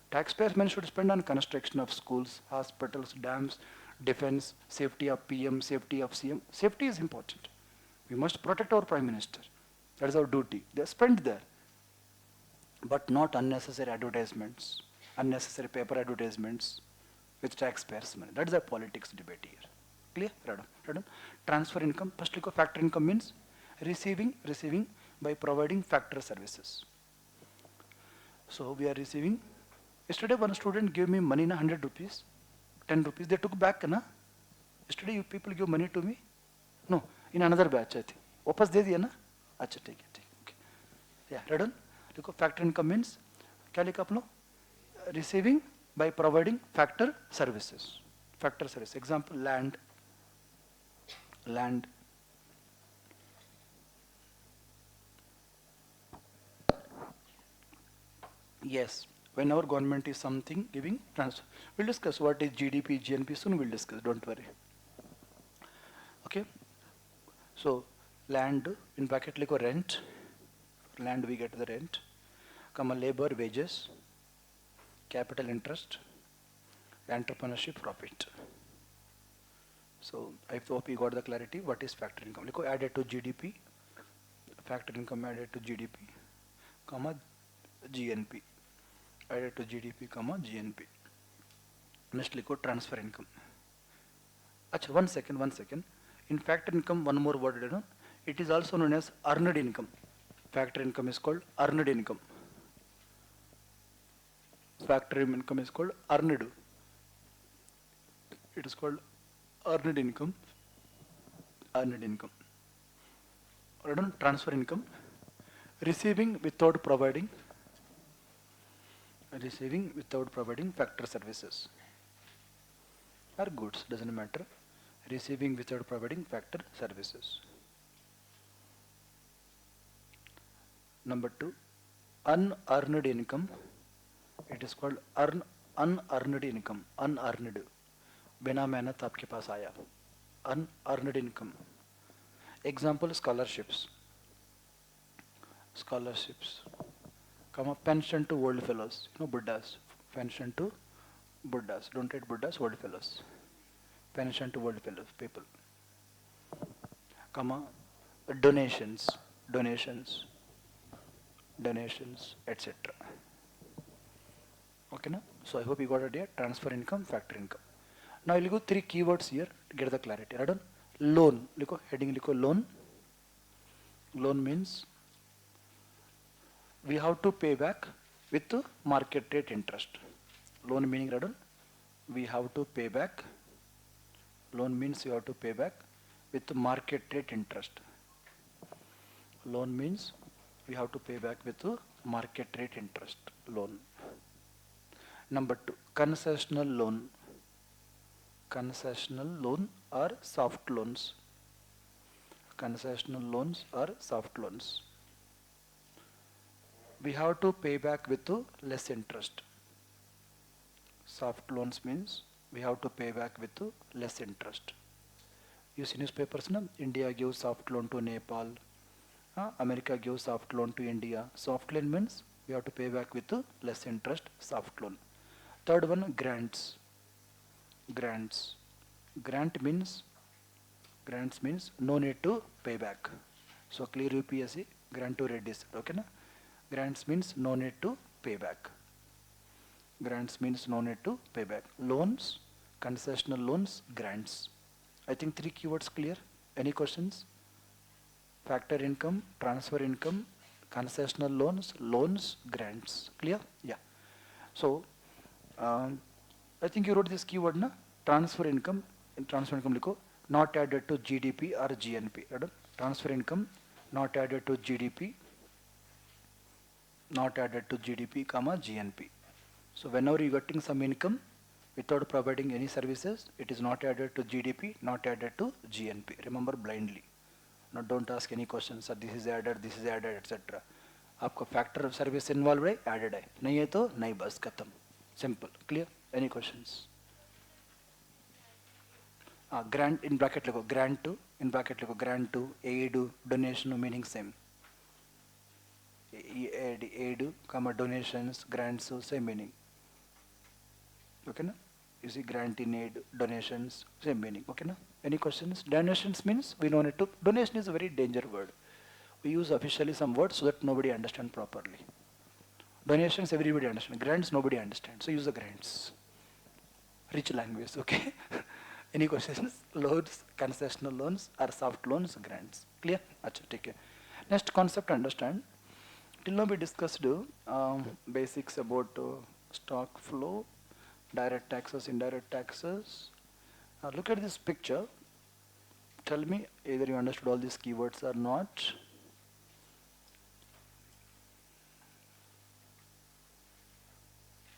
Taxpayers' money should spend on construction of schools, hospitals, dams, defense, safety of PM, safety of CM. Safety is important. We must protect our Prime Minister. That is our duty. They are spent there. But not unnecessary advertisements, unnecessary paper advertisements with taxpayers' money. That is a politics debate here. Clear? Right on. Transfer income. First, look at factor income means receiving by providing factor services. So we are receiving. Yesterday one student gave me money, 100 rupees, 10 rupees. They took back, na? Yesterday you people give money to me? No, in another batch I think. वापस दे दिया ना? अच्छा ठीक है ठीक. Okay. Yeah, right on. देखो factor income means क्या लिखा आप लोग? Receiving by providing factor services. Factor service. Example, land. Yes, when our government is something giving transfer. We'll discuss what is GDP, GNP soon we'll discuss, don't worry. Okay. So land in bracket like rent. Land we get the rent. Comma labor wages, capital interest, entrepreneurship profit. So I hope you got the clarity. What is factor income? Like added to GDP, factor income added to GDP, comma GNP, added to GDP, comma GNP. Next, like transfer income. Achha, one second. In factor income, one more word. You know, it is also known as earned income. Factor income is called earned income. Factor income is called earned. It is called earned income. Transfer income. Receiving without providing factor services. Or goods, doesn't matter. Receiving without providing factor services. Number 2, unearned income. It is called unearned income. Unearned. बिना मेहनत आपके पास आया. Unearned income. Example, scholarships. Comma pension to old fellows. You know, Buddhas. Pension to Buddhas. Don't write Buddhas, old fellows. Pension to old fellows, people. Comma donations, etc. Okay, na? So I hope you got it here. Transfer income, factor income. Now you go 3 keywords here to get the clarity. Right on? Loan. Liko, heading liko loan. Loan means we have to pay back with market rate interest. Loan meaning, right on? We have to pay back. Loan means you have to pay back with market rate interest. Loan means we have to pay back with market rate interest. Loan. Number 2, concessional loan. Concessional loan or soft loans. Concessional loans or soft loans. We have to pay back with less interest. Soft loans means we have to pay back with less interest. You see newspapers, na? India gives soft loan to Nepal. America gives soft loan to India. Soft loan means we have to pay back with less interest. Soft loan. Third one, grants. Grants means no need to pay back. So clear UPSC, grant to reduce. Okay, na? Grants means no need to pay back. Loans, concessional loans, grants. I think 3 keywords clear. Any questions? Factor income, transfer income, concessional loans, grants. Clear? Yeah. So, I think you wrote this keyword, na? Transfer income. In transfer income, likho, not added to GDP or GNP. Right? Transfer income, not added to GDP, not added to GDP, comma GNP. So whenever you are getting some income without providing any services, it is not added to GDP, not added to GNP. Remember blindly. Now don't ask any questions. Sir, this is added, etc. आपका factor of service involved है, added है. नहीं है तो नहीं बस खत्म. Simple. Clear? Any questions? Grant in bracket लिखो. Grant to in bracket लिखो. Grant to aid donation meaning same. Aid, comma donations, grants, same meaning. Okay, na? You see grant in aid, donations, same meaning. Okay, na? Any questions? Donations means we know it to. Donation is a very dangerous word. We use officially some words so that nobody understand properly. Donations everybody understand. Grants nobody understands. So use the grants. Rich language, okay? Any questions? Loans, concessional loans or soft loans, grants. Clear? Achha, take care. Next concept understand. Till now we discussed basics about stock flow, direct taxes, indirect taxes. Look at this picture. Tell me either you understood all these keywords or not.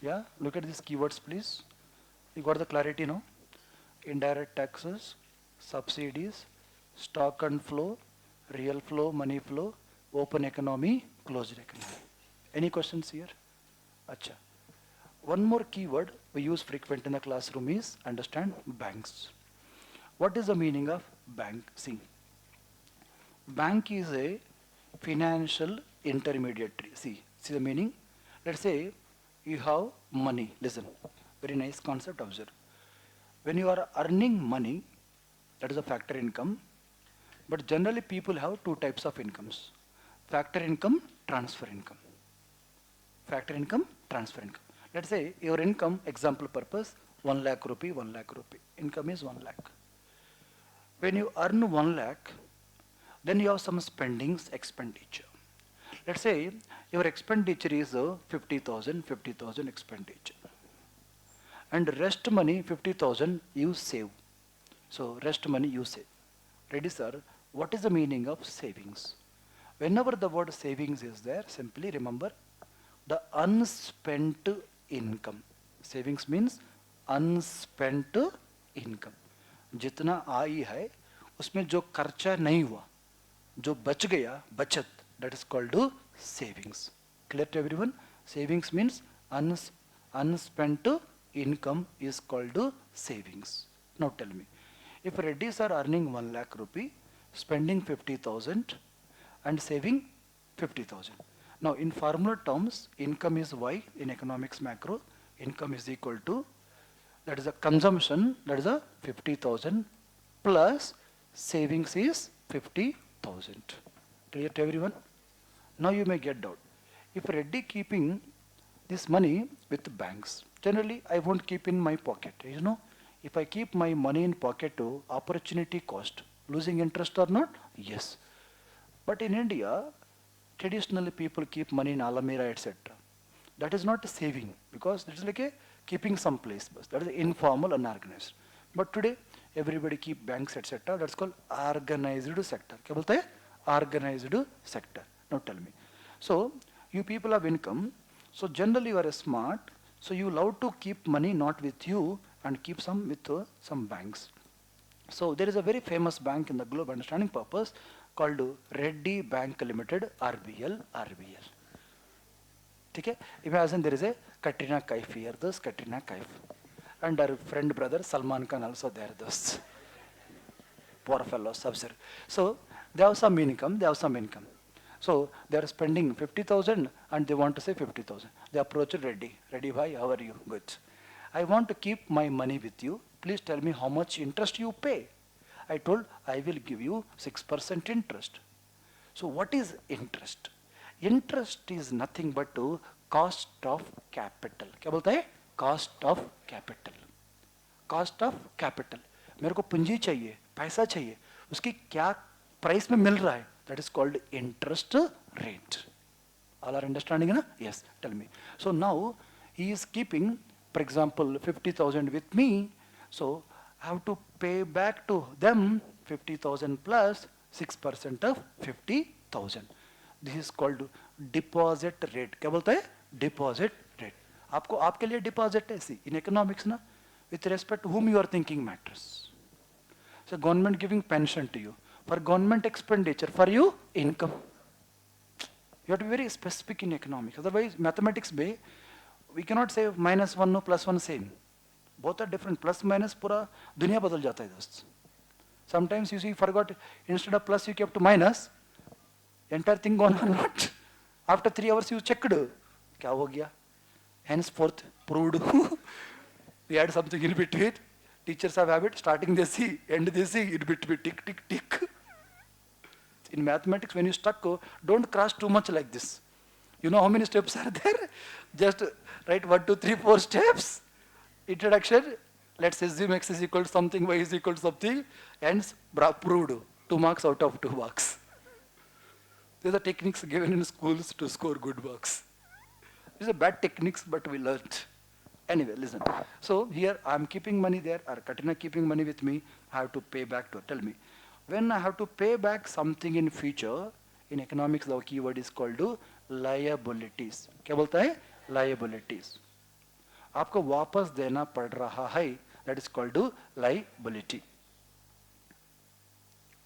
Yeah, look at these keywords please. You got the clarity, no? Indirect taxes, subsidies, stock and flow, real flow, money flow, open economy, closed economy. Any questions here? Acha. One more keyword we use frequent in the classroom is understand banks. What is the meaning of bank? See, bank is a financial intermediary. See the meaning? Let's say you have money. Listen, very nice concept, observe. When you are earning money, that is a factor income, but generally people have two types of incomes. Factor income, transfer income. Factor income, transfer income. Let's say your income, example purpose, 1 lakh rupee, 1 lakh rupee. Income is 1 lakh. When you earn 1 lakh, then you have some spendings, expenditure. Let's say your expenditure is 50,000 expenditure. And rest money, 50,000 you save. So rest money you save. Ready, sir? What is the meaning of savings? Whenever the word savings is there, simply remember the unspent income. Savings means unspent income. जितना आई है उसमें जो खर्चा नहीं हुआ, जो बच गया, बचत, that is called savings. Clear to everyone? Savings means unspent income is called savings. Now tell me, if reddies are earning 1 lakh rupee, spending 50,000 and saving 50,000. Now in formula terms, income is Y in economics macro. Income is equal to, that is a consumption, that is a 50,000 plus savings is 50,000. Clear to everyone? Now you may get doubt. If Reddy keeping this money with banks, generally I won't keep in my pocket. You know, if I keep my money in pocket to opportunity cost, losing interest or not? Yes. But in India, traditionally people keep money in Alameda, etc. That is not a saving because it is like a keeping some place. That is informal, unorganized. But today, everybody keep banks, etc. That's called organized sector. क्या बोलते हैं? Organized sector. Now tell me. So, you people have income. So generally you are smart. So you love to keep money not with you and keep some with some banks. So there is a very famous bank in the globe understanding purpose called Reddy Bank Limited, RBL. Okay? Imagine there is a Katrina Kaif here, thus Katrina Kaif. And our friend brother Salman Khan also there, thus. Poor fellows, absurd. So they have some income. So they are spending 50,000 and they want to say 50,000. They approach Reddy. Reddy bhai, how are you? Good. I want to keep my money with you. Please tell me how much interest you pay. I told I will give you 6% interest. So what is interest? Interest is nothing but to cost of capital. क्या बोलता है? Cost of capital. Cost of capital. मेरे को पूंजी चाहिए, पैसा चाहिए. उसकी क्या प्राइस में मिल रहा है, that is called interest rate. All are understanding, na? Yes, tell me. So now he is keeping, for example, 50,000 with me. So I have to pay back to them 50,000 plus 6% of 50,000. This is called deposit rate. क्या बोलता है? Deposit rate. आपको आपके लिए deposit ऐसी in economics ना, with respect to whom you are thinking matters. So government giving pension to you. For government expenditure, for you income. You have to be very specific in economics. Otherwise, mathematics में we cannot say -1 no +1 same. Both are different. Plus minus पूरा दुनिया बदल जाता है दोस्त. Sometimes you see forgot instead of plus you kept to minus. Entire thing gone or not. After 3 hours you checked. क्या हो गया? Henceforth proved. We add something in between. Teachers have habit starting they see, end they see, in between tick tick tick. In mathematics, when you stuck, don't cross too much like this. You know how many steps are there? Just write 1, 2, 3, 4 steps. Introduction. Let's assume x is equal to something, y is equal to something. Hence, proved. 2 marks out of 2 marks. These are techniques given in schools to score good marks. These are bad techniques, but we learned. Anyway, listen. So here I am keeping money there, or Katrina keeping money with me. I have to pay back to her. Tell me. When I have to pay back something in future, in economics the keyword is called liabilities. क्या बोलता है? Liabilities. आपको वापस देना पड़ रहा है. That is called liability.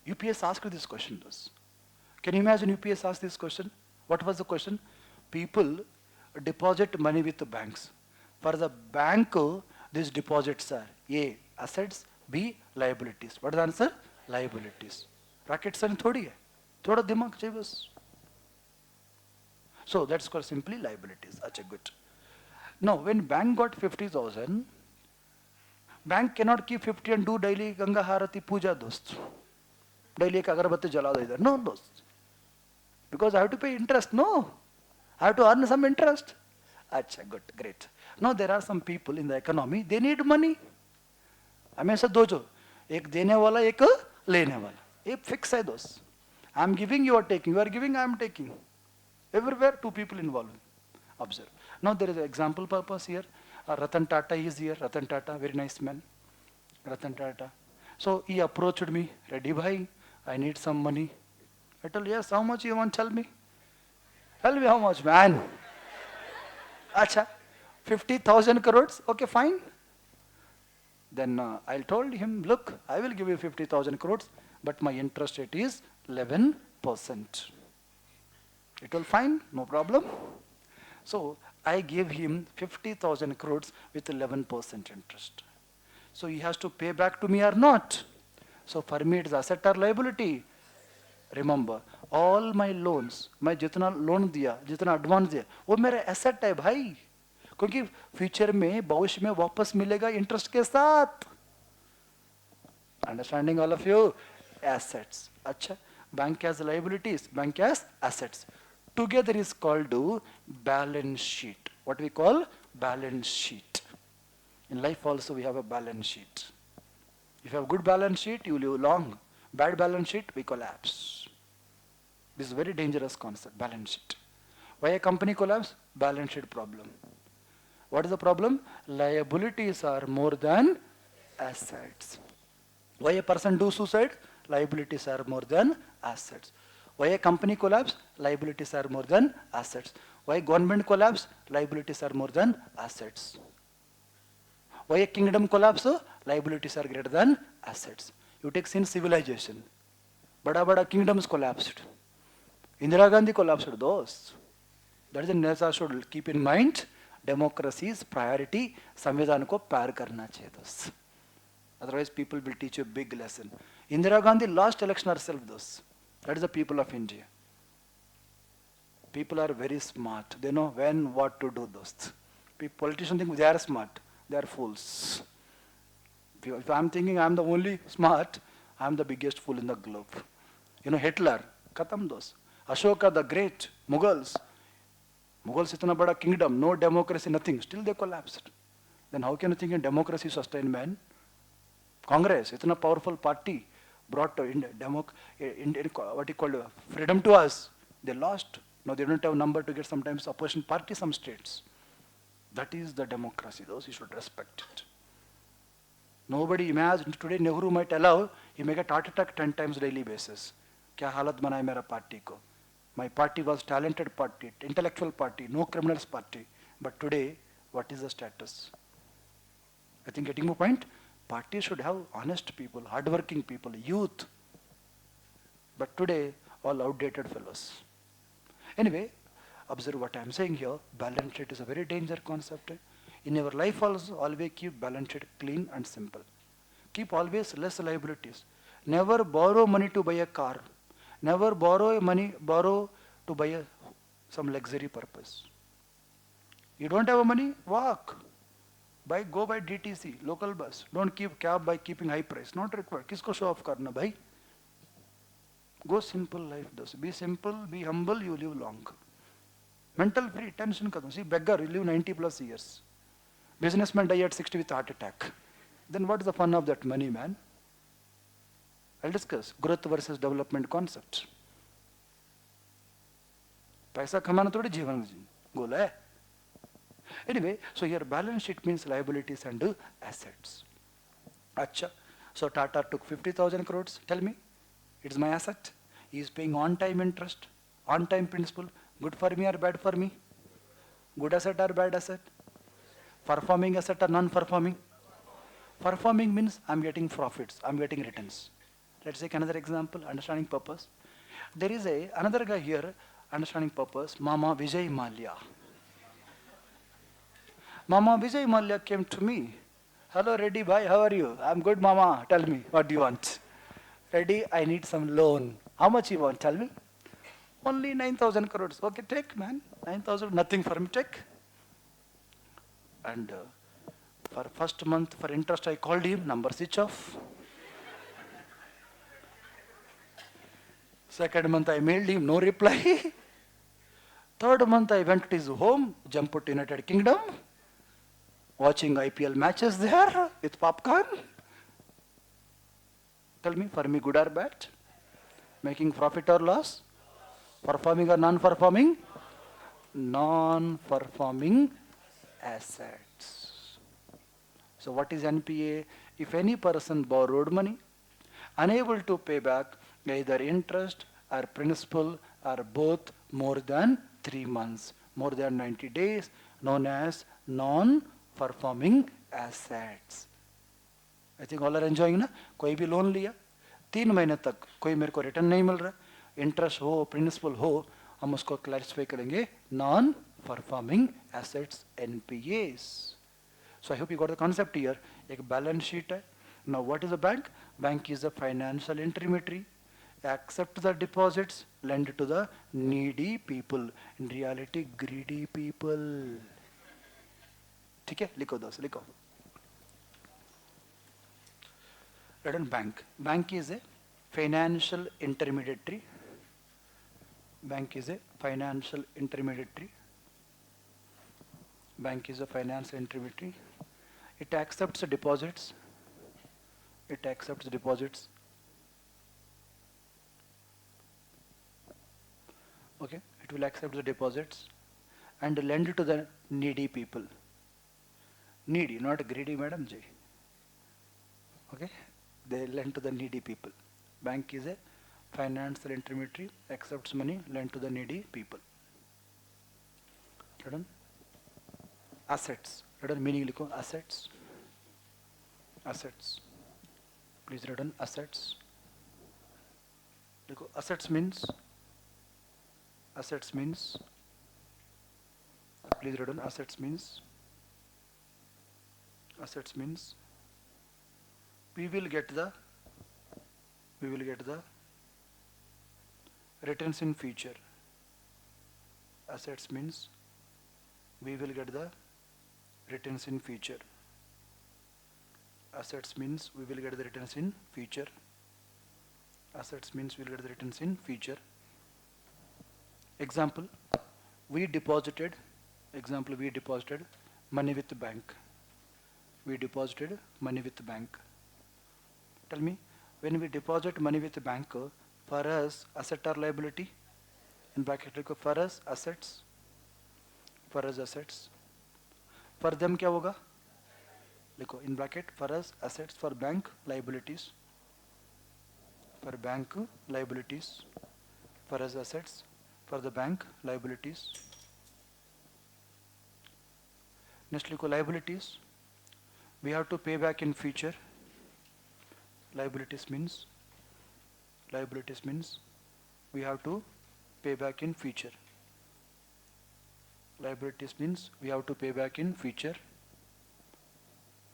UPS asked this question. Can you imagine UPS asked this question? What was the question? People deposit money with the banks. For the bank, these deposits are A, assets, B, liabilities. What is the answer? Liabilities. Rocket science थोड़ी है. थोड़ा दिमाग चाहिए बस. So that's called simply liabilities. Achha, good. Now, when bank got 50,000, bank cannot keep 50 and do daily Ganga Harati Puja, dost. Daily ek agarbatti jala do idhar. No, dost. Because I have to pay interest. No. I have to earn some interest. Achha, good, great. Now there are some people in the economy, they need money. हमेशा दो जो, एक देने वाला एक लेने वाला, ये fix है दोस्त. I am giving, you are taking, you are giving, I am taking. Everywhere, 2 people involved. Observe. Now there is an example purpose here. Ratan Tata is here. Ratan Tata, very nice man. Ratan Tata. So he approached me, Reddy bhai, I need some money. I told, yes, how much you want, tell me. Tell me how much, man. Acha, 50,000 crores, okay, fine. Then I told him, look, I will give you 50,000 crores, but my interest rate is 11%. It will fine, no problem. So I gave him 50,000 crores with 11% interest. So he has to pay back to me or not. So for me it is asset or liability. Remember, all my loans, मैं जितना loan दिया, जितना advance दिया, वो मेरा asset है भाई, क्योंकि फ्यूचर में भविष्य में वापस मिलेगा इंटरेस्ट के साथ. Understanding all of you? Assets. अच्छा, bank has liabilities, bank has assets. Together is called balance sheet. What we call balance sheet. In life also we have a balance sheet. If you have good balance sheet, you live long. Bad balance sheet, we collapse. This is a very dangerous concept, balance sheet. Why a company collapse? Balance sheet problem. What is the problem? Liabilities are more than assets. Why a person do suicide? Liabilities are more than assets. Why a company collapse? Liabilities are more than assets. Why government collapse? Liabilities are more than assets. Why a kingdom collapse? Liabilities are greater than assets. You take since civilization. Bada kingdoms collapsed. Indira Gandhi collapsed those. That is the NASA should keep in mind. Democracy is priority. Samvidhan ko par karna chahiye those. Otherwise people will teach you a big lesson. Indira Gandhi lost election herself those. That is the people of India. People are very smart. They know when, what to do those. Politicians think they are smart. They are fools. If I am thinking I am the only smart, I am the biggest fool in the globe. You know Hitler, khatam those. Ashoka the great, Mughals. Mughals itna bada kingdom, no democracy, nothing. Still they collapsed. Then how can you think in democracy sustain man? Congress, itna powerful party. brought what you call freedom to us. They lost. Now they don't have number to get sometimes opposition party some states. That is the democracy. Those you should respect it. Nobody imagined today Nehru might allow, he may get heart attack 10 times daily basis. Kya halat banaya mera party ko. My party was talented party, intellectual party, no criminals party. But today, what is the status? I think getting my point, parties should have honest people, hardworking people, youth. But today, all outdated fellows. Anyway, observe what I am saying here. Balance sheet is a very dangerous concept. In your life also, always keep balance sheet clean and simple. Keep always less liabilities. Never borrow money to buy a car. Never borrow to buy some luxury purpose. You don't have money? Walk. Go by DTC, local bus. Don't keep cab by keeping high price. Not required. Kisko show off karna bhai? Go simple life does. Be simple, be humble, you live long. Mental free, tension kadam. See, beggar, you live 90 plus years. Businessman die at 60 with heart attack. Then what is the fun of that money, man? I'll discuss growth versus development concepts. पैसा कमाना थोड़ी जीवन गोल है. Anyway, so here balance sheet means liabilities and assets. Acha. So Tata took 50,000 crores. Tell me, it's my asset. He is paying on-time interest, on-time principal. Good for me or bad for me? Good asset or bad asset? Performing asset or non-performing? Performing means I'm getting profits, I'm getting returns. Let's take another example, understanding purpose. There is another guy here, understanding purpose, Mama Vijay Mallya. Mama Vijay Mallya came to me. Hello, Reddy bhai, how are you? I'm good, Mama. Tell me, what do you want? Reddy, I need some loan. How much you want? Tell me. Only 9,000 crores. Okay, take, man. 9,000, nothing for me, take. And for first month, for interest, I called him, number switch off. Second month, I mailed him, no reply. Third month, I went to his home, jumped to United Kingdom, watching IPL matches there with popcorn. Tell me, for me, good or bad? Making profit or loss? Performing or non-performing? Non-performing assets. So what is NPA? If any person borrowed money, unable to pay back either interest or principal or both more than 3 months, more than 90 days, known as non-performing assets. I think all are enjoying ना. कोई भी loan लिया 3 महीने तक कोई मेरे को return नहीं मिल रहा, इंटरेस्ट हो प्रिंसिपल हो, हम उसको क्लैरिफाई करेंगे non performing assets NPAs. So I hope you got the concept here. एक बैलेंस शीट है. Now what is a bank? Bank is a financial intermediary. Accept the deposits, lend to the needy people. In reality, greedy people. ठीक है, लिखो दोस्त, लिखो. Written bank. Bank is a financial intermediary. Bank is a financial intermediary. Bank is a financial intermediary. It accepts deposits. It accepts deposits. Okay, it will accept the deposits and lend to the needy people. Needy, not greedy, Madam Ji. Okay, they lend to the needy people. Bank is a financial intermediary, accepts money, lend to the needy people. Written? Assets. Written meaning likho, assets. Assets. Please written assets. Likho, assets means. Assets means. Please written assets means. Assets means. We will get the returns in future. Assets means we will get the returns in future. Assets means we will get the returns in future. Assets means we will get the returns in future. Example, we deposited money with the bank. We deposited money with the bank. Tell me, when we deposit money with the bank, for us asset or liability? In bracket लिखो, for us assets, for us assets. For them क्या होगा? लिखो in bracket, for us assets, for bank liabilities, for bank liabilities, for us assets, for the bank liabilities. Next लिखो liabilities, we have to pay back in future. Liabilities means we have to pay back in future. Liabilities means we have to pay back in future.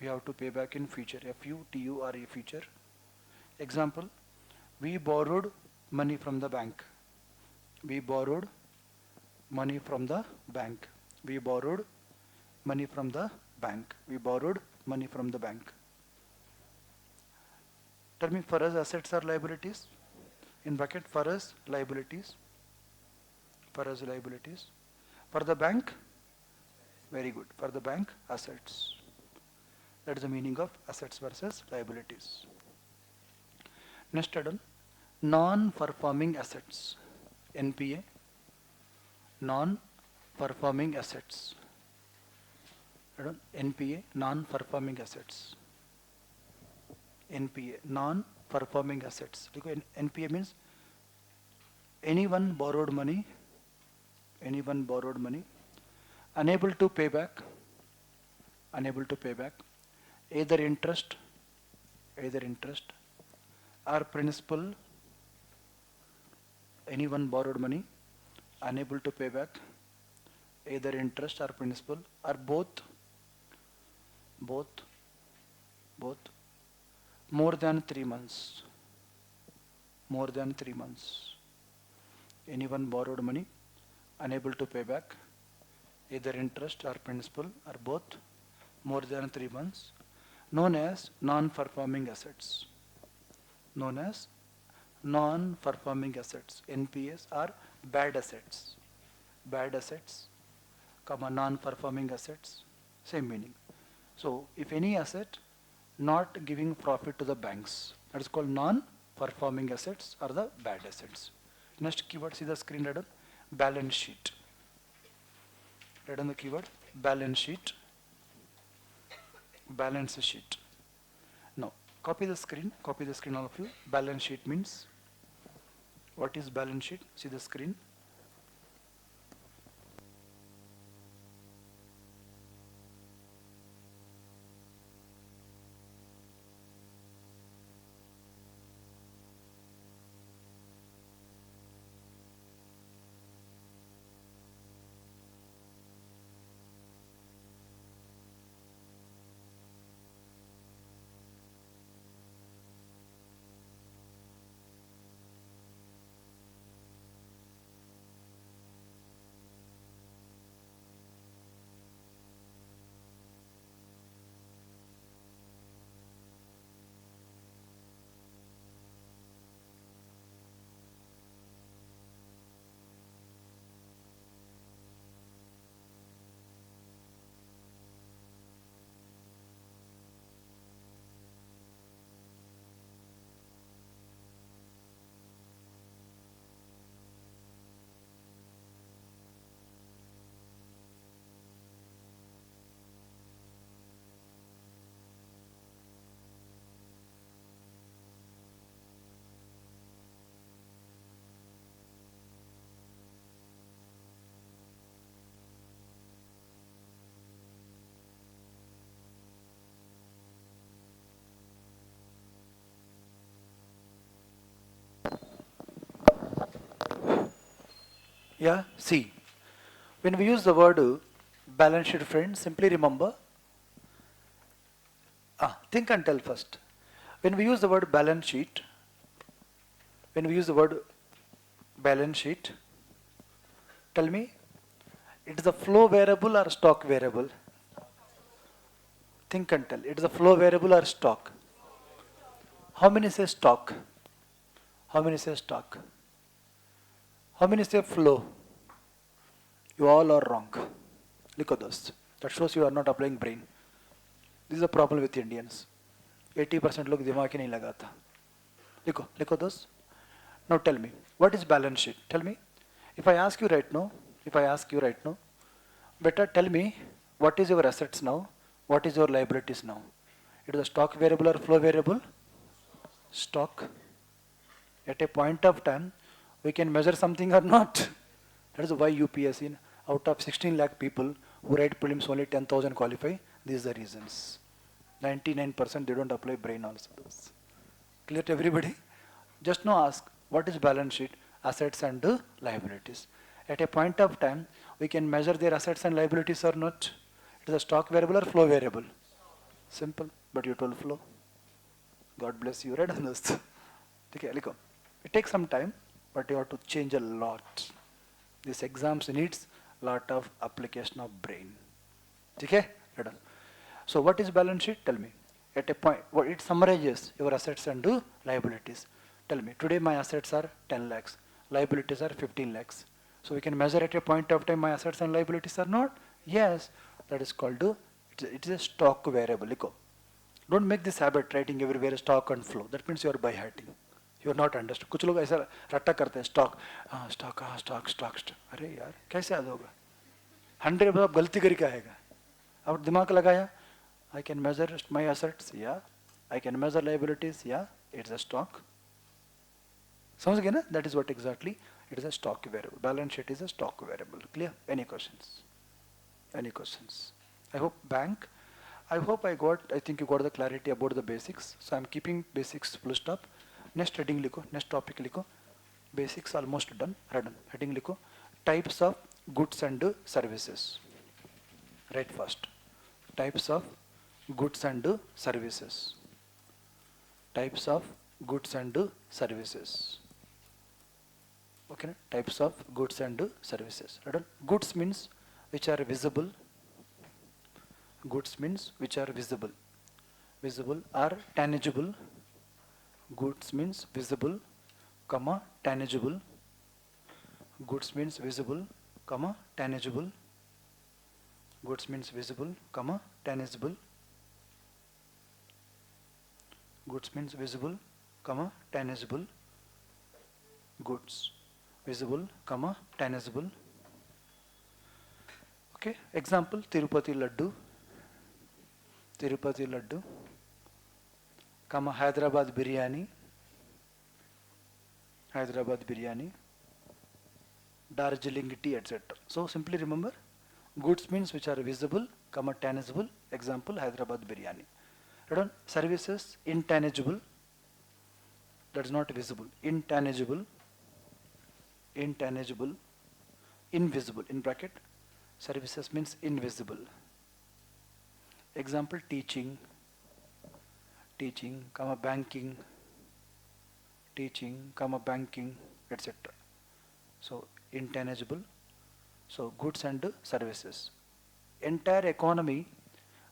We have to pay back in future. F-U-T-U-R-E, future. Example, we borrowed money from the bank. We borrowed money from the bank. We borrowed money from the bank. We borrowed money from the bank. Tell me, for us assets or liabilities? In bracket, for us liabilities. For us liabilities. For the bank, very good. For the bank, assets. That is the meaning of assets versus liabilities. Next add-on, non-performing assets. NPA, non-performing assets. Add-on, NPA, non-performing assets. NPA, non-performing assets. Because NPA means anyone borrowed money, unable to pay back, either interest or principal. Anyone borrowed money, unable to pay back, either interest or principal, or both, more than 3 months. Anyone borrowed money, unable to pay back, either interest or principal, or both, more than 3 months, known as non-performing assets. NPAs are bad assets. Non-performing assets, same meaning. So if any asset not giving profit to the banks, that is called non-performing assets or the bad assets. Next keyword, see the screen read on, balance sheet. Read on the keyword, balance sheet. Now copy the screen all of you. Balance sheet means, what is balance sheet? See the screen. Yeah, see, when we use the word balance sheet, friends, simply remember, think and tell first. When we use the word balance sheet, tell me, it is a flow variable or stock variable? Think and tell, it is a flow variable or stock? How many say stock? How many say flow? You all are wrong. Look at this. That shows you are not applying brain. This is a problem with Indians. 80% लोग दिमाग ही नहीं लगाता. लिखो those. Now tell me, what is balance sheet? Tell me. If I ask you right now, better tell me what is your assets now, what is your liabilities now. It is a stock variable or flow variable? Stock. At a point of time, we can measure something or not. That is why UPSC, out of 16 lakh people who write prelims, only 10,000 qualify. These are the reasons. 99% they don't apply brain also. Clear to everybody? Just now ask, what is balance sheet? Assets and liabilities. At a point of time, we can measure their assets and liabilities or not. It is a stock variable or flow variable? Simple, but you told flow. God bless you, read on this. Okay, it takes some time, but you have to change a lot. These exams needs lot of application of brain. Okay, read on. So what is balance sheet? Tell me. At a point, what it summarizes your assets and liabilities. Tell me, today my assets are 10 lakhs, liabilities are 15 lakhs. So we can measure at a point of time my assets and liabilities are not? Yes, that is called, it is a stock variable. Don't make this habit writing everywhere stock and flow. That means you are by hearting. You are not understood. कुछ लोग ऐसा रट्टा करते हैं stock, stock. अरे यार कैसे याद होगा? 100 आप गलती करके आएगा. अब दिमाग लगाया. I can measure my assets, yeah. I can measure liabilities, yeah. It's a stock. समझ गए ना? That is what exactly. It is a stock variable. Balance sheet is a stock variable. Clear? Any questions? Any questions? I hope bank. I think you got the clarity about the basics. So I'm keeping basics full stop. Next heading लिखो. Next topic लिखो. Basics almost done. Heading लिखो. Types of goods and services. Right first. Types of goods and services. Types of goods and services. Okay, types of goods and services. Goods means which are visible. Goods means which are visible. Visible are tangible. Goods means visible, comma, tangible. Goods means visible, comma, tangible. Goods means visible, comma, tangible. Goods means visible, comma, tangible. Goods. Visible, comma, tangible. Okay, example, Tirupati Laddu. Tirupati Laddu, comma, Hyderabad Biryani. Hyderabad Biryani. Darjeeling tea, etc. So simply remember, goods means which are visible, comma, tangible. Example, Hyderabad Biryani. Services, intangible. That is not visible. Intangible. Intangible. Invisible, in bracket. Services means invisible. Example, teaching. Teaching, comma, banking. Teaching, comma, banking, etc. So intangible. So goods and services. Entire economy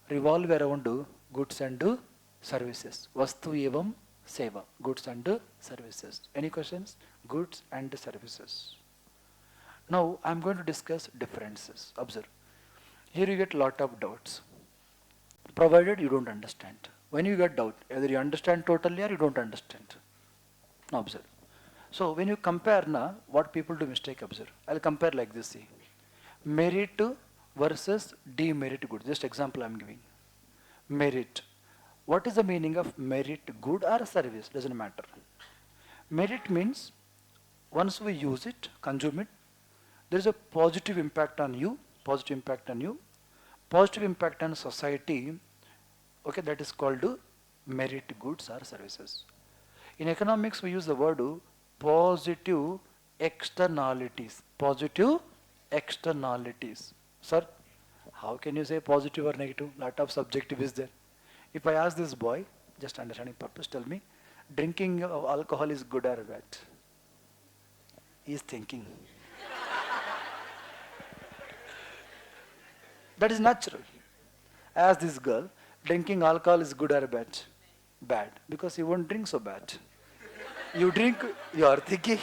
revolve around goods and services. Vastu evam seva. Goods and services. Any questions? Goods and services. Now I am going to discuss differences. Observe. Here you get lot of doubts. Provided you don't understand. When you get doubt, either you understand totally or you don't understand. Now observe. So when you compare now, what people do mistake, observe. I'll compare like this, see. Merit versus demerit good. Just example I'm giving. Merit. What is the meaning of merit, good or service? Doesn't matter. Merit means once we use it, consume it, there is a positive impact on you, positive impact on society. Okay, that is called merit goods or services. In economics, we use the word positive externalities. Positive externalities. Sir, how can you say positive or negative? Lot of subjective is there. If I ask this boy, just understanding purpose, tell me, drinking of alcohol is good or bad? He is thinking. That is natural. Ask this girl, drinking alcohol is good or bad? Bad, because you won't drink so bad. You drink, you are thinking.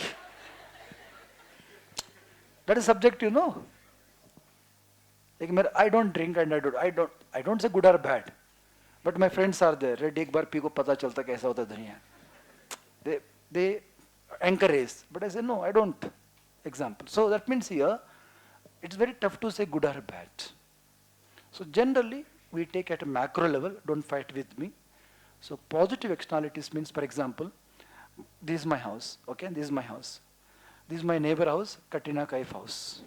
That is subjective, no? I don't drink and I don't say good or bad. But my friends are there. Red एक बार P को पता चलता कैसा होता है दुनिया. They encourage, but I say no, I don't. Example. So that means here, it's very tough to say good or bad. So generally, we take at a macro level, don't fight with me. So positive externalities means, for example, this is my house, okay, this is my house. This is my neighbor house, Katrina Kaif house.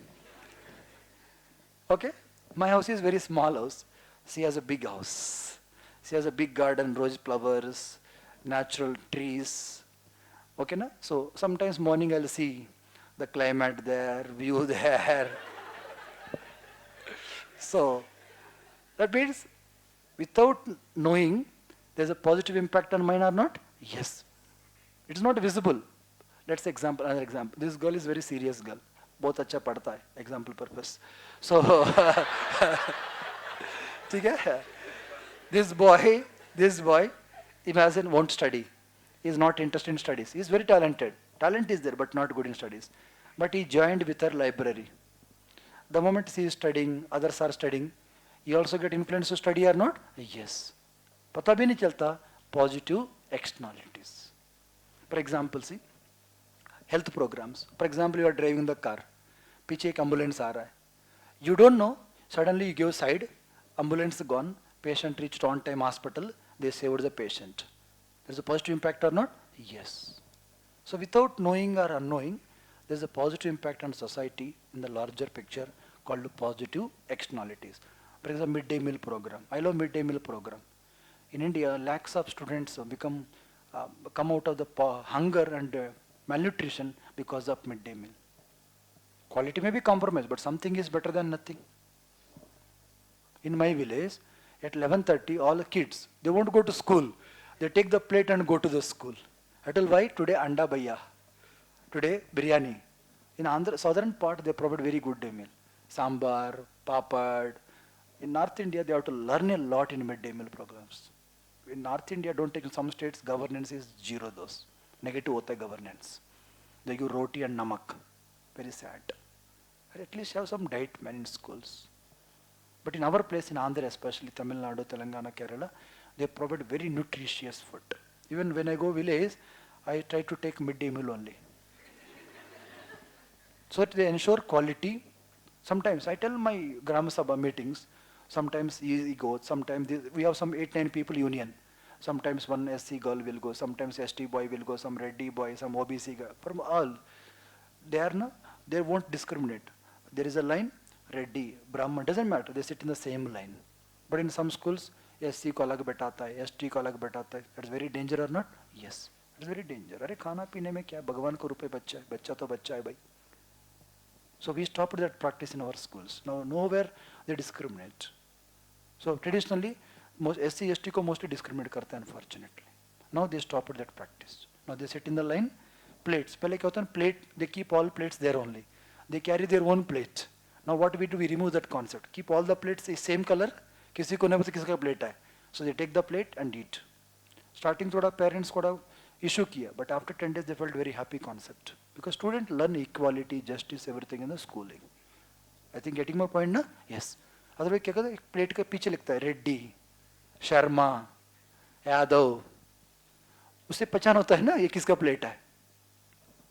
Okay? My house is very small house. She has a big house. She has a big garden, rose flowers, natural trees. Okay, na? So sometimes morning I'll see the climate there, view there. So that means without knowing there's a positive impact on mine or not? Yes. It's not visible. Let's say example, another example. This girl is very serious girl. बहुत अच्छा पढ़ता है, example purpose. So, ठीक है? This boy, imagine won't study. He is not interested in studies. He is very talented. Talent is there, but not good in studies. But he joined with her library. The moment she is studying, others are studying, he also get influenced to study or not? Yes. पता भी नहीं चलता. Positive externalities. For example, see, health programs. For example, you are driving the car. पीछे एक ambulance आ रहा है. You don't know. Suddenly you give side. Ambulance gone. Patient reached on time hospital. They saved the patient. There's a positive impact or not? Yes. So without knowing or unknowing, there's a positive impact on society in the larger picture called positive externalities. For example, midday meal program. I love midday meal program. In India, lakhs of students come out of the hunger and malnutrition because of midday meal. Quality may be compromised, but something is better than nothing. In my village, at 11:30, all the kids, they won't go to school. They take the plate and go to the school. I tell why? Today anda bhaiya. Today biryani. In Andhra, southern part, they provide very good day meal. Sambar, papad. In North India, they have to learn a lot in midday meal programs. In North India, don't take in some states, governance is zero those. Negative hota hai governance. They give roti and namak. Very sad. But at least have some diet man in schools. But in our place in Andhra, especially Tamil Nadu, Telangana, Kerala, they provide very nutritious food. Even when I go village, I try to take midday meal only. So that they ensure quality. Sometimes I tell my Gram Sabha meetings, sometimes he goes, sometimes we have some 8-9 people union. Sometimes one SC girl will go, sometimes ST boy will go, some Reddy boy, some OBC girl. From all, they won't discriminate. There is a line, Reddy, Brahman, doesn't matter, they sit in the same line. But in some schools, SC को अलग बैठाता है, ST को अलग बैठाता है. That's very dangerous or not? Yes, it's very dangerous. अरे खाना पीने में क्या भगवान को रूपे बच्चा तो बच्चा है भाई. So we stopped that practice in our schools. Now nowhere they discriminate. So traditionally, most SC, ST को mostly discriminate करते हैं unfortunately. Now they stopped that practice. Now they sit in the line, plates. पहले क्या होता है plate, they keep all plates there only. They carry their own plate. Now what we do, we remove that concept. Keep all the plates the same color. किसी को नहीं पता किसका plate है. So they take the plate and eat. Starting थोड़ा parents को issue किया, but after 10 days they felt very happy concept. Because students learn equality, justice, everything in the schooling. I think getting my point ना? Yes. Otherwise क्या कहते हैं plate के पीछे लिखता है रेड्डी, शर्मा, यादव. उससे पहचान होता है ना ये किसका प्लेट है.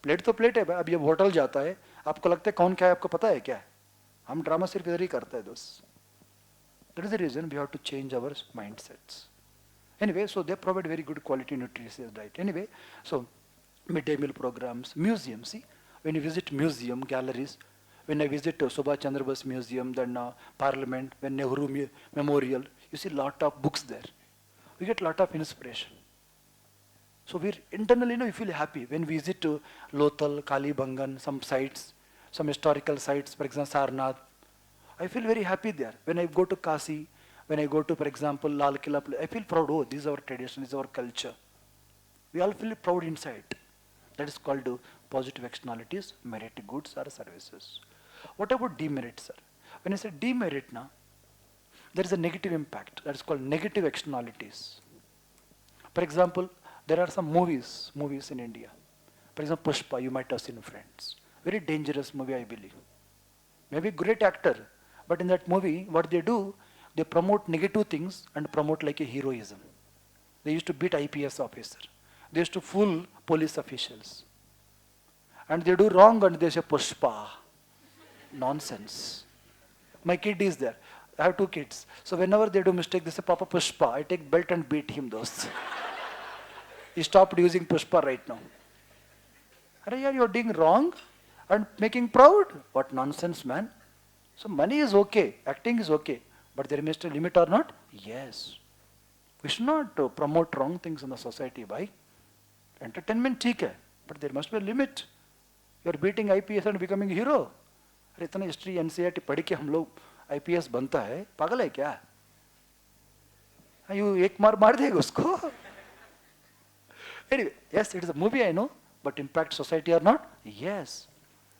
प्लेट तो प्लेट है. अब ये होटल जाता है, आपको लगता है कौन क्या है आपको पता है क्या? हम ड्रामा सिर्फ इधर ही करते हैं दोस्त. That is the reason we have to change our mindsets. Anyway, so they provide very good quality nutritious diet. Anyway, so midday meal programs, museums. See, when you visit museum, galleries, when I visit Subhash Chandra Bose Museum, then Parliament, when Nehru Memorial, you see lot of books there. We get lot of inspiration. So we internally, we feel happy when we visit Lothal, Kalibangan, some sites, some historical sites, for example, Sarnath. I feel very happy there. When I go to Kasi, when I go to, for example, Lal Killa, I feel proud. Oh, this is our tradition, this is our culture. We all feel proud inside. That is called positive externalities, merit goods or services. What about demerits, sir? When I say demerit now, there is a negative impact. That is called negative externalities. For example, there are some movies in India. For example, Pushpa, you might have seen Friends. Very dangerous movie, I believe. Maybe great actor, but in that movie, what they do, they promote negative things and promote like a heroism. They used to beat IPS officer. They used to fool police officials. And they do wrong and they say Pushpa. Nonsense. My kid is there. I have two kids. So whenever they do mistake, they say Papa Pushpa. I take belt and beat him those. He stopped using Pushpa right now. Arey, you're doing wrong and making proud. What nonsense, man. So money is okay, acting is okay. But there must be a limit or not? Yes. We should not promote wrong things in the society, bhai. Entertainment ठीक है, but there must be a limit. You are beating IPS and becoming a hero. अरे इतना history NCERT पढ़ के हम लोग IPS बनता है, पागल है क्या? You एक मार मार देगा उसको. Anyway, yes, it is a movie I know, but impact society or not? Yes.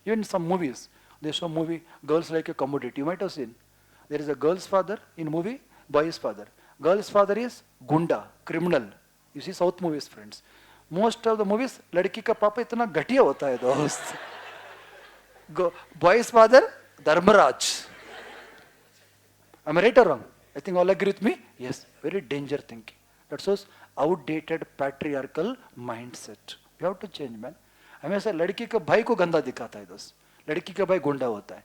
Even in some movies, they show movie girls like a commodity. You might have seen. There is a girl's father in movie, boy's father. Girl's father is gunda, criminal. You see South movies, friends. Most of the movies, लड़की का पापा इतना घटिया होता है दोस्त. Boy's father, Dharmaraj. Am I right or wrong? I think all agree with me. Yes, very danger thinking. That shows outdated patriarchal mindset. You have to change, man. हमेशा लड़की का भाई को गंदा दिखाता है दोस्त. लड़की का भाई गुंडा होता है.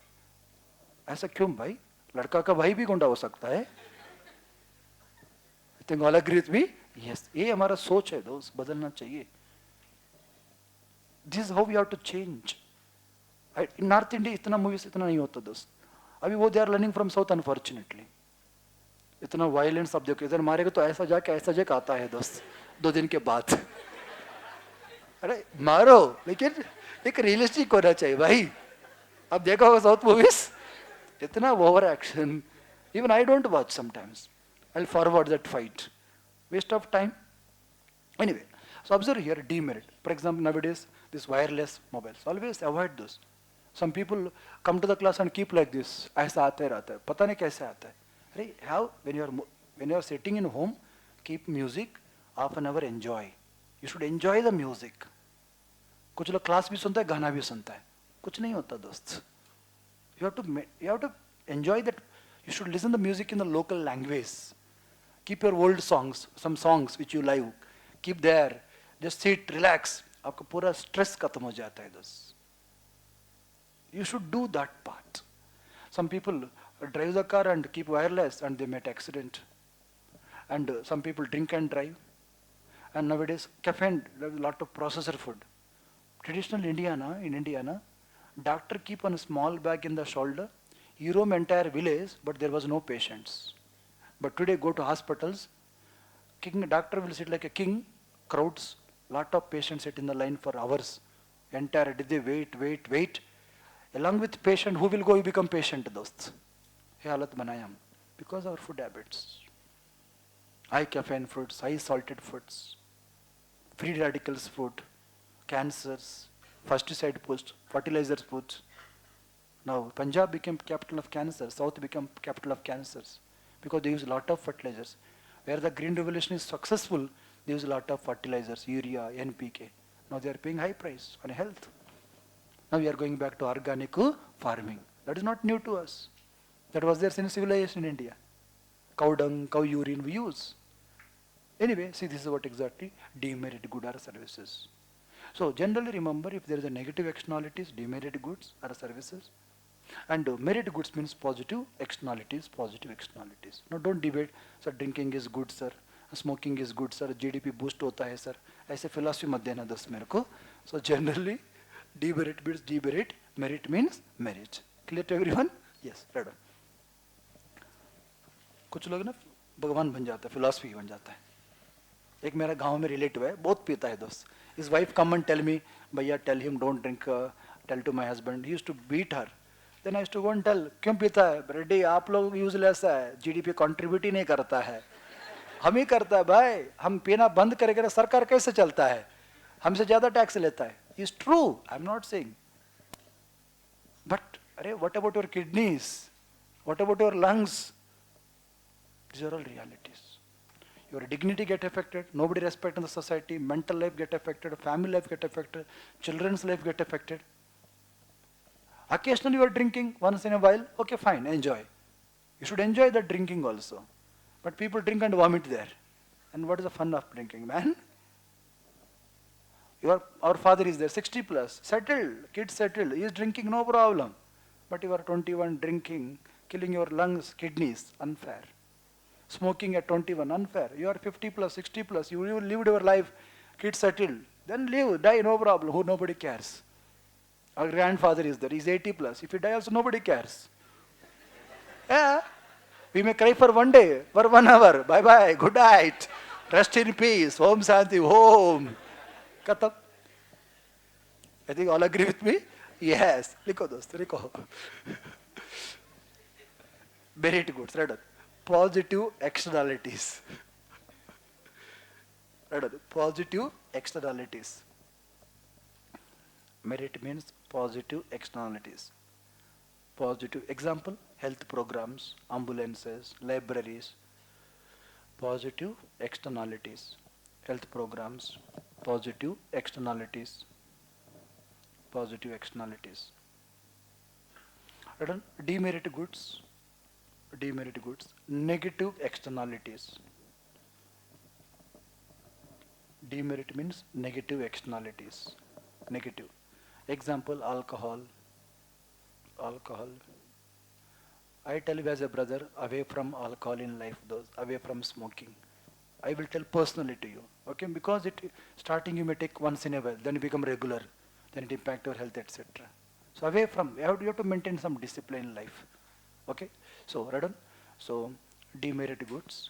ऐसा क्यों भाई? लड़का का भाई भी गुंडा हो सकता है. I think all agree with me. Yes, ये हमारा सोच है दोस्त, बदलना चाहिए. This is how we have to change. In North India इतना movies इतना नहीं होता दोस्त. अभी वो they are learning from South unfortunately. इतना violence अब देखो, इधर मारेगा तो ऐसा जाके आता है दोस्त 2 दिन के बाद. अरे मारो, लेकिन एक रियलिस्टिक होना चाहिए भाई. अब देखा होगा साउथ मूवीज, इतना over action. Even I don't watch sometimes. I'll forward that fight. Waste of time. Anyway, so observe here demerit. For example, nowadays this wireless mobiles. Always avoid those. Some people come to the class and keep like this. ऐसा आता ही रहता है. पता नहीं कैसे आता है. अरे how when you are sitting in home, keep music half an hour, enjoy. You should enjoy the music. कुछ लोग क्लास भी सुनता है, गाना भी सुनता है. कुछ नहीं होता दोस्त. You have to enjoy that. You should listen the music in the local language. Keep your old songs, some songs which you like, keep there. Just sit, relax. आपका पूरा stress खत्म हो जाता है दोस्त. You should do that part. Some people drive the car and keep wireless and they met accident. And some people drink and drive. And nowadays, caffeine, there's a lot of processor food. Traditional in India, doctor keep on a small bag in the shoulder. He roam entire village, but there was no patients. But today, go to hospitals, doctor will sit like a king, crowds, lot of patients sit in the line for hours. Entire day they wait. Along with patient, who will go, you become patient, dost. Ye halat banaya hum. Because our food habits. High caffeine foods, high salted foods, free radicals food, cancers, pesticide foods, fertilizers foods. Now, Punjab became capital of cancer, South became capital of cancers because they use a lot of fertilizers. Where the Green Revolution is successful, they use a lot of fertilizers, urea, NPK. Now they are paying high price on health. Now we are going back to organic farming. That is not new to us. That was there since civilization in India. Cow dung, cow urine we use. Anyway, see, this is what exactly demerit goods or services. So generally remember, if there is a negative externalities, demerit goods or services. And merit goods means positive externalities. Now don't debate, sir, drinking is good, sir, smoking is good, sir, GDP boost hota hai, sir. ऐसे philosophy मत देना दोस्त मेरे को. So generally, demerit means demerit, merit means merit. Clear to everyone? Yes, right on. कुछ लोग ना भगवान बन जाता है, philosophy बन जाता है. एक मेरा गांव में रिलेटिव है, बहुत पीता है दोस्त. His wife come and tell me, भैया tell him don't drink, tell to my husband. He used to beat her. Then I used to go and tell, क्यों पीता है? रेड्डी आप लोग यूजलेस है, जीडीपी कंट्रीब्यूट ही नहीं करता है, हम ही करता है भाई. हम पीना बंद करेंगे तो सरकार कैसे चलता है? हमसे ज्यादा टैक्स लेता है. It's true, I'm not saying. But अरे what about your kidneys? What about your lungs? These are all realities. Your dignity get affected, nobody respect in the society, mental life get affected, family life get affected, children's life get affected. Occasionally you are drinking once in a while, okay fine, enjoy. You should enjoy the drinking also. But people drink and vomit there. And what is the fun of drinking, man? Our father is there, 60 plus, settled, kids settled, he is drinking, no problem. But you are 21 drinking, killing your lungs, kidneys, unfair. Smoking at 21, unfair. You are 50 plus, 60 plus, you lived your life, kids settled. Then live, die, no problem, who nobody cares. Our grandfather is there, he's 80 plus. If he dies, also nobody cares. Yeah. We may cry for one day, for 1 hour. Bye bye, good night. Rest in peace. Om Shanti, Om. Katam. I think all agree with me? Yes. Likho dost, likho. Merit goods, right? Positive externalities. Right? Positive externalities. Merit means positive externalities. Positive example, health programs, ambulances, libraries. Positive externalities. Health programs, positive externalities. Positive externalities. Right? Demerit goods. Demerit goods. Negative externalities. Demerit means negative externalities. Negative. Example, alcohol. Alcohol. I tell you as a brother, away from alcohol in life, those away from smoking. I will tell personally to you, okay? Because it starting you may take once in a while, then you become regular, then it impact your health, etc. So away from, you have to maintain some discipline in life, okay? So right on. So demerit goods.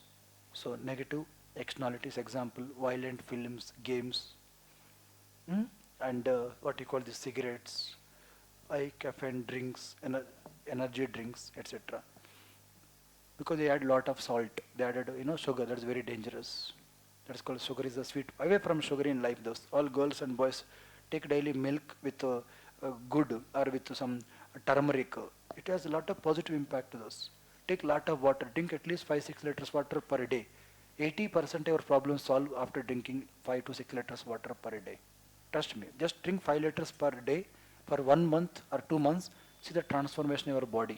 So negative externalities, example, violent films, games, and what you call the cigarettes, caffeine drinks, energy drinks, etc. Because they add lot of salt, they added sugar. That's very dangerous. That's called sugar is a sweet. Away from sugar in life, those all girls and boys take daily milk with good or with some turmeric. It has a lot of positive impact to those. Take lot of water. Drink at least 5-6 liters water per day. 80% of your problems solve after drinking 5 to 6 liters water per day. Trust me. Just drink 5 liters per day for 1 month or 2 months. See the transformation in your body.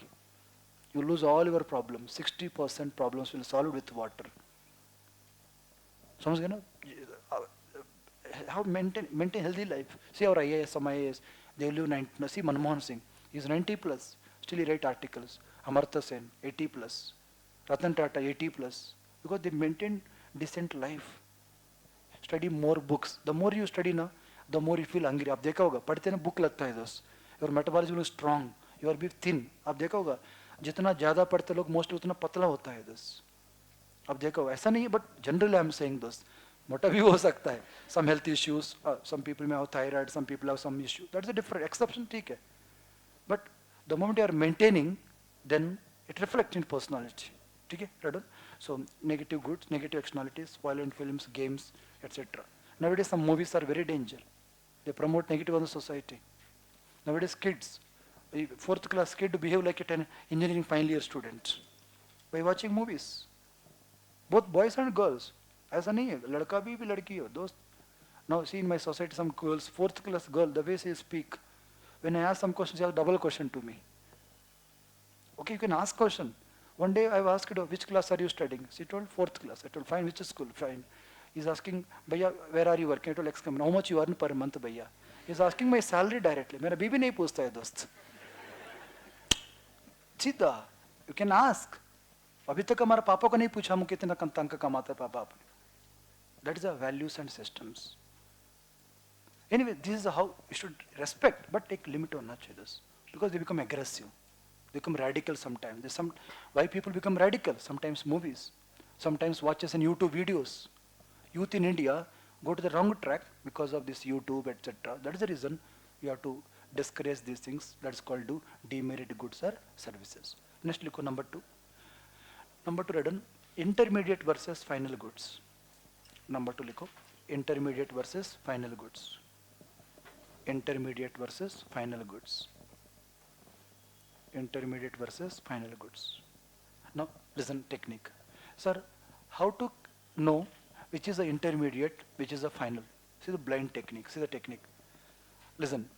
You lose all your problems. 60% problems will solve with water. Someone's gonna how maintain healthy life. See our IAS, some IAS, they live 90. See Manmohan Singh, he's 90 plus, still he write articles. Amartya Sen, 80 plus. Ratan Tata, 80 plus. Because they maintain decent life. Study more books. The more you study now, the more you feel hungry. आप देखा होगा पढ़ते ना book लगता है दोस्त. Your metabolism is strong. You are be thin. आप देखा होगा जितना ज़्यादा पढ़ते लोग मोस्ट उतना पतला होता है दोस्त. अब देखो ऐसा नहीं है but generally I am saying दोस्त मोटा भी हो सकता है some health issues some people में thyroid some people have some issue that's a different exception ठीक है but the moment you are maintaining then it reflect in personality ठीक है right so negative goods negative externalities violent films games et cetera nowadays some movies are very danger they promote negative on the society nowadays kids a fourth class kid behave like an engineering final year student by watching movies both boys and girls ऐसा नहीं है लड़का भी लड़की हो दोस्त now see in my society some girls fourth class girl the way she speak when I ask some questions she has double question to me okay you can ask question one day I asked her which class are you studying she told fourth class I told fine which school fine he's asking भैया where are you working I told X company how much you earn per month भैया he's asking my salary directly मेरा बीबी नहीं पूछता है दोस्त सीधा you can ask अभी तक हमारे पापा को नहीं पूछा हम कितना तंग कमाते पापा आपने that is the values and systems anyway this is how you should respect but take limit on this because they become aggressive they become radical sometimes there's some why people become radical sometimes movies sometimes watches and YouTube videos youth in India go to the wrong track because of this YouTube etc that is the reason you have to discourage these things that's called do demerit goods or services next look number 2 written intermediate versus final goods. Number 2 लिखो intermediate versus final goods. Intermediate versus final goods. Intermediate versus final goods. Now listen technique. Sir, how to know which is the intermediate, which is the final? See the blind technique. See the technique. Listen.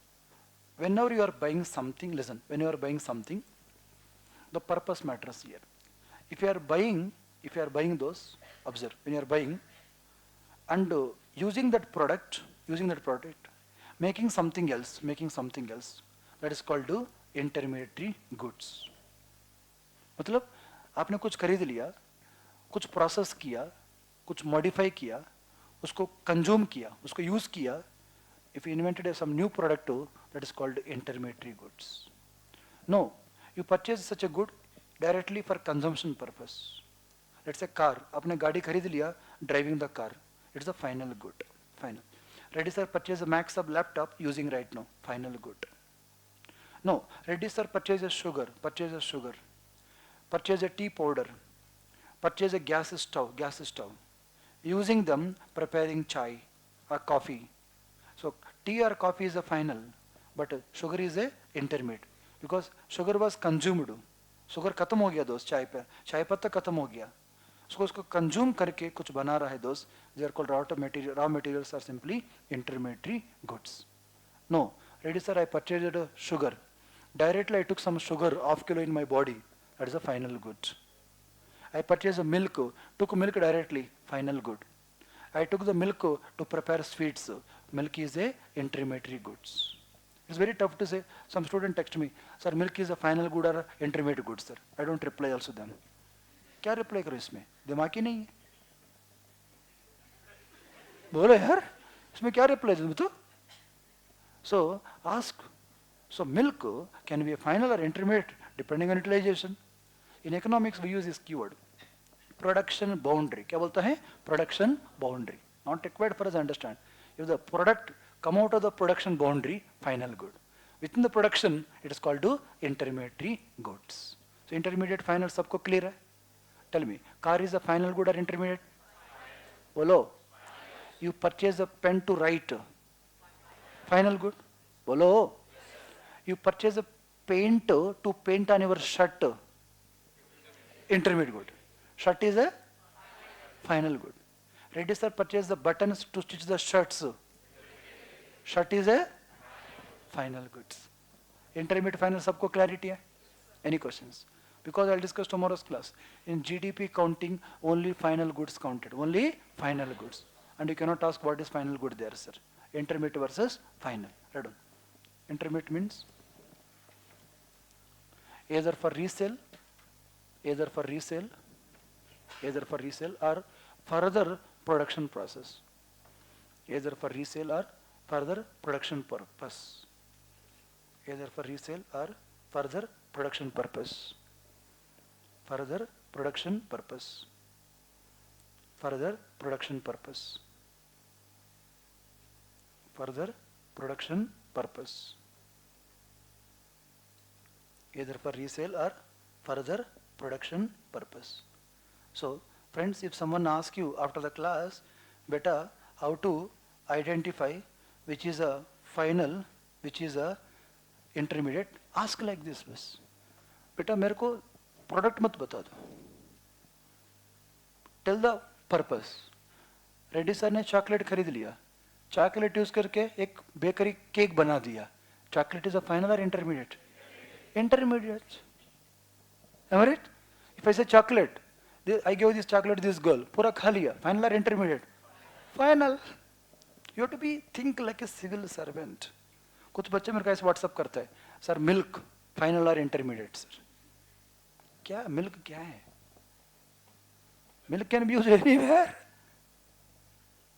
Whenever you are buying something, listen. When you are buying something, the purpose matters here. If you are buying those, observe, when you are buying and using that product, using that product, making something else, that is called to intermediary goods. मतलब आपने कुछ खरीद लिया, कुछ process किया, कुछ modify किया, उसको कंज्यूम किया, उसको यूज किया. If you invented some new product, that is called intermediary goods. No, you purchase such a good directly for consumption purpose. Let's say car, आपने गाड़ी खरीद लिया, driving the car, it's the final good. Final. Reddy sir purchase a max of laptop using right now, final good. No, Reddy sir purchase a sugar, purchase a tea powder, purchase a gas stove, using them preparing chai or coffee. So tea or coffee is a final, but sugar is a intermediate because sugar was consumed. Sugar खत्म हो गया दोस्त, चाय पत्ता खत्म हो गया, उसको कंज्यूम करके कुछ बना रहा है दोस्त. They are called raw materials are simply intermediary goods. No, Reddy sir, I purchased sugar. Directly I took some sugar, half kilo in my body. That is a final good. I purchased a milk, took milk directly, final good. I took the milk to prepare sweets. Milk is a intermediary goods. It's very tough to say. Some student text me, sir, milk is a final good or intermediate good, sir. I don't reply also them. क्या reply करो इसमें, दिमाग ही नहीं है. बोलो यार, इसमें क्या रिप्लाई दूं तो? So ask. So milk can be a final or intermediate depending on utilization. In economics we use this keyword. Production boundary. क्या बोलता है? Production boundary. Not required for us to understand. If the product come out of the production boundary, final good. Within the production, it is called to intermediary goods. So intermediate final सबको clear है? Tell me, car is a final good or intermediate? बोलो. You purchase a pen to write, final good? बोलो. You purchase a paint to paint on your shirt, intermediate good. Shirt is a final good. Reddy sir purchase the buttons to stitch the shirts. Shirt is a final goods. Intermediate final सबको clarity है? Any questions? Because I'll discuss tomorrow's class. In GDP counting, only final goods counted. Only final goods. And you cannot ask what is final good there, sir. Intermediate versus final. Read on. Intermediate means either for resale or further production process. Either for resale or further production purpose. Either for resale or further production purpose. Further production purpose. Further production purpose. Further production purpose. Either for resale or further production purpose. So, friends, if someone asks you after the class, beta, how to identify which is a final, which is a intermediate, ask like this बस. बेटा मेरे को product मत बता दो. Tell the purpose. Reddy sir ने chocolate खरीद लिया, चॉकलेट यूज करके एक बेकरी केक बना दिया. चॉकलेट इज अ फाइनल और intermediate? Intermediate. Am I right? If I say chocolate, I give this chocolate to this girl, पूरा खा लिया, final or intermediate? Final. You have to be think like a civil servant. कुछ बच्चे मेरे को ऐसे WhatsApp करता है, सर मिल्क फाइनल और इंटरमीडिएट सर. क्या मिल्क क्या है? Milk can be used anywhere.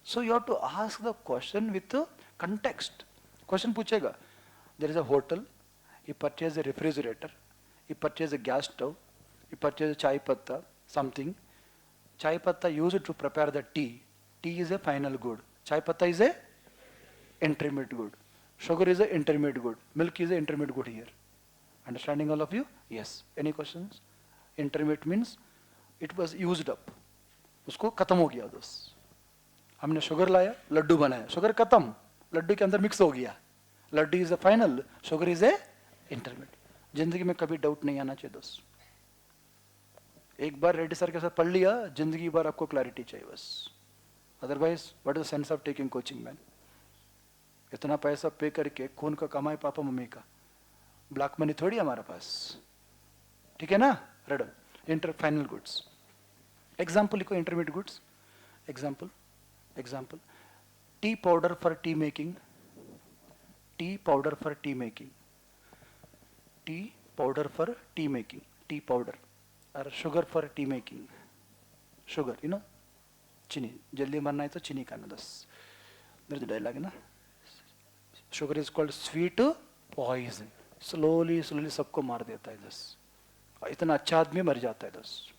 So you have to ask the question with the context. Question पूछेगा. There is a hotel. You purchase a refrigerator. You purchase a gas stove. You purchase a chai patta, something. Chai patta used to prepare the tea. Tea is a final good. Chai patta is a intermediate good. Sugar is a intermediate good. Milk is a intermediate good here. Understanding all of you? Yes. Any questions? Intermediate means it was used up. उसको खत्म हो गया दोस्त. हमने sugar लाया, लड्डू बनाया, sugar खत्म, लड्डू के अंदर मिक्स हो गया. Laddu is a final, sugar is a intermediate. जिंदगी में कभी डाउट नहीं आना चाहिए दोस्त. एक बार रेड्डी सर के साथ पढ़ लिया, जिंदगी भर आपको क्लैरिटी चाहिए बस. Otherwise what is the sense of taking coaching man? इतना पैसा पे करके खून का कमाए पापा मम्मी का, ब्लैक मनी थोड़ी हमारे पास. ठीक है ना? Read inter final goods. Example लिखो intermediate goods. Example tea powder for tea making, tea powder for tea making, tea powder for tea making, tea powder, or sugar for tea making, sugar, you know, chini, jaldi marna hai to chini खाना दस, मेरे तो dialogue है ना, sugar is called sweet poison, slowly slowly सबको मार देता है दस, इतना अच्छा आदमी मर जाता है दस,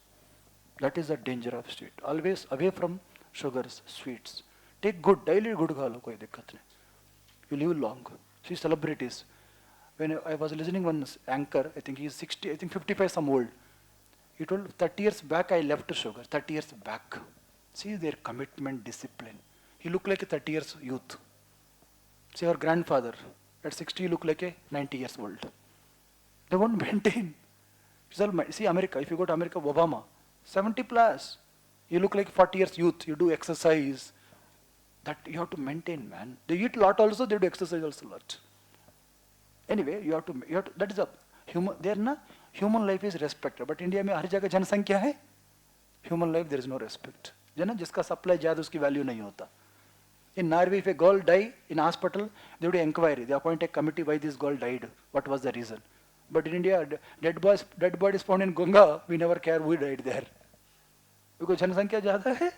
that is the danger of sweet, always away from sugars, sweets, take good, daily good खा लो कोई दिक्कत नहीं, you live long, see celebrities, when I was listening one anchor, I think he is 60, I think 55 some old, he told 30 years back I left sugar, 30 years back, see their commitment, discipline, he looked like a 30 years youth, see our grandfather, at 60 he looked like a 90 years old, they won't maintain, see America, if you go to America, Obama, 70 plus, you look like 40 years youth, you do exercise, that you have to maintain, man, they eat a lot also, they do exercise also a lot. Anyway, you have to, that is a human, there na, human life is respected, but India में हर जगह जनसंख्या है, human life there is no respect. जना जिसका supply ज़्यादा उसकी value नहीं होता. In Norway, if a girl die in hospital, they do inquiry, they appoint a committee why this girl died, what was the reason. But in India, dead body is found in Ganga, we never care who died there. Because जनसंख्या ज़्यादा है,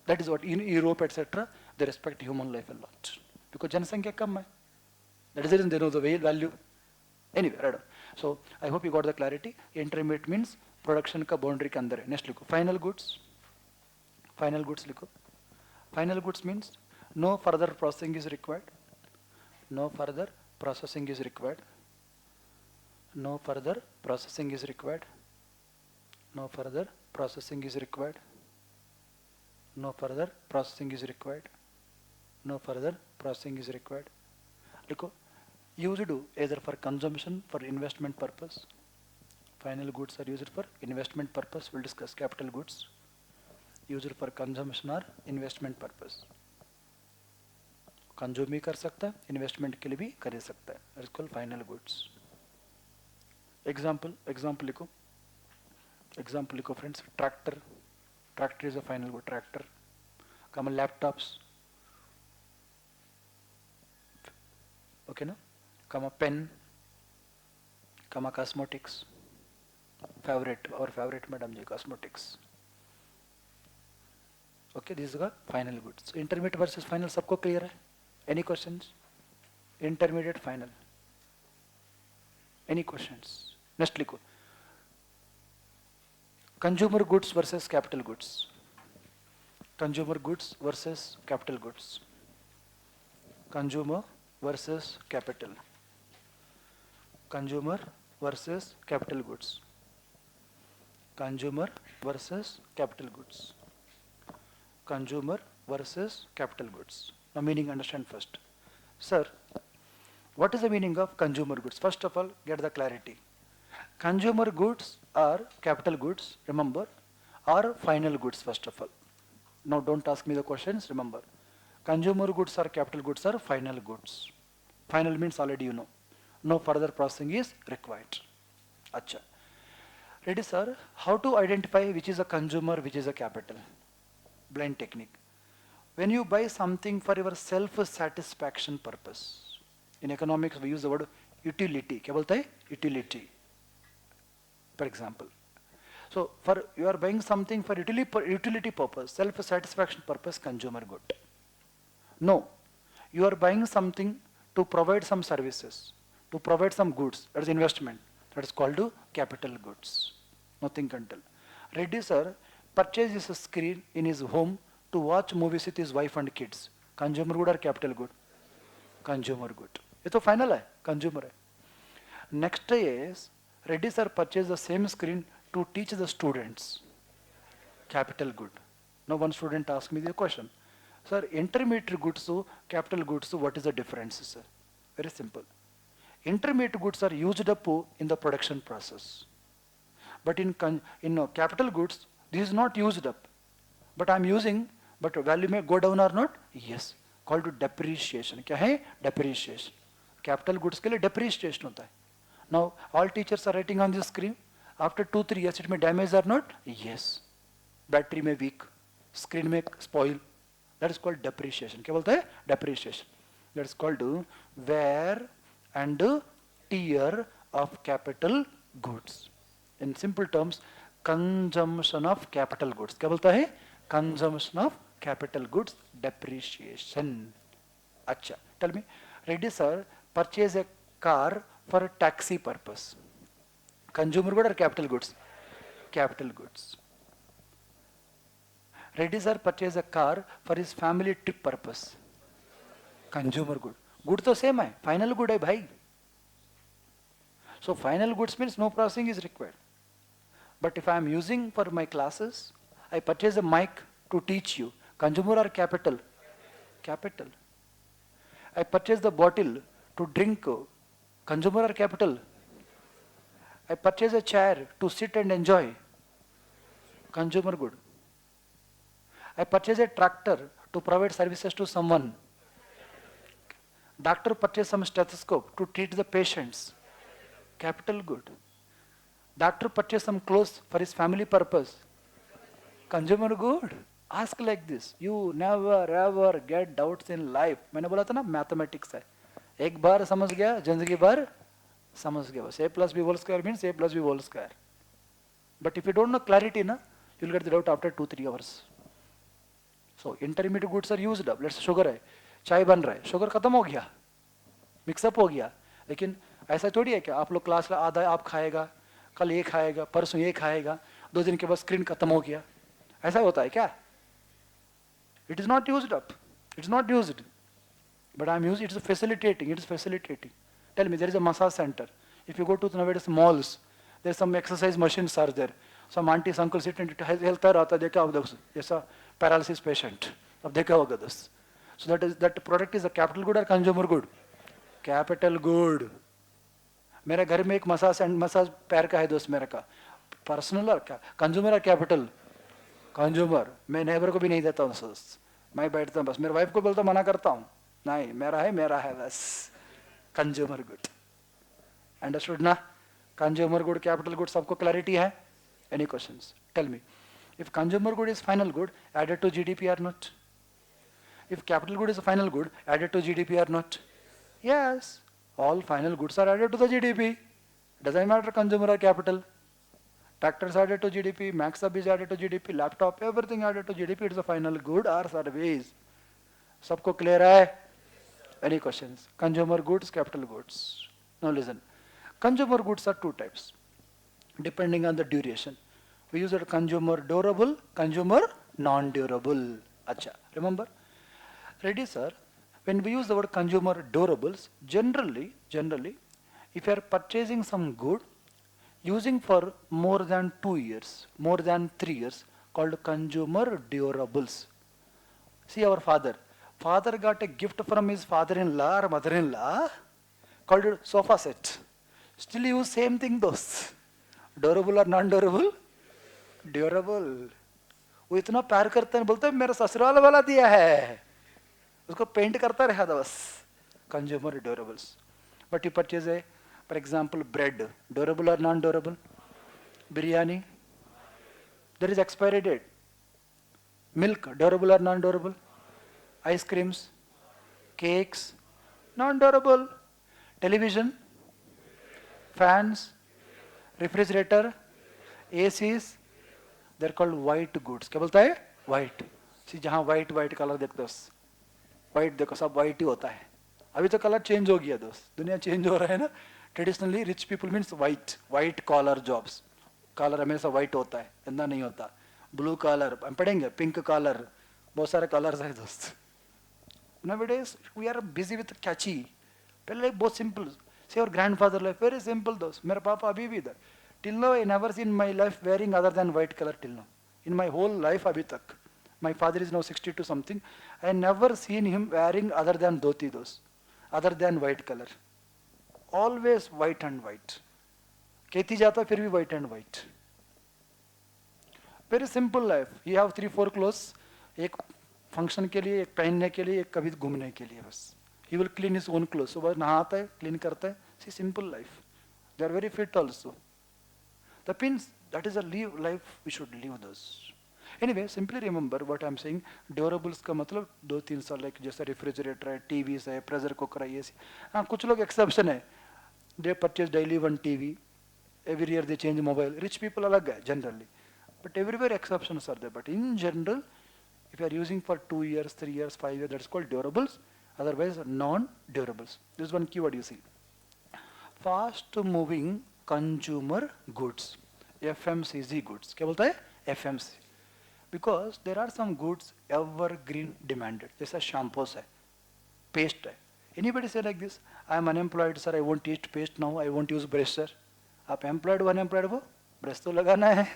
that is what in Europe etc. they respect human life a lot. Because जनसंख्या कम है. That is the reason they know the value. Anyway, right on. So I hope you got the clarity. Intermediate means production का boundary के अंदर है. Next लिखो. Final goods. Final goods लिखो. Final goods means no further processing is required. No further processing is required. No further processing is required. No further processing is required. No further processing is required. No further processing is required. लिखो. Used either for consumption, for investment purpose. Final goods are used for investment purpose. We'll discuss capital goods. Used for consumption or investment purpose. Consume भी कर सकता है, investment के लिए भी कर सकता है. It's called final goods. Example लिखो. Example लिखो friends. Tractor. Tractor is a final good. Tractor. Come on, laptops. Okay, no? Comma pen, comma cosmetics, our favorite madam ji, cosmetics. Okay, this is the final goods. So intermediate versus final सबको clear है? Any questions? Intermediate, final. Any questions? Next लिखो. Consumer goods versus capital goods. Consumer goods versus capital goods. Consumer versus capital. Consumer versus capital goods. Consumer versus capital goods. Consumer versus capital goods. Now meaning understand first. Sir, what is the meaning of consumer goods? First of all, get the clarity. Consumer goods are capital goods, remember, are final goods first of all. Now don't ask me the questions, remember. Consumer goods or capital goods are final goods. Final means already you know. No further processing is required. Acha. Ready, sir? How to identify which is a consumer, which is a capital? Blind technique. When you buy something for your self-satisfaction purpose, in economics we use the word utility. क्या बोलता है? Utility. For example. So, for you are buying something for utility purpose, self-satisfaction purpose, consumer good. No, you are buying something to provide some services, to provide some goods, that is investment, that is called capital goods. Nothing can tell. Reddy sir purchases a screen in his home to watch movies with his wife and kids. Consumer good or capital good? Consumer good. ये तो final है, consumer है. Next is, Reddy sir purchased the same screen to teach the students. Capital good. Now one student asked me the question. Sir, intermediate goods to capital goods, what is the difference, sir? Very simple. Intermediate goods are used up in the production process. But in capital goods, this is not used up. But I am using, but value may go down or not? Yes. Called depreciation. क्या है? Depreciation. Capital goods के लिए depreciation होता है. Now, all teachers are writing on this screen. After 2-3 years, it may damage or not? Yes. Battery may weak. Screen may spoil. That is called depreciation. क्या बोलते हैं? Depreciation. That is called wear and tear of capital goods. In simple terms, consumption of capital goods. क्या बोलता है? Consumption of capital goods, depreciation. अच्छा, tell me, Reddy sir purchase a car for a taxi purpose. Consumer good or capital goods? Capital goods. Reddy sir purchase a car for his family trip purpose. Consumer good. Good तो same है, final good है भाई. So final goods means no processing is required. But if I am using for my classes, I purchase a mic to teach you. Consumer or capital? Capital. I purchase the bottle to drink. Consumer or capital? I purchase a chair to sit and enjoy. Consumer good. I purchase a tractor to provide services to someone. Doctor purchase some stethoscope to treat the patients. Capital good. Doctor purchase some clothes for his family purpose. Consumer good. Ask like this. You never ever get doubts in life. मैंने बोला था ना mathematics है. एक बार समझ गया जिंदगी भर समझ गया बस. A plus B whole square means A plus B whole square. But if you don't know clarity ना, you'll get the doubt after 2-3 hours. So intermediate goods are used up. Let's sugar है, चाय बन रहा है, sugar खत्म हो गया, mix up हो गया. लेकिन ऐसा थोड़ी है कि आप लोग क्लास में आधा आप खाएगा, कल ये खाएगा, परसों ये खाएगा, 2 दिन के बाद स्क्रीन खत्म हो गया. ऐसा होता है क्या? It is not used up. It's not used. But I'm using it is facilitating. It is facilitating. Tell me, there is a massage center. If you go to nowadays malls, there some exercise machines are there. Some aunties, uncles sit and health आता देखा होगा जैसा paralysis patient. अब देखा होगा दस. So that product is a capital good or consumer good? Capital good. मेरे घर में एक मसाज पैर का है दोस्त मेरे का. पर्सनल और क्या? कंज्यूमर और कैपिटल? कंज्यूमर. मैं नेबर को भी नहीं देता हूँ दोस्त. मैं बैठता हूँ बस. मेरे वाइफ को बोलता मना करता हूँ. नहीं मेरा है बस. Consumer good. अंडरस्टूड ना? कंज्यूमर गुड, कैपिटल गुड, सबको क्लैरिटी है? Any questions? Tell me. If consumer good is final good, added to GDP or not? If capital good is a final good, added to GDP or not? Yes. All final goods are added to the GDP. Doesn't matter consumer or capital. Tractors added to GDP, Max sub is added to GDP, laptop, everything added to GDP. It is a final good or service. सबको clear है? Any questions? Consumer goods, capital goods. Now listen. Consumer goods are 2 types, depending on the duration. We use it consumer durable, consumer non-durable. Acha, remember? Ready, sir? When we use the word consumer durables, generally, if you are purchasing some good, using for more than 2 years, more than 3 years, called consumer durables. See our father. Father got a gift from his father-in-law or mother-in-law called sofa set. Still use same thing those. Durable or non-durable? Durable. वो इतना प्यार करता है, बोलता है मेरा ससुराल वाला दिया है, उसको पेंट करता रहा था बस. Consumer durables. But you purchase a, for example, bread, durable or non-durable? Biryani, there is expiry date. Milk, durable or non-durable? Ice creams, cakes, non-durable. Television, fans, refrigerator, ACs, they're called white goods. क्या बोलता है? White. See जहाँ white color देखते हो, white देखो सब white ही होता है. अभी तो कलर चेंज हो गया दोस्त, दुनिया चेंज हो रहा है ना. Traditionally rich people means white collar jobs. Collar हमेशा वाइट होता है, इतना नहीं होता. ब्लू कॉलर हम पढ़ेंगे, पिंक कॉलर, बहुत सारे कलर्स है दोस्त. Nowadays we are busy with catchy. पहले बहुत simple. See our grandfather life, very simple दोस्त. मेरा पापा अभी भी इधर. Till now I never seen my life wearing other than white color till now. In my whole life अभी तक. My father is now 62 something. I never seen him wearing other than dhoti those, other than white color. Always white and white. खेती जाता फिर भी white and white. Very simple life. You have 3-4 clothes. एक function के लिए, एक पहनने के लिए, एक कभी घूमने के लिए बस. He will clean his own clothes. सुबह नहाता है, clean करता है. See, simple life. They are very fit also. That means that is a life we should live those. Anyway, simply remember what I'm saying. Durables का मतलब 2-3 साल, like जैसे refrigerator है, टीवीज है, प्रेशर कुकर है, ये हाँ कुछ लोग एक्सेप्शन है. They purchase daily one TV. Every year they change mobile. Rich people अलग है generally. But everywhere exceptions are there. But in general, if you are using for 2 years, 3 years, 5 years, that's called durables. Otherwise, non-durables. This is one keyword you see. Fast moving consumer goods. FMCG goods. क्या बोलता है? FMC. Because there are some goods evergreen demanded. जैसा shampoos है, paste है. Anybody say like this? I am unemployed, sir. I won't use paste now. I won't use brush, sir. आप employed हो unemployed हो, brush तो लगाना है.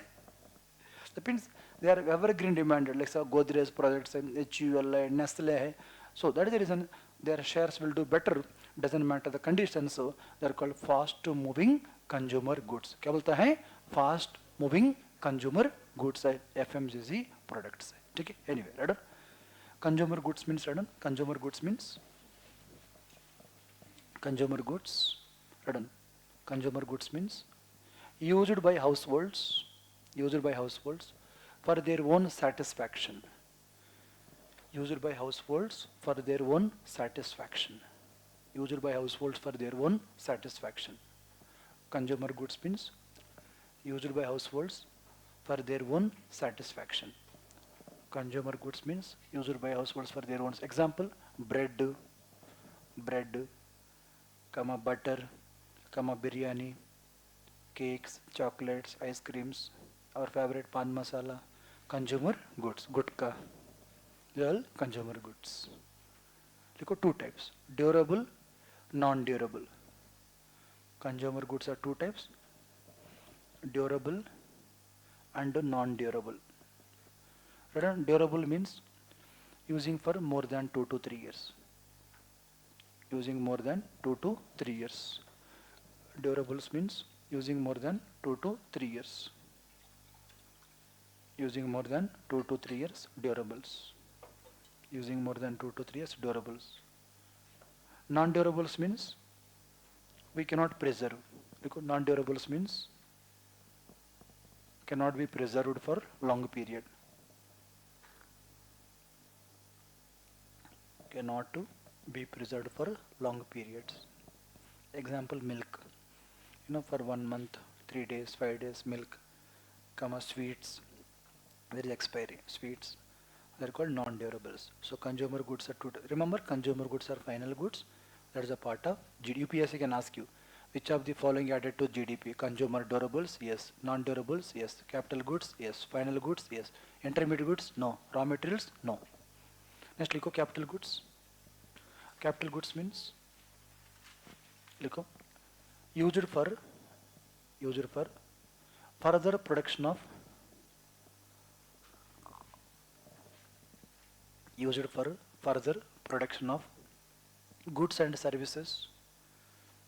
That means they are evergreen demanded. Like so Godrej products and HUL and Nestle है. So that is the reason their shares will do better. Doesn't matter the conditions. So they are called fast moving consumer goods. क्या बोलता है? Fast moving consumer goods है, FMCG products है. ठीक है? Anyway, right? Consumer goods means right? Consumer goods means consumer goods. Right? Consumer goods means used by households for their own satisfaction. Used by households for their own satisfaction. Used by households for their own satisfaction. Consumer goods means used by households for their own satisfaction. Consumer goods means used by households for their own. Example: bread, butter, biryani, cakes, chocolates, ice creams, our favorite pan masala. Consumer goods, gutka. They are all consumer goods. Look at two types: durable, non-durable. Consumer goods are two types: durable and non-durable. Durable means using for more than 2 to 3 years. Using more than 2 to 3 years. Durables means using more than 2 to 3 years. Using more than 2 to 3 years, durables. Using more than 2 to 3 years, durables. Non-durables means we cannot preserve. Because non-durables means cannot be preserved for long period. Cannot be preserved for long periods. Example: milk. For 1 month, 3 days, 5 days, milk. Sweets. There is expiry. Sweets. They are called non-durables. So consumer goods are two. Remember, consumer goods are final goods. That is a part of GDP. UPSC can ask you, which of the following added to GDP? Consumer durables, yes. Non-durables, yes. Capital goods, yes. Final goods, yes. Intermediate goods, no. Raw materials, no. Next, look at capital goods. Capital goods means used for further production of goods and services.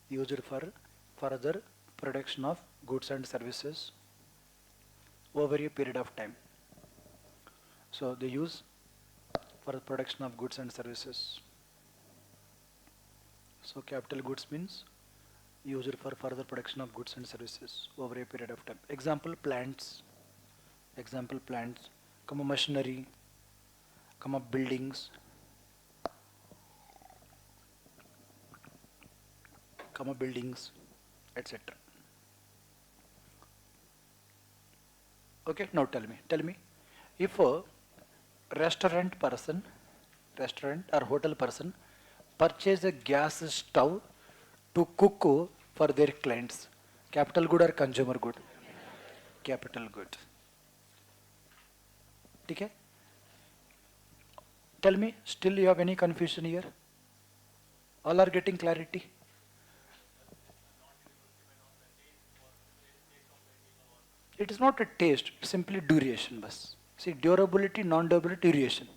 Used for further production of goods and services over a period of time. So they use for the production of goods and services. So capital goods means used for further production of goods and services over a period of time. Example: plants, machinery, buildings, etc. Okay, now tell me, if a restaurant or hotel person purchase a gas stove to cook for their clients, capital good or consumer good? Capital good. Okay? Tell me, still you have any confusion here? All are getting clarity? It is not a taste, simply duration. Bas. See, durability, non-durability, duration.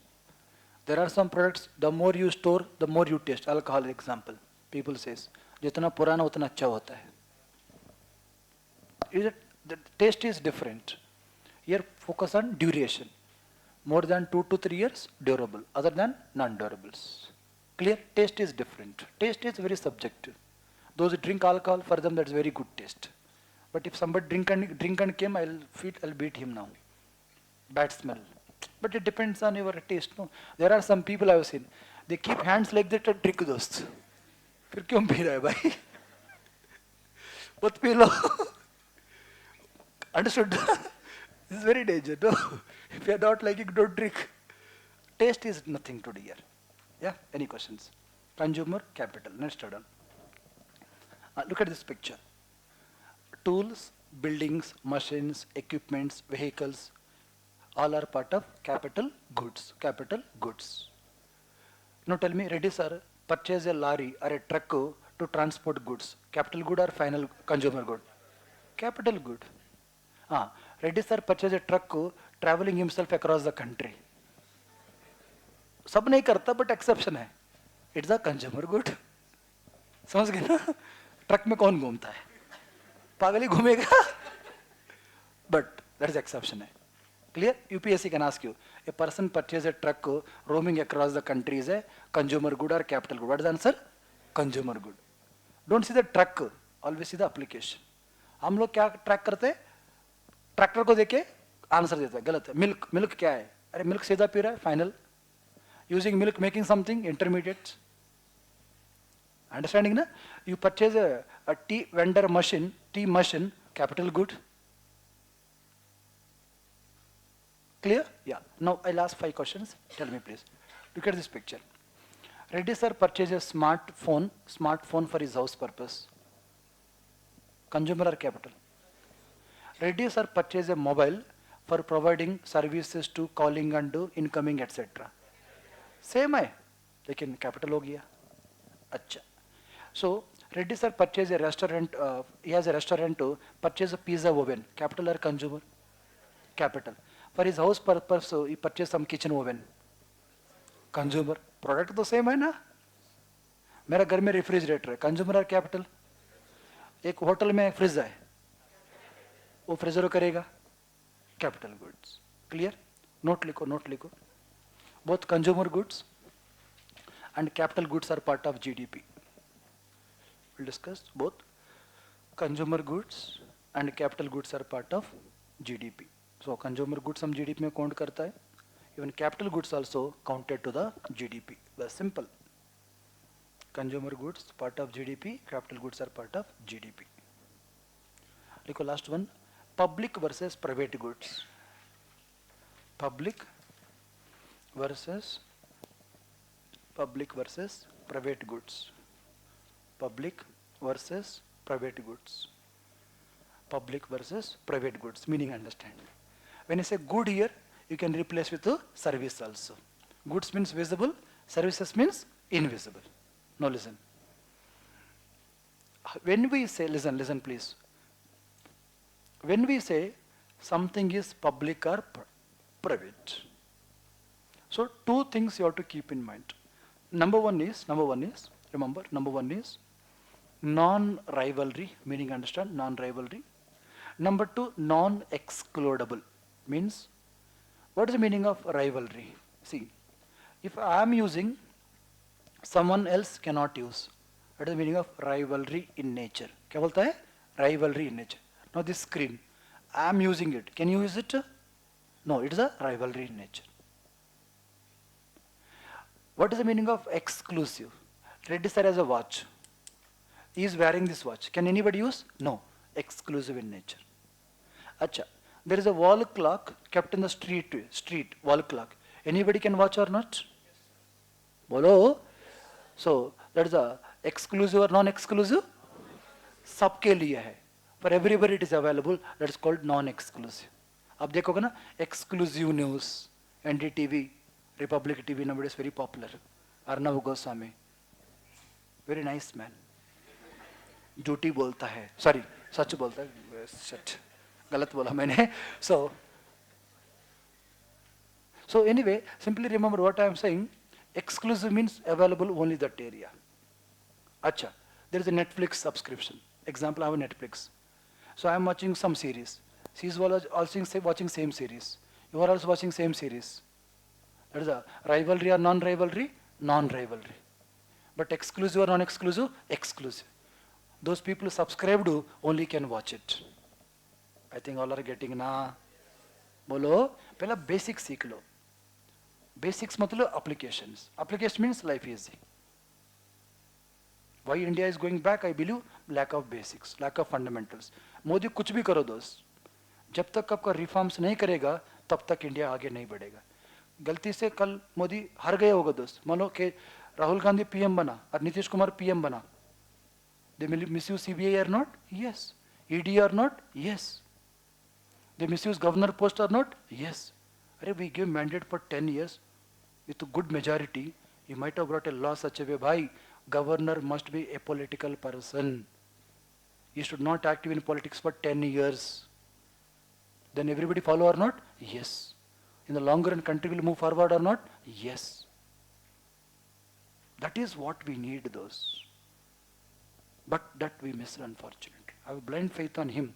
There are some products, the more you store, the more you taste. Alcohol example. People says, जितना पुराना उतना अच्छा होता है. The taste is different. Here focus on duration. More than 2 to 3 years, durable. Other than non-durables. Clear? Taste is different. Taste is very subjective. Those who drink alcohol, for them that's very good taste. But if somebody drink and came, I'll beat him now. bad smell. But it depends on your taste. No, there are some people I have seen. They keep hands like that and drink those. फिर क्यों P रहा है भाई? मत P low. Understood? This is very dangerous. No? If you are not liking, don't drink. Taste is nothing to do here. Yeah? Any questions? Consumer capital. Next turn. Look at this picture. Tools, buildings, machines, equipments, vehicles, all are part of capital goods. Capital goods. Now tell me, ready sir, purchase a lorry or a truck to transport goods. Capital good or final consumer good? Capital good. Ready sir, purchase a truck traveling himself across the country. सब नहीं करता but exception है. It's a consumer good. समझ गए ना? Truck में कौन घूमता है? पागल ही घूमेगा. बट दैट इज एक्सेप्शन है. Clear? UPSC can ask you, a person purchase a truck roaming across the country is a consumer good or capital good? What is the answer? Consumer good. Don't see the truck, always see the application. हम लोग क्या track करते हैं? Tractor को देके answer देता है. गलत है. मिल्क, मिल्क क्या है? अरे मिल्क सीधा पी रहा है, final. Using milk, making something, intermediate. Understanding na? You purchase a tea vendor machine, tea machine, capital good. Clear? Yeah. Now I'll ask 5 questions. Tell me please. Look at this picture. Reddy sir purchases smartphone for his house purpose. Consumer or capital? Reddy sir purchases a mobile for providing services to calling and incoming etc. Same है लेकिन capital हो गया. अच्छा. So Reddy sir purchase a restaurant, he has a restaurant to purchase a pizza oven. Capital or consumer? Capital. For his house purpose he purchase some kitchen oven. Consumer. Product तो same है ना. मेरा घर में refrigerator है. Consumer और capital? एक hotel में फ्रिज है, वो फ्रिजर करेगा. Capital goods. क्लियर? नोट लिखो, नोट लिखो. Both consumer goods and capital goods are part of GDP. We'll discuss both consumer goods and capital goods are part of GDP. So consumer goods हम GDP में count करता है. Even capital goods also counted to the GDP. That's simple. Consumer goods part of GDP, capital goods are part of GDP. Look at last one. Public versus private goods. Public versus private goods. Public versus private goods. Public versus private goods. Meaning understand. When you say good here, you can replace with a service also. Goods means visible, services means invisible. Now listen. When we say, listen please. When we say something is public or private, so 2 things you have to keep in mind. Number one is, remember, number one is non-rivalry, meaning understand, non-rivalry. Number 2, non-excludable, means, what is the meaning of rivalry? See, if I am using, someone else cannot use. What is the meaning of rivalry in nature? क्या बोलता है? Rivalry in nature. Now this screen, I am using it. Can you use it? No, it is a rivalry in nature. What is the meaning of exclusive? Reddy sir has a watch. He is wearing this watch. Can anybody use? No. Exclusive in nature. Acha. There is a wall clock kept in the street wall clock. Anybody can watch or not? Bolo. So that is a exclusive or non-exclusive? सबके लिए है. For everybody it is available. That is called non-exclusive. अब देखोगे ना, exclusive news, NDTV, Republic TV nowadays very popular. Arnav Goswami, very nice man. झूठी बोलता है, sorry, सच बोलता है, shit, गलत बोला मैंने. So anyway, simply remember what I am saying. Exclusive means available only that area. Acha, there is a Netflix subscription. Example, I have a Netflix. So I am watching some series. She is also watching same series. You are also watching same series. That is a rivalry or non-rivalry? Non-rivalry. But exclusive or non-exclusive? Exclusive. Those people who subscribe to only can watch it. I think all are getting na. बोलो पहला basic सीख लो. Basics मतलब applications. Application means life easy. Why India is going back? I believe lack of basics, lack of fundamentals. Modi कुछ भी करो दोस्त, जब तक आपका रिफॉर्म्स नहीं करेगा तब तक इंडिया आगे नहीं बढ़ेगा. गलती से कल मोदी हार गया होगा दोस्त, मानो कि राहुल गांधी पीएम बना और नीतीश कुमार पीएम बना. They misuse CBI or not? Yes. ED or not? Yes. They misuse governor post or not? Yes. Arey, we give mandate for 10 years with a good majority. You might have brought a law such a way, bhai, governor must be a political person. He should not active in politics for 10 years. Then everybody follow or not? Yes. In the long run, country will move forward or not? Yes. That is what we need those. But that we miss, unfortunately. I have blind faith on him.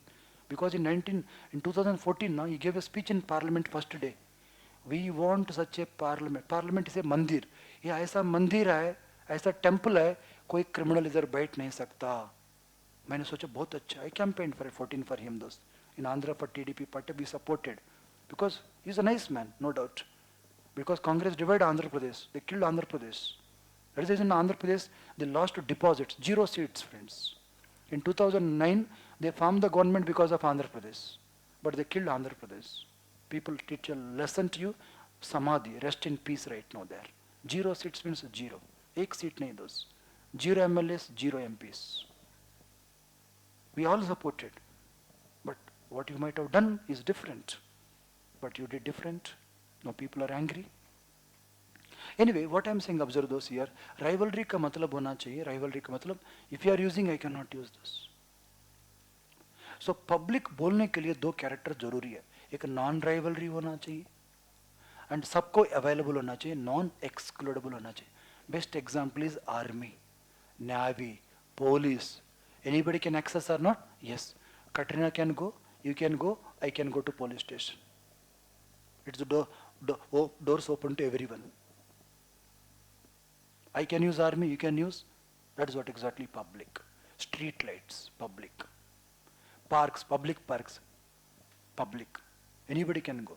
Because in 2014, now, he gave a speech in parliament first day. We want such a parliament. Parliament is a mandir. ये ऐसा मंदिर है, ऐसा temple है, कोई criminal इधर बैठ नहीं सकता. मैंने सोचा बहुत अच्छा. I campaigned for 14 for him those. In Andhra for TDP party we supported. Because he's a nice man, no doubt. Because Congress divided Andhra Pradesh. They killed Andhra Pradesh. That is in Andhra Pradesh, they lost deposits, 0 seats, friends. In 2009, they formed the government because of Andhra Pradesh. But they killed Andhra Pradesh. People teach a lesson to you, Samadhi, rest in peace right now there. 0 seats means 0. Ek seat nahi those. 0 MLAs, 0 MPs. We all supported. But what you might have done is different. But you did different. Now people are angry. Anyway, what I am saying, observe those here. Rivalry का मतलब होना चाहिए. Rivalry का मतलब, if you are using, I cannot use this. So public बोलने के लिए 2 character जरूरी है. एक नॉन राइवलरी होना चाहिए एंड सबको अवेलेबल होना चाहिए, नॉन एक्सक्लूडेबल होना चाहिए. Best example is army, navy, police. Anybody can access or not? Yes. Katrina can go, you can go, I can go to police station. It's the doors open to everyone. I can use army, you can use. That is what exactly public. Street lights, public. Parks, public parks, public. Anybody can go.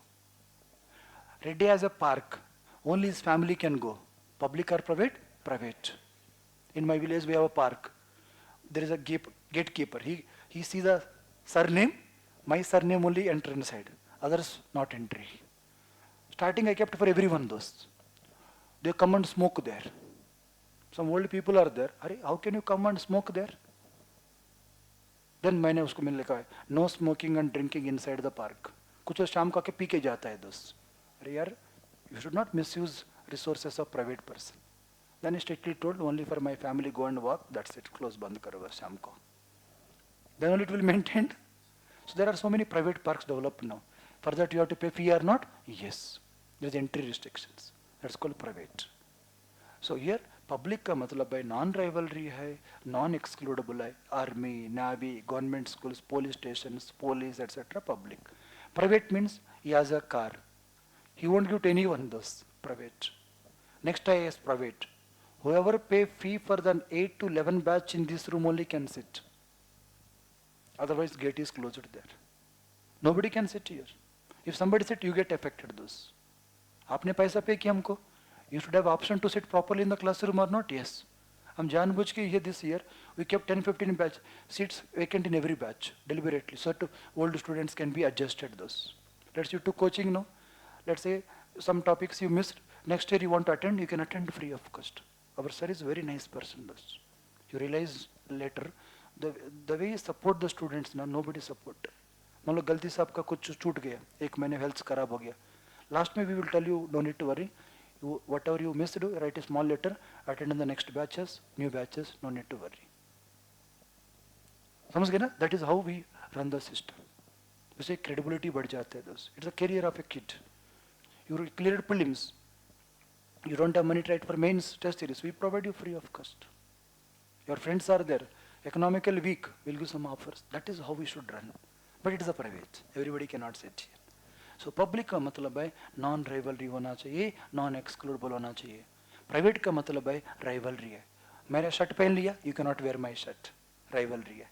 Reddy has a park. Only his family can go. Public or private? Private. In my village we have a park. There is a gatekeeper. He sees the surname. My surname only enter inside. Others not entry. Starting I kept for everyone those. They come and smoke there. Some old people are there. Arey, how can you come and smoke there? Then मैंने उसको मैंने लिखा है no smoking and drinking inside the park. कुछ शाम को आके P के जाता है दोस्त. अरे यार, you should not misuse resources of private person. Then he strictly told only for my family go and walk. That's it. Close बंद करो शाम को. Then only it will maintain. So there are so many private parks developed now. For that you have to pay fee or not? Yes. There is entry restrictions. That's called private. So here public का मतलब है non rivalry है, non excludable है, army, navy, government schools, police stations, police etcetera. Public. Private means he has a car. He won't give to anyone those. Private. Next I is private. Whoever pay fee for the 8 to 11 batch in this room only can sit. Otherwise gate is closed there. Nobody can sit here. If somebody sit, you get affected those. आपने पैसा पे किया हमको. You should have option to sit properly in the classroom or not? Yes. हम जानबूझ के here this year we kept 10-15 batch seats vacant in every batch deliberately so to old students can be adjusted those. Let's say you took coaching now. Let's say some topics you missed. Next year you want to attend, you can attend free of cost. Our sir is a very nice person those. You realize later the way you support the students now nobody support. मान लो गलती से आपका कुछ छूट गया, एक महीने health खराब हो गया. Last में we will tell you, no need to worry. Whatever you missed, write a small letter, attend in the next batches, new batches, no need to worry. समझ गए ना? That is how we run the system. उससे credibility बढ़ जाता है दोस्त. It's a career of a kid. You cleared prelims. You don't have money to write for mains test series. We provide you free of cost. Your friends are there. Economically weak, we'll give some offers. That is how we should run. But it is a private. Everybody cannot sit here. So public का मतलब है non rivalry होना चाहिए, non excludable होना चाहिए. Private का मतलब है राइवलरी है. मेरा शर्ट पहन लिया, you can not wear my shirt. Rivalry है.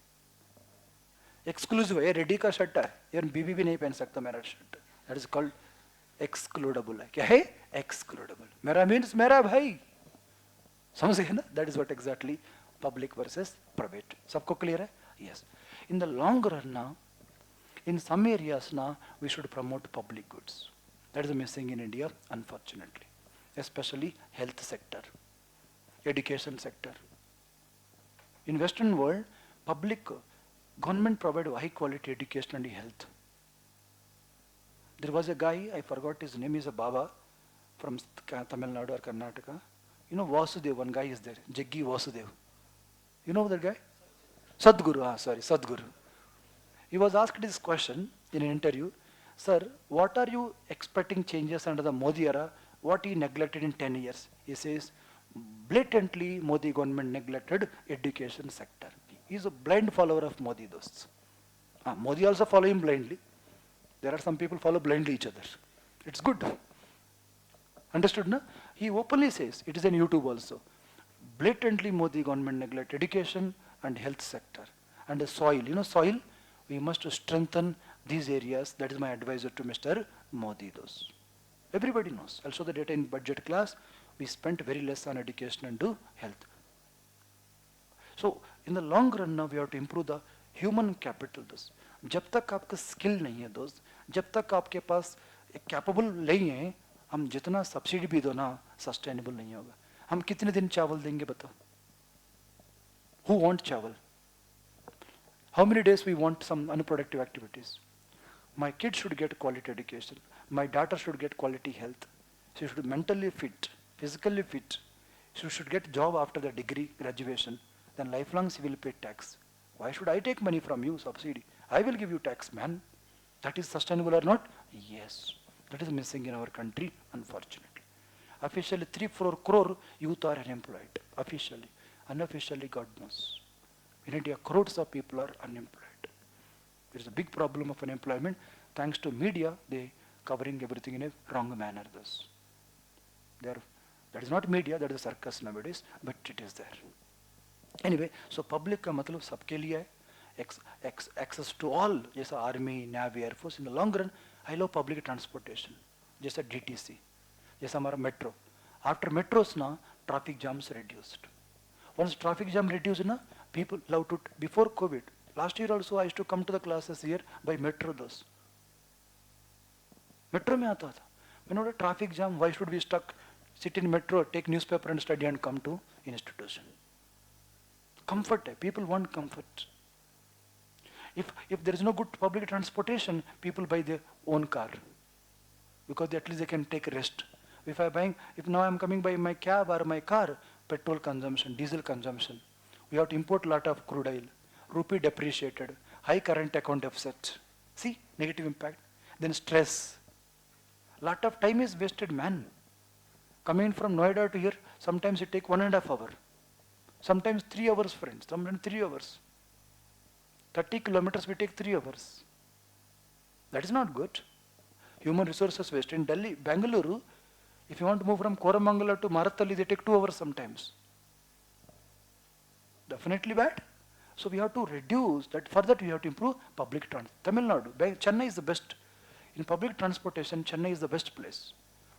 एक्सक्लूसिव है, रेडी का शर्ट है, यार बीबी भी नहीं पहन सकता मेरा shirt. That is called excludable. क्या है? Excludable. मेरा means मेरा भाई. समझ गए ना? That is what exactly public versus private. सबको clear है? Yes. In the long run now, in some areas now, we should promote public goods. That is missing in India, unfortunately. Especially health sector, education sector. In Western world, government provide high quality education and health. There was a guy, I forgot his name, is a Baba from Tamil Nadu or Karnataka. You know Vasudev, one guy is there, Jaggi Vasudev. You know that guy? Sadhguru, Sadhguru. He was asked this question in an interview, sir, what are you expecting changes under the Modi era? What he neglected in 10 years? He says, blatantly Modi government neglected education sector. He is a blind follower of Modi dosts. Modi also follow him blindly. There are some people follow blindly each other. It's good. Understood, no? He openly says, it is on YouTube also, blatantly Modi government neglect education and health sector. And the soil, you know soil, we must strengthen these areas. That is my advisor to Mr. Modi those. Everybody knows. I'll show the data in budget class. We spent very less on education and do health. So in the long run now we have to improve the human capital दोस्त. जब तक आपका skill नहीं है दोस्त, जब तक आपके पास एक कैपेबल नहीं है, हम जितना सब्सिडी भी दो ना सस्टेनेबल नहीं होगा. हम कितने दिन चावल देंगे बताओ? Who want चावल? How many days we want some unproductive activities? My kids should get quality education. My daughter should get quality health. She should be mentally fit, physically fit. She should get job after the degree graduation. Then lifelong she will pay tax. Why should I take money from you, subsidy? I will give you tax, man. That is sustainable or not? Yes. That is missing in our country, unfortunately. Officially, 3-4 crore youth are unemployed. Officially. Unofficially, God knows. In India, crores of people are unemployed. There is a big problem of unemployment. Thanks to media, they covering everything in a wrong manner. Thus, that is not media, that is a circus nowadays, but it is there. Anyway, so public का मतलब सबके लिए है. Access to all, जैसा army, navy, air force. In the long run, I love public transportation. जैसा DTC, जैसा हमारा metro. After metros ना, traffic jams reduced. Once traffic jam reduced na, people love to, before COVID, last year also I used to come to the classes here by metro those. Metro में आता था. When a traffic jam, why should we stuck, sit in metro, take newspaper and study and come to institution? Comfort, people want comfort. If there is no good public transportation, people buy their own car. Because at least they can take rest. If now I'm coming by my cab or my car, petrol consumption, diesel consumption. We have to import a lot of crude oil. Rupee depreciated. High current account deficit. See, negative impact. Then stress. Lot of time is wasted, man. Coming from Noida to here, sometimes it take 1.5 hours. Sometimes 3 hours, friends. Sometimes 3 hours. 30 kilometers we take 3 hours. That is not good. Human resources waste. In Delhi, Bangalore, if you want to move from Koramangala to Marathali, they take 2 hours sometimes. Definitely bad. So we have to reduce that. For that we have to improve public transport. Tamil Nadu, Chennai is the best. In public transportation, Chennai is the best place.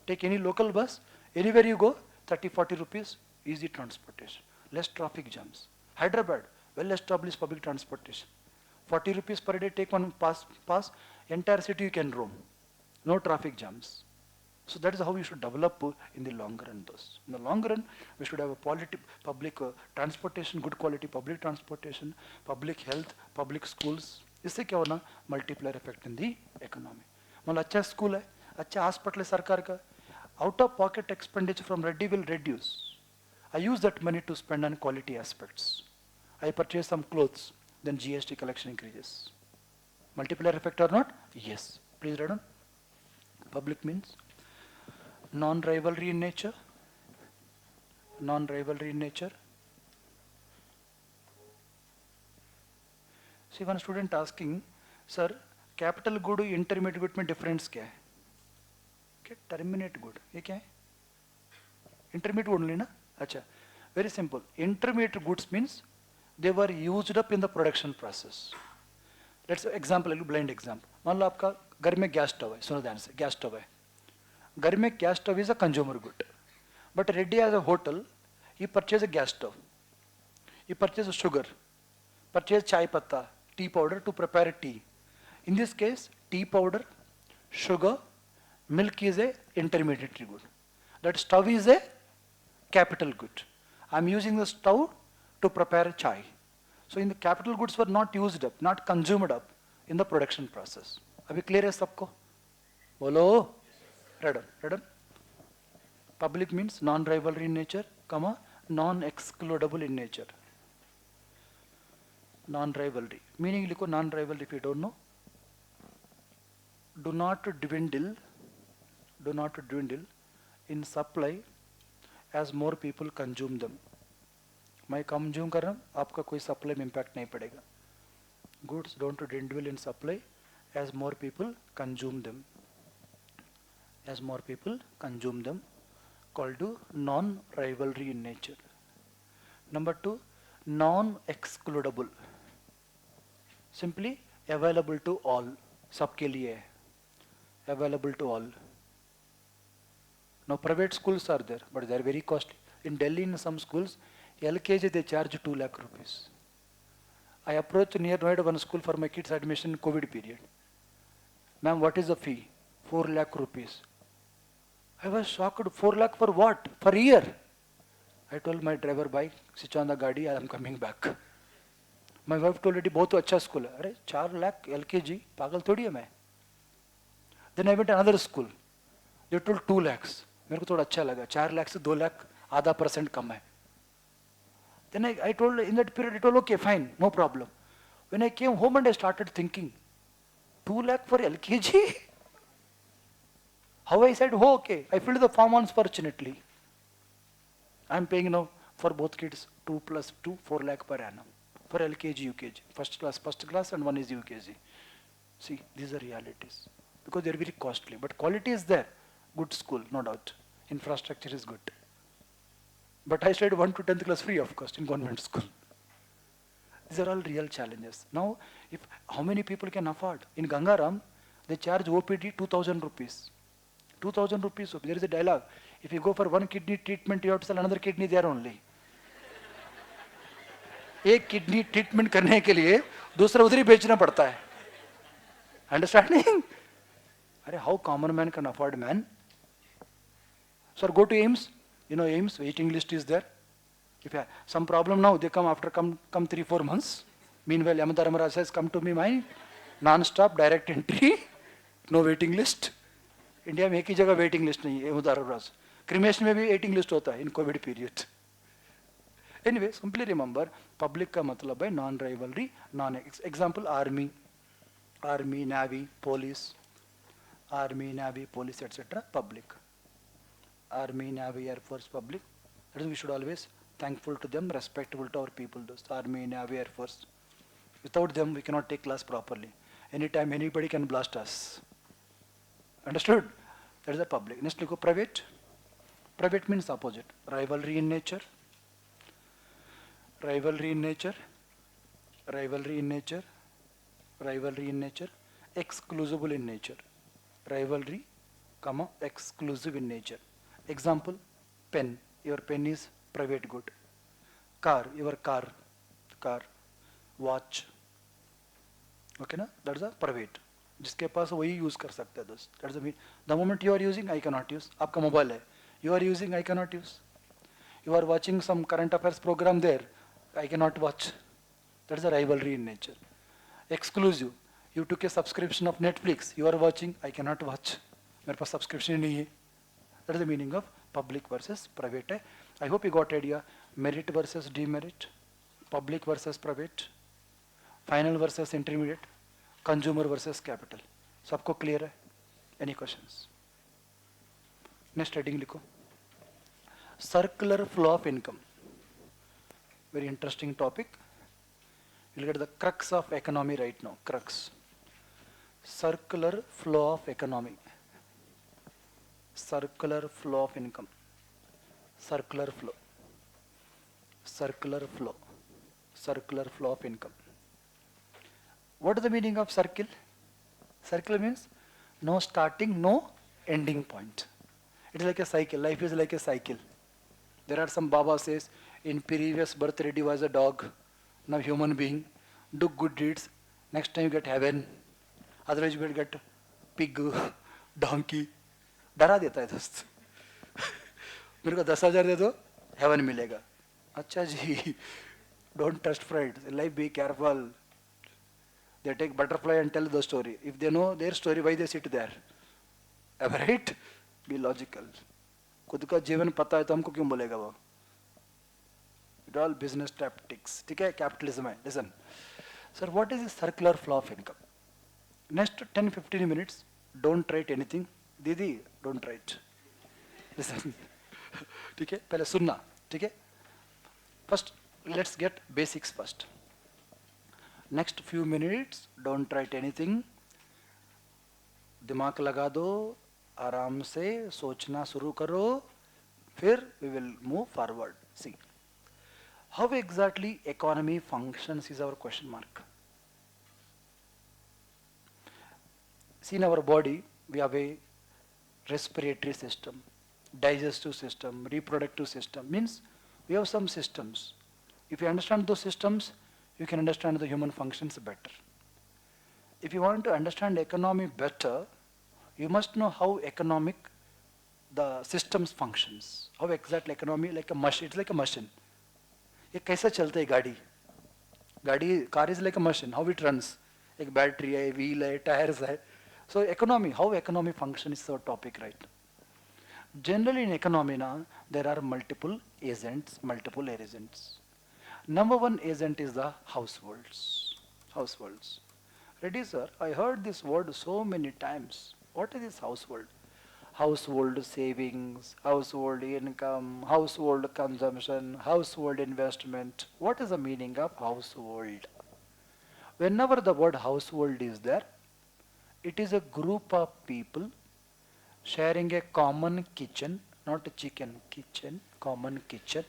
Take any local bus, anywhere you go, 30-40 rupees, easy transportation. Less traffic jams. Hyderabad, well established public transportation. 40 rupees per day, take one pass, entire city you can roam. No traffic jams. So that is how we should develop in the long run. Those. In the long run, we should have a public transportation, good quality public transportation, public health, public schools. इससे क्या होना? Multiplier effect in the economy. मतलब अच्छा school है, अच्छा hospital है सरकार का. Out of pocket expenditure from Reddy will reduce. I use that money to spend on quality aspects. I purchase some clothes, then GST collection increases. Multiplier effect or not? Yes. Please write down. Public means non-rivalry in nature. Non-rivalry in nature. See, one student asking, sir, capital good intermediate good में difference क्या है? क्या terminate good? ये क्या है? Intermediate only ना? अच्छा. Very simple. Intermediate goods means they were used up in the production process. Let's example, a blind example. मान लो आपका घर में गैस स्टव है, सुनो ध्यान से, गैस स्टव है. घर में gas stove is a consumer good. But Reddy as a hotel, he purchased a gas stove. He purchased sugar, purchased chai patta, tea powder to prepare tea. In this case, tea powder, sugar, milk is a intermediary good. That stove is a capital good. I am using the stove to prepare chai. So in the capital goods were not used up, not consumed up in the production process. अभी clear है सबको? बोलो. Read on, read on. Public means non-rivalry in nature, comma, non-excludable in nature. Non-rivalry. Meaning लिखो non-rivalry if you don't know. Do not dwindle in supply as more people consume them. मैं consume कर रहा हूँ, आपका कोई supply में impact नहीं पड़ेगा. Goods don't dwindle in supply as more people consume them. As more people consume them, called to non-rivalry in nature. Number 2, non-excludable. Simply available to all. सबके लिए है. Available to all. Now private schools are there, but they are very costly. In Delhi, in some schools, LKG they charge 2 lakh rupees. I approached near Noida one school for my kids' admission in COVID period. Ma'am, what is the fee? 4 lakh rupees. I was shocked. 4 lakh for what? For a year. I told my driver, bike, switch on the gadi, I am coming back. My wife told it, बहुत अच्छा school है. अरे 4 lakh LKG, पागल थोड़ी है मैं. Then I went to another school. They told 2 lakhs. मेरे को थोड़ा अच्छा लगा. 4 lakh से 2 lakh आधा % कम है. Then I told in that period, I told okay, fine, no problem. When I came home and I started thinking, 2 lakh for LKG? How I said, oh, okay, I filled the form unfortunately. I am paying now for both kids 2 plus 2, 4 lakh per annum. For LKG, UKG, first class and one is UKG. See, these are realities. Because they are very costly. But quality is there. Good school, no doubt. Infrastructure is good. But I studied 1 to 10th class free of cost in government school. These are all real challenges. Now, how many people can afford? In Gangaram, they charge OPD 2,000 rupees. 2,000 rupees. There is a dialogue. If you go for one kidney treatment, you have to sell another kidney there only. एक kidney treatment करने के लिए दूसरा उधर ही बेचना पड़ता है. Understanding? अरे how common man can afford, man? Sir, go to AIMS. You know AIMS, waiting list is there. If you have some problem now, they come after come 3-4 months. Meanwhile, Yamadharmara says, come to me, my non-stop direct entry, no waiting list. India में एक ही जगह waiting list नहीं है, उदाहरण cremation में भी waiting list होता है in Covid period. Anyway, simply remember, public का मतलब है non rivalry, non example army, navy, police etcetera, public. Army, navy, air force, public. That is we should always thankful to them, respectful to our people, those Army, Navy, Air Force. Without them, we cannot take class properly. Anytime, anybody can blast us. Understood? That is the public. Next, look at private. Private means opposite. Rivalry in nature. Rivalry in nature. Rivalry in nature. Rivalry in nature. Exclusive in nature. Rivalry, comma, exclusive in nature. Example, pen. Your pen is private good. Car, your car. Watch. Okay na? That is a private. जिसके पास वही use कर सकते हैं दोस्त. That's the mean. The moment you are using, I cannot use. आपका mobile है. You are using, I cannot use. You are watching some current affairs program there. I cannot watch. That is a rivalry in nature. Exclusive. You took a subscription of Netflix. You are watching, I cannot watch. मेरे पास subscription नहीं है. That is the meaning of public versus private है. I hope you got idea. Merit versus demerit. Public versus private. Final versus intermediate. Consumer versus capital. सबको clear है? Any questions? Next heading लिखो. Circular flow of income. Very interesting topic. You'll get the crux of economy right now. Crux. Circular flow of economy. Circular flow of income. Circular flow. Circular flow. Circular flow of income. What is the meaning of circle? Circle means No starting, no ending point. It is like a cycle. Life is like a cycle. There are some Baba says, in previous birth ready was a dog, now human being. Do good deeds. Next time you get heaven. Otherwise you will get pig, donkey. डरा देता है दोस्त. मेरे को 10,000 दे दो, heaven मिलेगा. अच्छा जी, don't trust friends. In life be careful. They take butterfly and tell the story. If they know their story, why they sit there? Am I right? Be logical. खुद का जीवन पता है तो हमको क्यों बोलेगा वो? It all business tactics. ठीक है? Capitalism है. Listen. Sir, what is the circular flow of income? Next 10-15 minutes, don't write anything. Didi, don't write. Listen. ठीक है? पहले सुनना. ठीक है? First, let's get basics first. Next few minutes, don't write anything. दिमाग लगा दो, आराम से सोचना शुरू करो, फिर we will move forward. See, how exactly economy functions is our question mark. See, in our body, we have a respiratory system, digestive system, reproductive system. Means we have some systems. If you understand those systems, you can understand the human functions better. If you want to understand economy better, you must know how economic the systems functions. How exactly economy like a machine. It's like a machine. ये कैसा चलता है गाड़ी? गाड़ी car is like a machine. How it runs? एक battery है, wheel है, tires है. So economy, how economy functions is our topic, right? Generally in economy now, there are multiple agents. Number one agent is the households. Households. Ready, sir? I heard this word so many times. What is this household? Household savings, household income, household consumption, household investment. What is the meaning of household? Whenever the word household is there, it is a group of people sharing a common kitchen, not a chicken, kitchen, common kitchen,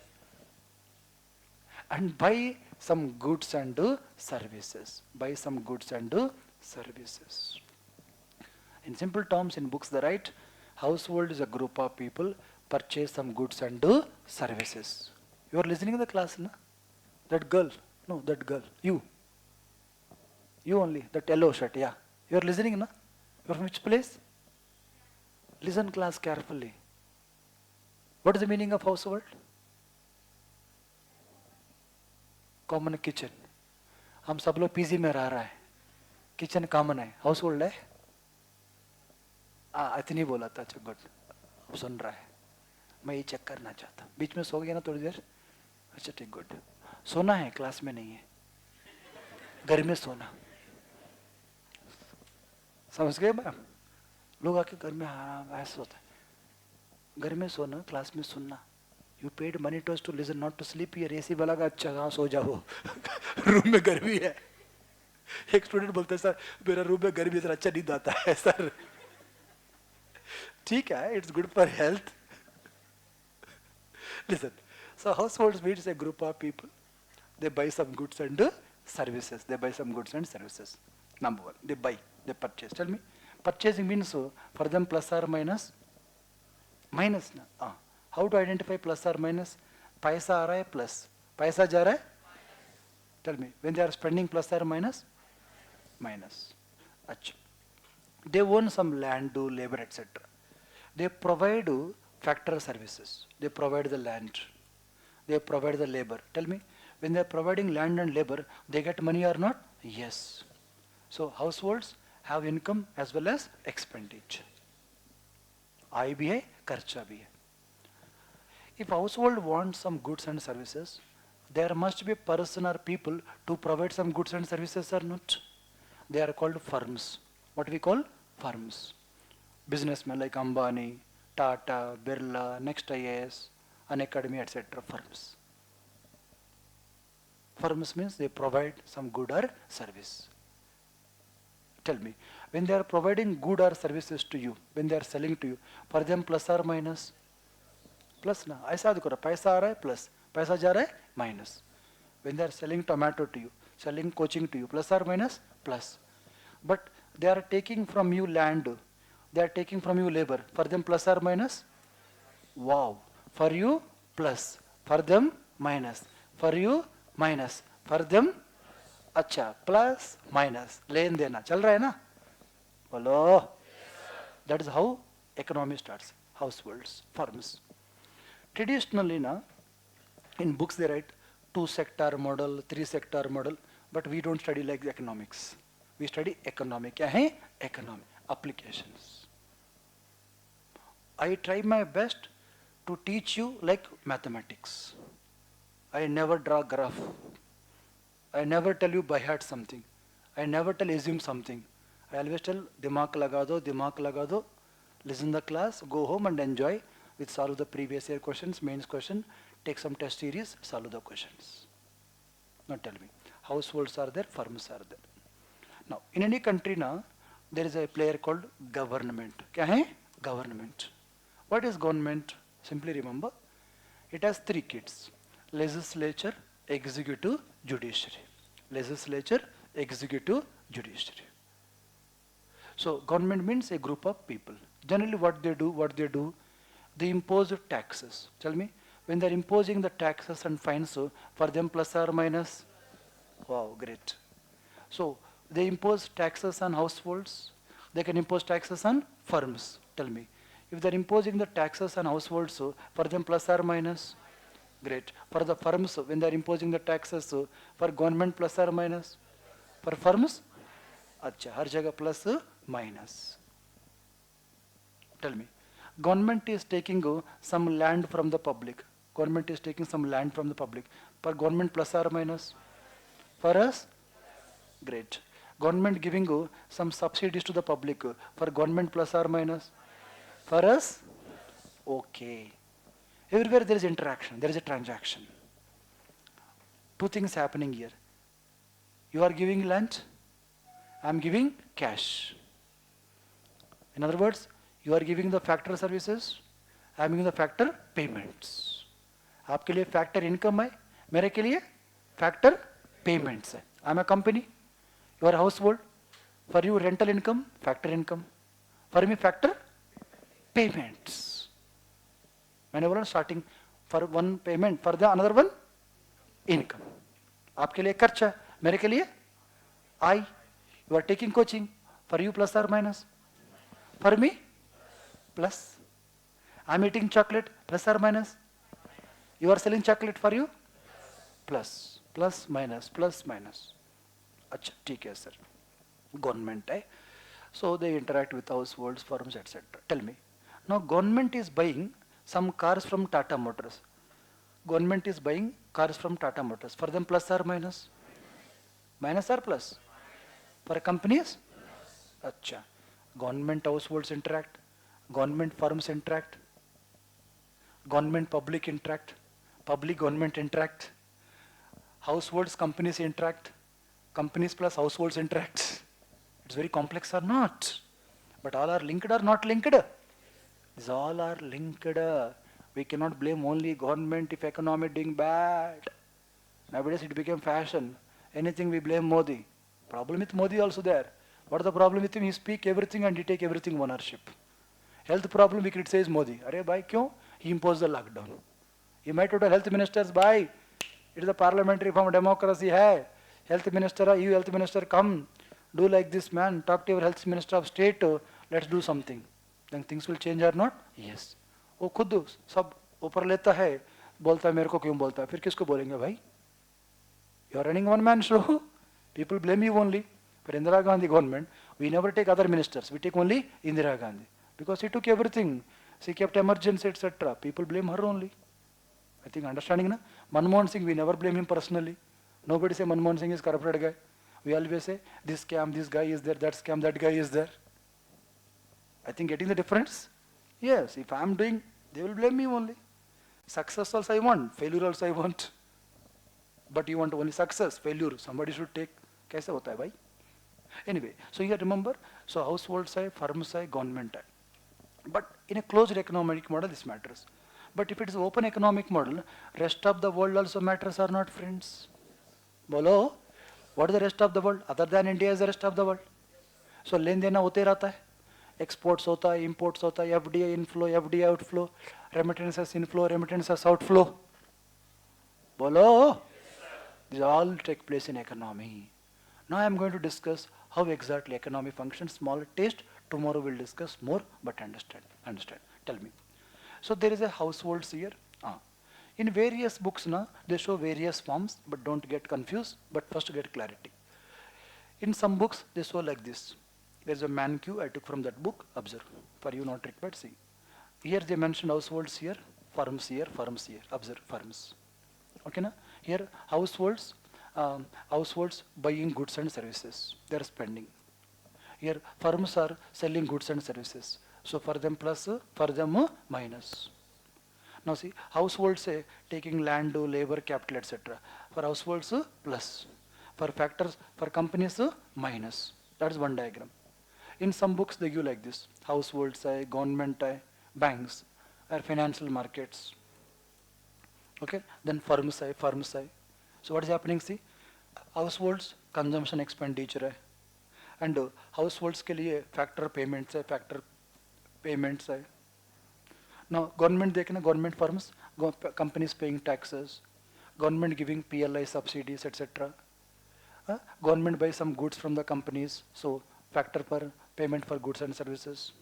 and buy some goods and services. Buy some goods and services. In simple terms, in books they write, household is a group of people purchase some goods and services. You are listening to the class, na? That girl, no, that girl, you only, that yellow shirt, yeah. You are listening, na? You are from which place? Listen class carefully. What is the meaning of household? Common kitchen. हम सब लोग PG में रह रहा है. Kitchen common है. Household है. इतनी बोला था. अच्छा गुड. अब सुन रहा है. मैं ये चेक करना चाहता. बीच में सो गया ना थोड़ी देर. अच्छा ठीक गुड. सोना है क्लास में नहीं है. घर में सोना. समझ गए मैम? लोग आके घर में ऐसा होता है. घर में सोना, क्लास में सुनना. You paid money to us to listen, not to sleep here. AC वाला का अच्छा हाँ सो जाओ. रूम में गर्मी है. एक स्टूडेंट बोलता है सर मेरा रूम में गर्मी है सर अच्छा नींद आता है सर. ठीक है, it's good for health. Listen, so households means a group of people. They buy some goods and services. They buy some goods and services. Number one, they buy, they purchase. Tell me, purchasing means for them plus or minus? Minus ना. How to identify plus or minus? पैसा आ रहा है plus, पैसा जा रहा है? Tell me, when they are spending plus or minus? Minus. अच्छा. They own some land, do labor, etc. They provide factory services. They provide the land. They provide the labor. Tell me, when they are providing land and labor, they get money or not? Yes. So households have income as well as expenditure. आय भी है, खर्चा भी है. If household wants some goods and services, there must be a person or people to provide some goods and services or not. They are called firms. What we call firms. Businessmen like Ambani, Tata, Birla, Next IAS, Unacademy, etc. Firms. Firms means they provide some good or service. Tell me, when they are providing good or services to you, when they are selling to you, for them plus or minus? Plus ना. ऐसा देखो ना, पैसा आ रहा है plus, पैसा जा रहा है minus. When they are selling tomato to you, selling coaching to you, plus or minus? Plus. But they are taking from you land, They are taking from you labor. For them plus or minus? Wow. For you plus. For them minus. For you minus. For them अच्छा plus minus. लेन देना चल रहा है ना? बोलो. That is how economy starts. Households, firms. Traditionally na, in books they write 2-sector model, 3-sector model, but we don't study like economics. We study economic. क्या है? Economic applications. I try my best to teach you like mathematics. I never draw graph. I never tell you by heart something. I never tell assume something. I always tell दिमाग लगा दो, listen the class, go home and enjoy with solve the previous year questions, mains question, take some test series, solve the questions. Now tell me, households are there, firms are there. Now in any country now, there is a player called government. क्या है? Government. What is government? Simply remember, it has 3 kids: legislature, executive, judiciary. Legislature, executive, judiciary. So government means a group of people. Generally what they do, they impose taxes. Tell me, when they're imposing the taxes and fines, so for them plus or minus? Wow, great. So they impose taxes on households. They can impose taxes on firms. Tell me, if they're imposing the taxes on households, so for them plus or minus? Great. For the firms, when they're imposing the taxes, so for government plus or minus? For firms? अच्छा, हर जगह plus minus. Tell me, government is taking some land from the public. Government is taking some land from the public. For government plus or minus? For us? Great. Government giving some subsidies to the public. For government plus or minus? For us? Okay. Everywhere there is interaction, there is a transaction. 2 things happening here. You are giving land, I am giving cash. In other words, you are giving the factor services, I am giving the factor payments. आपके लिए factor income है, मेरे के लिए factor payments है. I am a company, you are a household. For you rental income, factor income. For me factor payments. मैंने बोला starting for one payment, for the another one income. आपके लिए खर्चा, मेरे के लिए I. You are taking coaching, for you plus or minus? For me plus. I am eating chocolate, plus or minus? You are selling chocolate, for you plus. Plus minus, plus minus. अच्छा ठीक है sir. Government है. So they interact with households, firms, etc. Tell me, now government is buying some cars from Tata Motors. Government is buying cars from Tata Motors. For them plus or minus? Minus or plus? For companies? Acha. Government households interact. Government firms interact. Government public interact. Public government interact. Households companies interact. Companies plus households interact. It's very complex or not? But all are linked or not linked? These all are linked. We cannot blame only government if economy doing bad. Nowadays it became fashion. Anything we blame Modi. Problem with Modi also there. What is the problem with him? He speak everything and he take everything ownership. Health problem we criticize Modi. Arey bhai kyun? He imposed the lockdown. He might have told health ministers, bhai, it is a parliamentary form of democracy hai. Health minister, you health minister come. Do like this man. Talk to your health minister of state. Let's do something. Then things will change or not? Yes. वो खुद सब ऊपर लेता है, बोलता है मेरे को क्यों बोलता है, फिर किसको बोलेंगे भाई? You are running one man show. People blame you only. For Indira Gandhi government, we never take other ministers. We take only Indira Gandhi. Because she took everything. She kept emergency, etc. People blame her only. I think understanding na? Manmohan Singh, we never blame him personally. Nobody say Manmohan Singh is corrupted guy. We always say, this scam, this guy is there, that scam, that guy is there. I think getting the difference? Yes, if I am doing, they will blame me only. Success also I want, failure also I want. But you want only success, failure, somebody should take. कैसे होता है भाई? Anyway, so you remember, so households hai, firms hai, government hai. But in a closed economic model, this matters. But if it is open economic model, rest of the world also matters or not, friends? Bolo, what is the rest of the world? Other than India is the rest of the world. So लेन देना होते रहता है. exports hota hai, imports hota hai, FDI inflow, FDI outflow, remittances inflow, remittances outflow. Bolo? These all take place in economy. Now I am going to discuss how exactly economy functions. Small taste. Tomorrow we'll discuss more, but understand. Understand. Tell me. So there is a households here. Ah. In various books, na, they show various forms, but don't get confused. But first get clarity. In some books, they show like this. There's a man queue I took from that book. Observe. For you not required, see. Here they mentioned households here, firms here, firms here. Observe firms. Okay, na? Here households buying goods and services. They are spending. Here firms are selling goods and services. So for them plus, for them minus. Now see, households say taking land, labor, capital, etc. For households plus. For factors, for companies minus. That is one diagram. In some books they give like this: households, government, banks, or financial markets. Okay, then firms, firms. So what is happening? See, households consumption expenditure है, and households के लिए factor payments है, factor payments है. Now government देखना, government firms, companies paying taxes, government giving PLI subsidies, etc. Government buys some goods from the companies, so factor per payment for goods and services.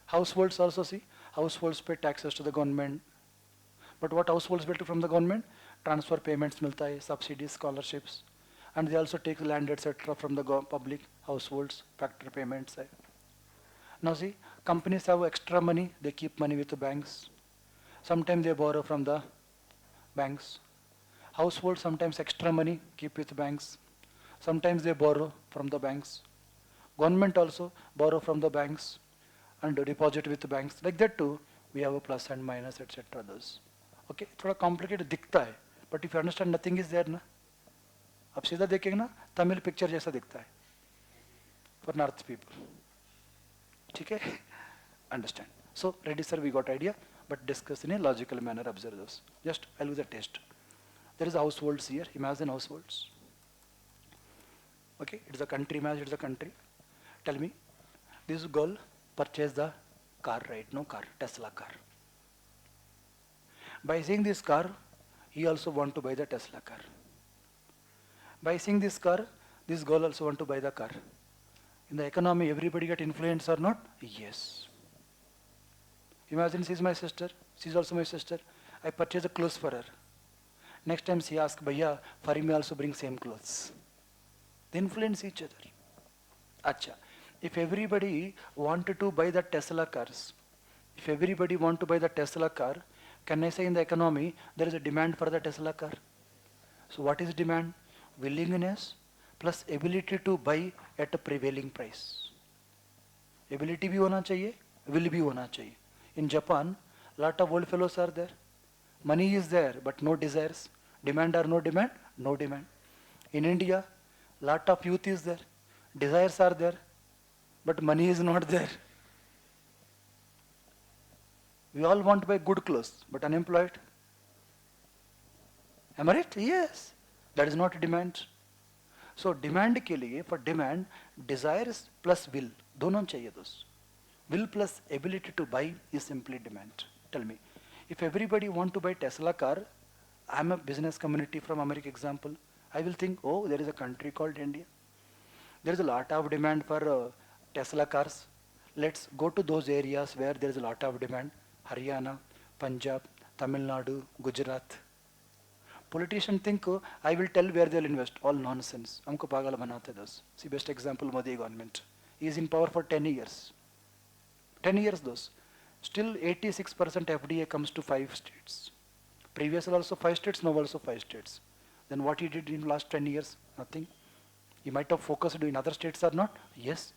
Households also, see, households pay taxes to the government. But what households get from the government? Transfer payments milta hai, subsidies, scholarships, and they also take land, etc. from the public households, factor payments hai. Now see, companies have extra money, they keep money with the banks. Sometimes they borrow from the banks. Households sometimes extra money, keep with banks. Sometimes they borrow from the banks. Government also borrow from the banks and deposit with the banks. Like that too, we have a plus and minus, etc. Those. Okay, थोड़ा complicated दिखता है, but if you understand nothing is there ना, अब सीधा देखेंगे ना, Tamil picture जैसा दिखता है for north people. ठीक है? Understand. So ready sir, we got idea, but discuss in a logical manner. Observe those. Just I'll do the test. There is households here. Imagine households. Okay, it's a country. Imagine it's a country. Tell me, this girl purchased the car, right? No car, Tesla car. By seeing this car, he also want to buy the Tesla car. By seeing this car, this girl also want to buy the car. In the economy, everybody get influenced or not? Yes. Imagine she's my sister, she's also my sister. I purchase a clothes for her. Next time she asks, Bhaiya, for me also bring same clothes. They influence each other. Acha. If everybody wanted to buy the Tesla cars, if everybody want to buy the Tesla car, can I say in the economy, there is a demand for the Tesla car? So what is demand? Willingness plus ability to buy at a prevailing price. Ability भी होना चाहिए, will भी होना चाहिए. In Japan, lot of old fellows are there. Money is there, but no desires. Demand or no demand? No demand. In India, lot of youth is there. Desires are there, but money is not there. We all want to buy good clothes, but unemployed. Am I right? Yes. That is not demand. So demand के लिए, for demand, desires plus will, दोनों चाहिए दोस्त. Will plus ability to buy is simply demand. Tell me, if everybody want to buy Tesla car, I am a business community from America example, I will think, oh, there is a country called India. There is a lot of demand for Tesla cars. Let's go to those areas where there is a lot of demand. Haryana, Punjab, Tamil Nadu, Gujarat. Politicians think, oh, I will tell where they will invest. All nonsense. हमको पागल बनाते those. See best example, Modi government. He is in power for 10 years. 10 years those. Still 86% FDI comes to 5 states. Previously also 5 states, now also 5 states. Then what he did in last 10 years? Nothing. He might have focused in other states or not? Yes.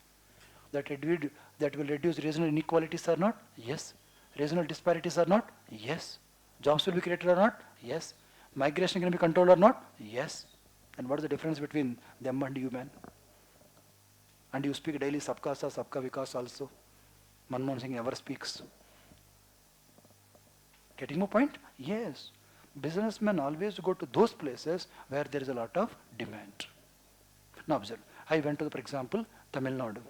That will reduce regional inequalities or not? Yes. Regional disparities or not? Yes. Jobs will be created or not? Yes. Migration can be controlled or not? Yes. And what is the difference between them and you, man? And you speak daily Sabka Sa, Sabka Vikas also. Manmohan Singh never speaks. Getting my point? Yes. Businessmen always go to those places where there is a lot of demand. Now observe. I went to, for example, Tamil Nadu.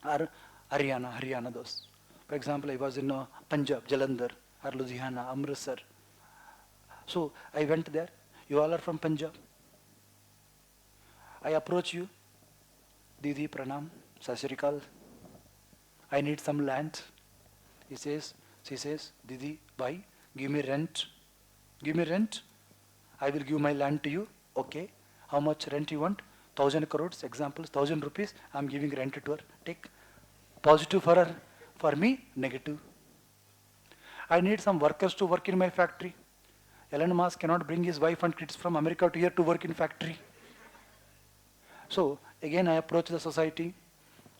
Or Haryana those. For example, I was in Punjab, Jalandhar, or Ludhiana, Amritsar. So I went there. You all are from Punjab. I approach you, Didi Pranam, Sashrikal. I need some land. She says, Didi, bhai, give me rent. Give me rent. I will give my land to you. Okay. How much rent you want? 1,000 crores, examples, 1,000 rupees. I am giving rent to her. Take. Positive for her. For me, negative. I need some workers to work in my factory. Elon Musk cannot bring his wife and kids from America to here to work in factory. So again I approach the society.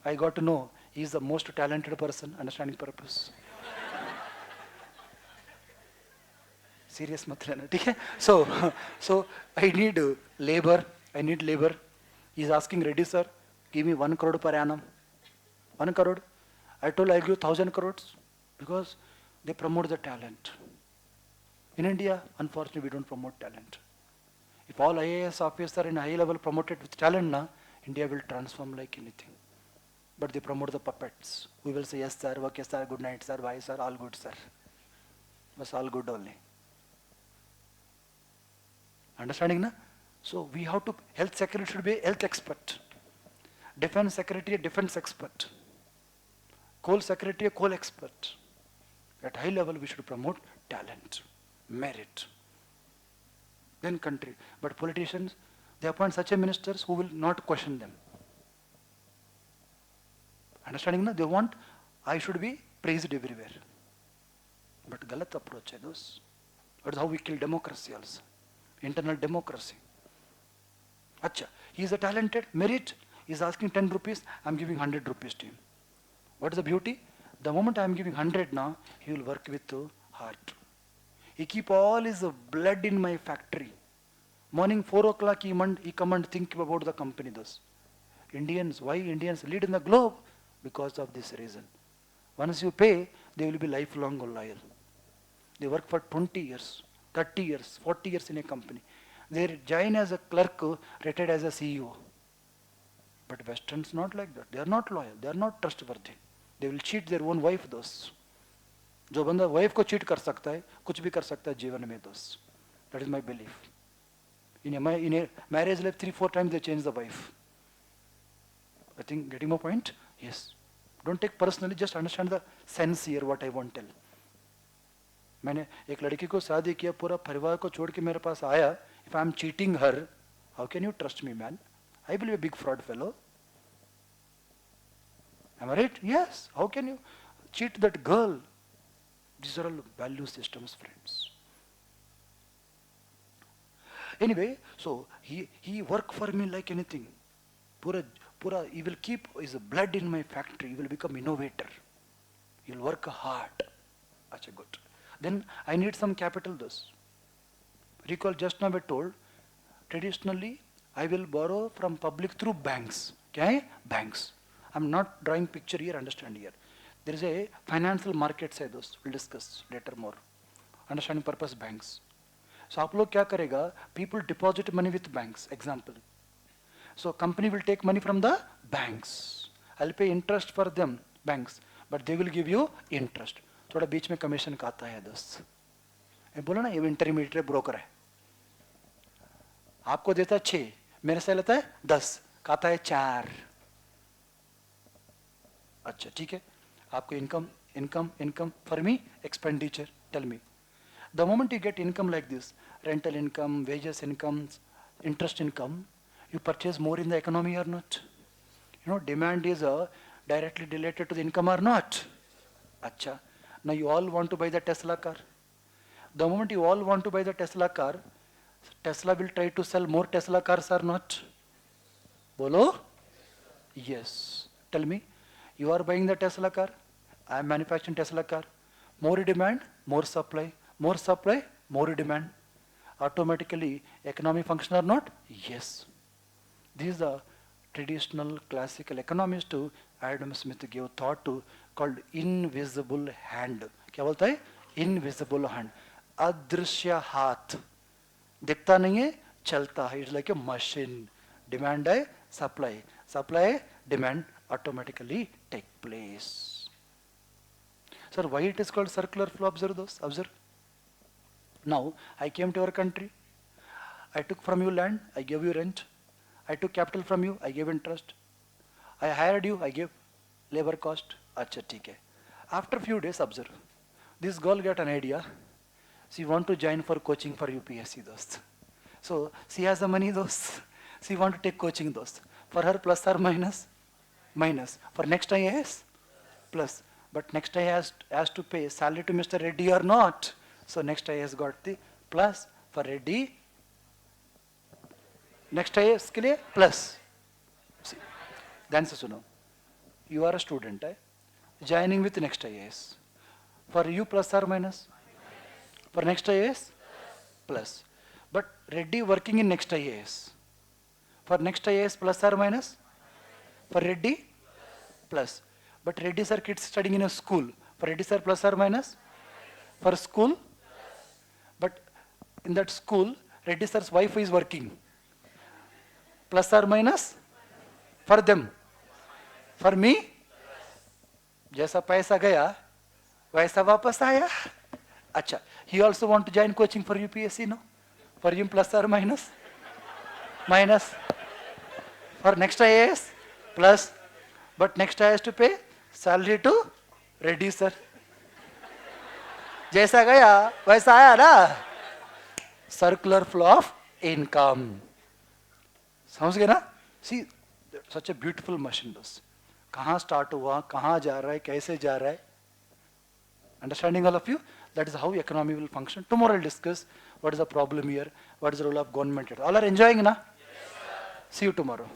I got to know he is the most talented person, understanding purpose. Serious mat lena, theek hai? So I need labor. I need labor. He is asking, ready sir, give me 1 crore per annum. 1 crore. I told I'll give 1,000 crores because they promote the talent. In India, unfortunately, we don't promote talent. If all IAS officers are in high level promoted with talent, India will transform like anything. But they promote the puppets. We will say, yes sir, okay sir, good night sir, bye sir, all good sir. But all good only. Understanding na? So we have to, health secretary should be a health expert. Defense secretary, a defense expert. Coal secretary, a coal expert. At high level, we should promote talent, merit. Then country. But politicians, they appoint such a ministers who will not question them. Understanding na? They want, I should be praised everywhere. But galat approach hai those. That is how we kill democracy also. Internal democracy. Acha, he is a talented, merit. He is asking 10 rupees, I am giving 100 rupees to him. What is the beauty? The moment I am giving 100 now, he will work with heart. He keep all his blood in my factory. Morning 4 o'clock he come and think about the company those. Indians, why Indians lead in the globe? Because of this reason. Once you pay, they will be lifelong loyal. They work for 20 years, 30 years, 40 years in a company. They join as a clerk, rated as a CEO. But Westerns not like that. They are not loyal. They are not trustworthy. They will cheat their own wife दोस्त. जो बंदा wife को cheat कर सकता है, कुछ भी कर सकता है जीवन में दोस्त. That is my belief. In a marriage life 3-4 times they change the wife. I think getting my point? Yes. Don't take personally. Just understand the sense here. What I want to tell. मैंने एक लड़की को शादी किया, पूरा परिवार को छोड़ के मेरे पास आया. If I am cheating her, how can you trust me, man? I will be a big fraud fellow. Am I right? Yes. How can you cheat that girl? These are all value systems, friends. Anyway, so he work for me like anything. Pura, he will keep his blood in my factory. He will become innovator. He will work hard. Acha, good. Then I need some capital thus. Recall just now I told, traditionally I will borrow from public through banks. Okay? Banks. I'm not drawing picture here, understand here. There is a financial market say those. We'll discuss later more. Understanding purpose banks. So आप लोग क्या करेगा? People deposit money with banks. Example. So company will take money from the banks. I'll pay interest for them, banks, but they will give you interest. थोड़ा बीच में commission का आता है दोस्त. मैं बोला ना ये इंटरमीडिएट ब्रोकर है. आपको देता है 6, मेरे से लेता है 10, खाता है 4. अच्छा ठीक है. आपको income for me, expenditure. Tell me. The moment you get income like this, rental income, wages income, interest income, you purchase more in the economy or not? You know, demand is directly related to the income or not? Acha. Now you all want to buy the Tesla car. The moment you all want to buy the Tesla car, Tesla will try to sell more Tesla cars or not? Bolo? Yes. Tell me. You are buying the Tesla car. I am manufacturing Tesla car. More demand, more supply. More supply, more demand. Automatically, economy function or not? Yes. This is the traditional classical economist to Adam Smith gave thought to called invisible hand. क्या बोलता है? Invisible hand. अदृश्य हाथ. दिखता नहीं है, चलता है. It's like a machine. Demand है, supply. Supply है, demand automatically take place. Sir, why it is called circular flow? Observe those. Observe. Now, I came to your country. I took from you land. I gave you rent. I took capital from you. I gave interest. I hired you. I gave labor cost. Acha, theek hai. After few days, observe. This girl got an idea. She want to join for coaching for UPSC, dost. So she has the money, dost. She want to take coaching, dost. For her, plus or minus? Minus. For next IAS? Plus. But next IAS has to pay salary to Mr. Reddy or not. So next IAS got the plus for Reddy. Next IAS के लिए plus. See, ध्यान से सुनो. You are a student, joining with next IAS. For you, plus or minus? For next IAS? Plus. But Reddy working in next IAS. For next IAS, plus or minus? For Reddy? Plus. But Reddy sir kids studying in a school. For Reddy sir, plus or minus? For school? But in that school, Reddy sir's wife is working. Plus or minus? For them. For me? जैसा पैसा गया वैसा वापस आया. अच्छा, he also want to join coaching for UPSC, no? For him, plus or minus? Minus. For next IAS, plus. But next IAS to pay salary to Reddy sir. जैसा गया वैसा आया ना. Circular flow of income. समझ गए ना? See, such a beautiful machine does. कहाँ start हुआ, कहाँ जा रहा है, कैसे जा रहा है? Understanding all of you? That is how economy will function. Tomorrow I'll discuss what is the problem here, what is the role of government. All are enjoying, na? Yes, sir. See you tomorrow.